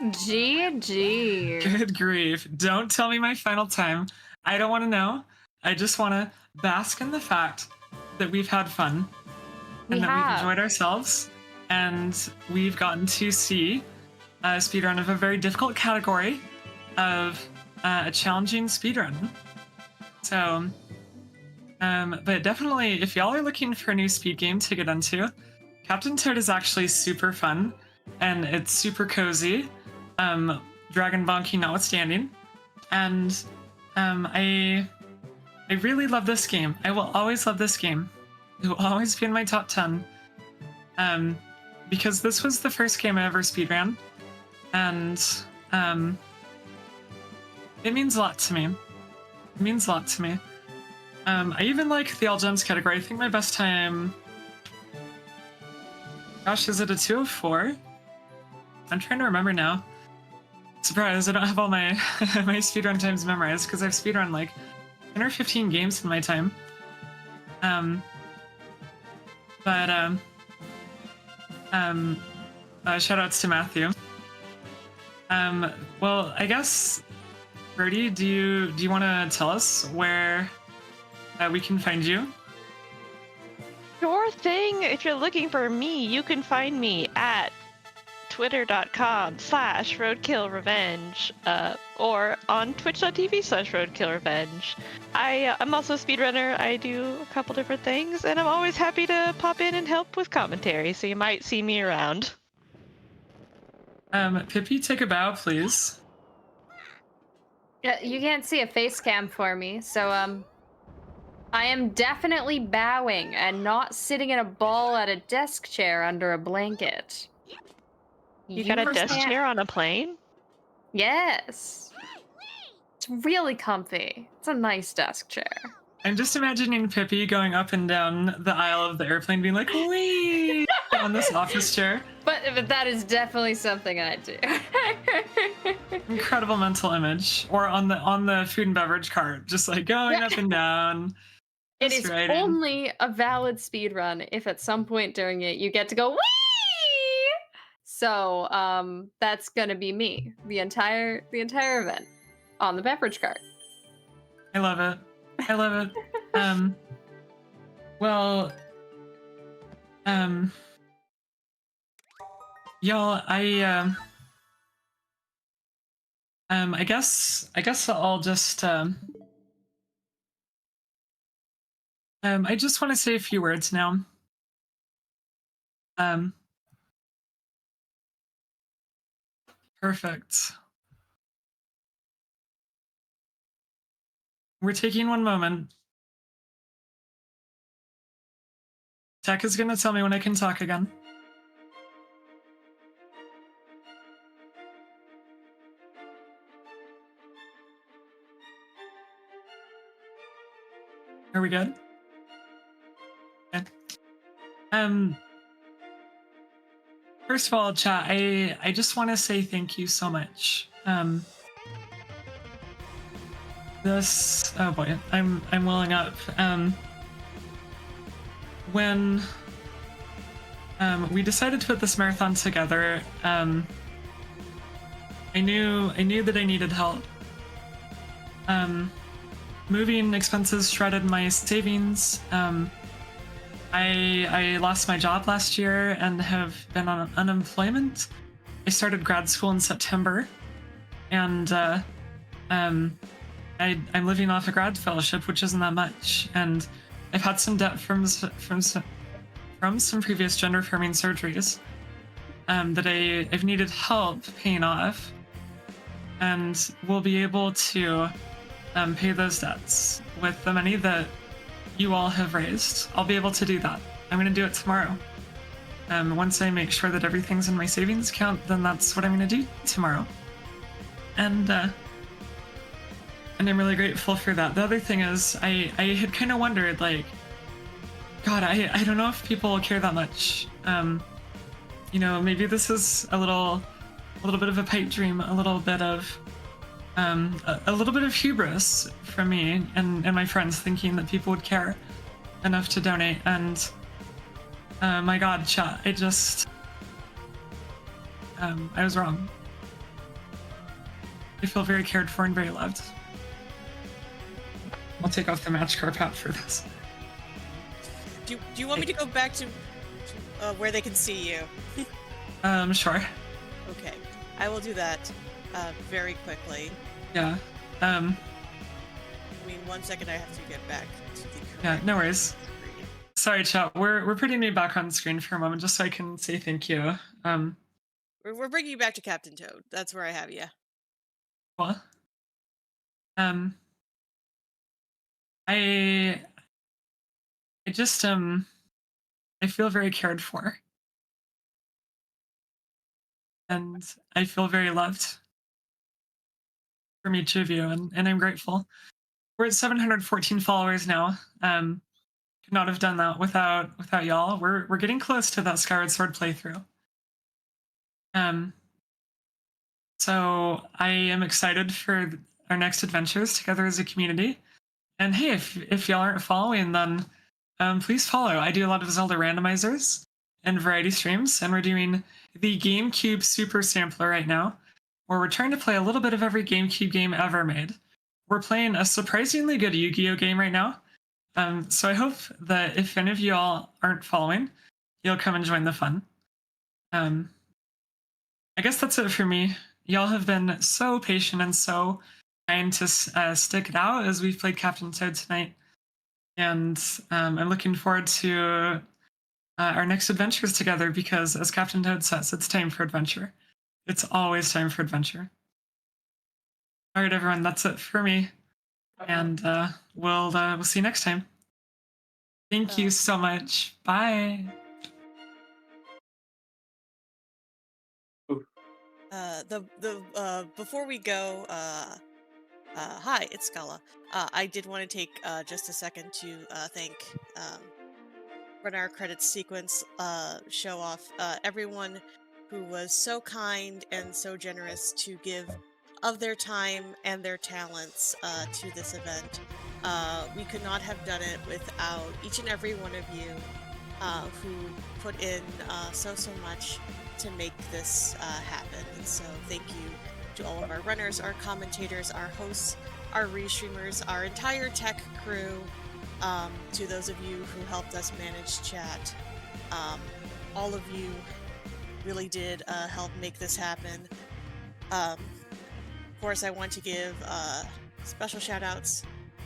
GG. Good grief. Don't tell me my final time. I don't want to know. I just want to bask in the fact that we've had fun. And that we've enjoyed ourselves. And we've gotten to see a speedrun of a very difficult category of a challenging speedrun. So, but definitely, if y'all are looking for a new speed game to get into, Captain Toad is actually super fun, and it's super cozy, dragon bonking notwithstanding. And I really love this game. I will always love this game. It will always be in my top 10. Because this was the first game I ever speedran, and it means a lot to me. It means a lot to me. I even like the All Gems category. I think my best time... Gosh, is it a 2:04? I'm trying to remember now. Surprise, I don't have all my my speedrun times memorized because I've speedrun like 10 or 15 games in my time. Shoutouts to Matthew. Well, I guess, Birdie, do you want to tell us where we can find you? Sure thing. If you're looking for me, you can find me at twitter.com/RoadkillRevenge or on twitch.tv/RoadkillRevenge. I'm also a speedrunner. I do a couple different things, and I'm always happy to pop in and help with commentary, so you might see me around. Pippy, take a bow, please. Yeah, you can't see a face cam for me, so I am definitely bowing and not sitting in a ball at a desk chair under a blanket. You got a desk chair on a plane? Yes. It's really comfy. It's a nice desk chair. I'm just imagining Pippy going up and down the aisle of the airplane being like, wee, on this office chair. But that is definitely something I do. Incredible mental image. Or on the food and beverage cart, just like going up and down. It is only a valid speedrun if at some point during it you get to go wee. So that's gonna be me the entire event on the beverage cart. I love it. I love it. Well, y'all, I guess I'll just I just want to say a few words now. Perfect. We're taking one moment. Tech is gonna tell me when I can talk again. Are we good? Okay. First of all, chat, I just want to say thank you so much. Oh boy, I'm welling up. When we decided to put this marathon together, I knew that I needed help. Moving expenses shredded my savings. I lost my job last year and have been on unemployment. I started grad school in September, and I'm living off a grad fellowship, which isn't that much, and I've had some debt from some previous gender affirming surgeries that I've needed help paying off, and we'll be able to pay those debts with the money that you all have raised. I'll be able to do that. I'm going to do it tomorrow. Once I make sure that everything's in my savings account, then that's what I'm going to do tomorrow. And I'm really grateful for that. The other thing is, I had kind of wondered, like, God, I don't know if people care that much. Maybe this is a little bit of a pipe dream, a little bit of a little bit of hubris from me and my friends thinking that people would care enough to donate. And my God, chat, I was wrong. I feel very cared for and very loved. I'll take off the match car hat for this. Do you want me to go back to where they can see you? Sure. Okay, I will do that very quickly. Yeah. I mean, 1 second, I have to get back to the Yeah, no worries. screen. Sorry, chat. We're putting me back on screen for a moment just so I can say thank you. We're bringing you back to Captain Toad. That's where I have you. What? I just I feel very cared for. And I feel very loved from each of you, and I'm grateful. We're at 714 followers now. Could not have done that without y'all. We're getting close to that Skyward Sword playthrough. So I am excited for our next adventures together as a community. And hey, if y'all aren't following, then please follow. I do a lot of Zelda randomizers and variety streams, and we're doing the GameCube Super Sampler right now, where we're trying to play a little bit of every GameCube game ever made. We're playing a surprisingly good Yu-Gi-Oh game right now. So I hope that if any of you all aren't following, you'll come and join the fun. I guess that's it for me. Y'all have been so patient and so kind to stick it out as we've played Captain Toad tonight. And I'm looking forward to our next adventures together, because as Captain Toad says, it's time for adventure. It's always time for adventure. All right, everyone, that's it for me. And we'll see you next time. Thank you so much. Bye. Before we go, hi, it's Scala. I did want to take just a second to thank run our credits sequence show off everyone who was so kind and so generous to give of their time and their talents to this event. We could not have done it without each and every one of you who put in so much to make this happen. And so thank you to all of our runners, our commentators, our hosts, our restreamers, our entire tech crew, to those of you who helped us manage chat. All of you really did help make this happen. Of course, I want to give special shout outs.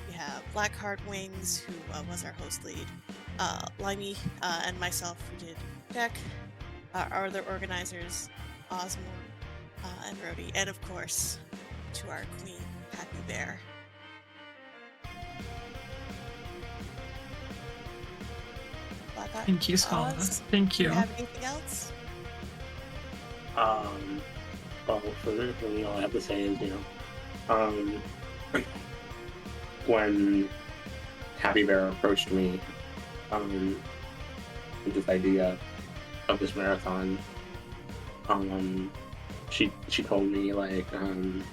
We have Blackheart Wings, who was our host lead, Limey, and myself, who did tech, our other organizers, Osmore, and Rhodey, and of course, to our queen, Happy Bear. Blackheart, Thank you, Scala. Thank do you. you have anything else? Well, for me, all I have to say is, when Happy Bear approached me with this idea of this marathon, she told me, like, I'm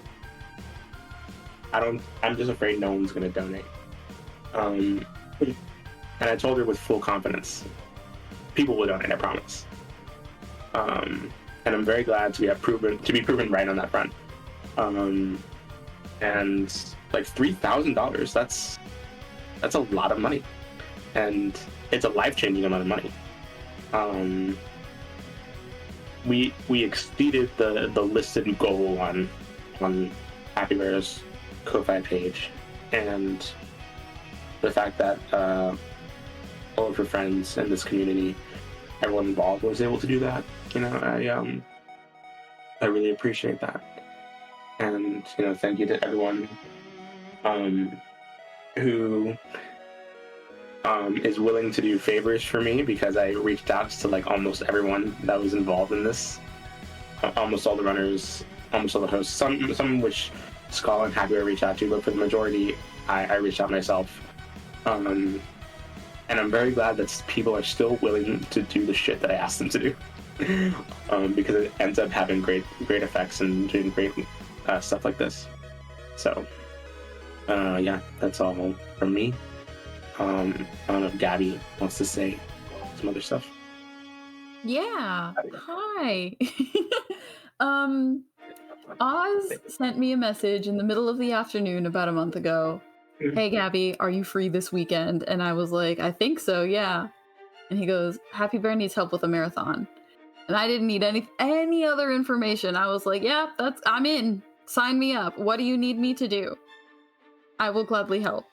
just afraid no one's gonna donate. And I told her with full confidence, people will donate, I promise. And I'm very glad to be proven right on that front. And like $3,000, that's a lot of money, and it's a life-changing amount of money. We exceeded the listed goal on Happy Bear's Ko-Fi page, and the fact that all of her friends in this community, everyone involved, was able to do that. I really appreciate that. And, thank you to everyone who is willing to do favors for me, because I reached out to like almost everyone that was involved in this. Almost all the runners, almost all the hosts, some which Scala and Happy Bear reached out to, but for the majority, I reached out myself. And I'm very glad that people are still willing to do the shit that I asked them to do. Because it ends up having great effects and doing great stuff like this. So, yeah, that's all from me. I don't know if Gabby wants to say some other stuff. Yeah. Hi. Oz sent me a message in the middle of the afternoon about a month ago. Hey, Gabby, are you free this weekend? And I was like, I think so, yeah. And he goes, Happy Bear needs help with a marathon. And I didn't need any other information. I was like, yeah, I'm in. Sign me up. What do you need me to do? I will gladly help.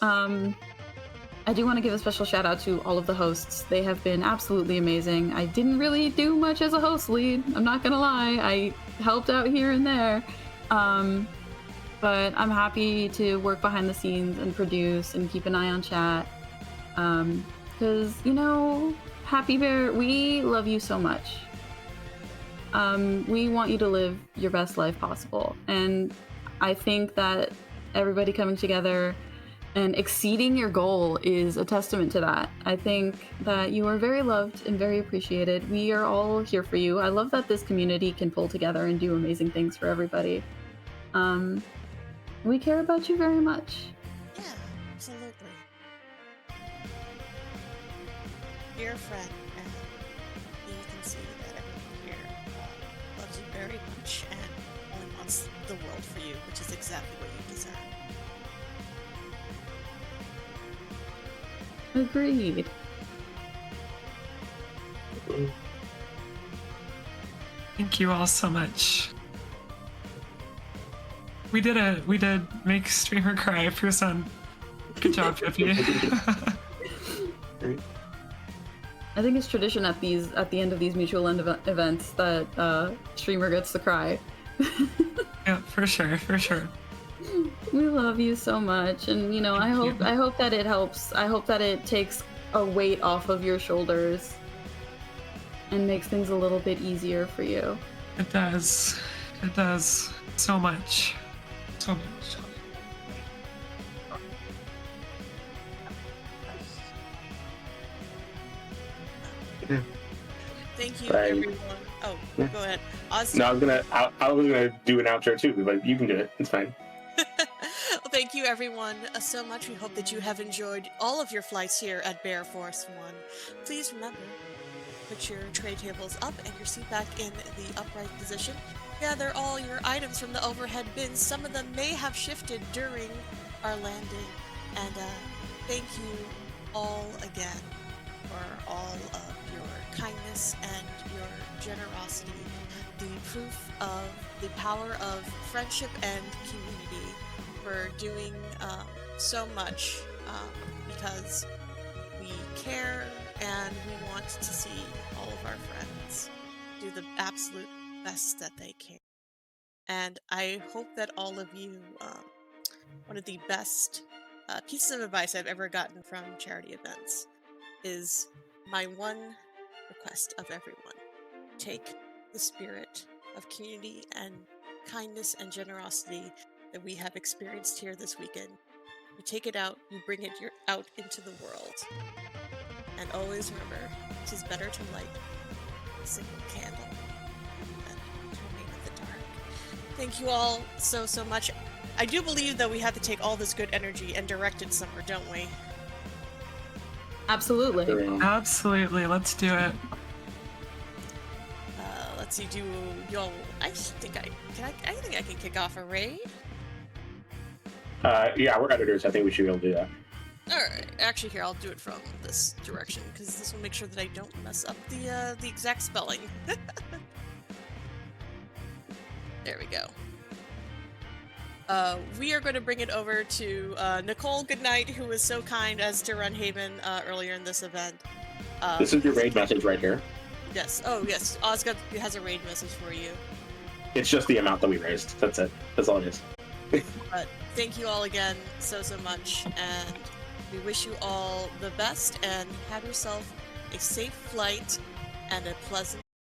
I do want to give a special shout out to all of the hosts. They have been absolutely amazing. I didn't really do much as a host lead. I'm not gonna lie. I helped out here and there. But I'm happy to work behind the scenes and produce and keep an eye on chat. Because, you know, Happy Bear, we love you so much. We want you to live your best life possible. And I think that everybody coming together and exceeding your goal is a testament to that. I think that you are very loved and very appreciated. We are all here for you. I love that this community can pull together and do amazing things for everybody. We care about you very much. Yeah, absolutely. Dear friend, and you can see that everyone here loves you very much and only wants the world for you, which is exactly what you deserve. Agreed. Thank you all so much. We did make streamer cry for some. Good job, Pippy. I think it's tradition at the end of these mutual end events that streamer gets to cry. Yeah, for sure. We love you so much, and you know, I hope that it helps. I hope that it takes a weight off of your shoulders and makes things a little bit easier for you. It does so much. Thank you, Bye. everyone. Oh, Yeah. go ahead. Oz, No, I was gonna do an outro too, but you can do it. It's fine. well, thank you, everyone, so much. We hope that you have enjoyed all of your flights here at Bear Force 1. Please remember, put your tray tables up and your seat back in the upright position. Gather all your items from the overhead bins. Some of them may have shifted during our landing. And thank you all again for all of your kindness and your generosity. The proof of the power of friendship and community, for doing so much because we care and we want to see all of our friends do the absolute best that they can. And I hope that all of you, one of the best pieces of advice I've ever gotten from charity events is my one request of everyone: take the spirit of community and kindness and generosity that we have experienced here this weekend. You take it out, you bring it out into the world. And always remember, it is better to light a single candle than to remain in the dark. Thank you all so much. I do believe that we have to take all this good energy and direct it somewhere, don't we? Absolutely. Absolutely, let's do it. Let's see, do y'all? I think I can kick off a raid. Yeah, we're editors. I think we should be able to do that. Alright, actually here, I'll do it from this direction, because this will make sure that I don't mess up the exact spelling. There we go. We are going to bring it over to Nicole Goodnight, who was so kind as to run Haven earlier in this event. This is your raid message right here. Yes. Oh, yes. Oscar has a raid message for you. It's just the amount that we raised. That's it. That's all it is. But thank you all again so much, and we wish you all the best, and have yourself a safe flight and a pleasant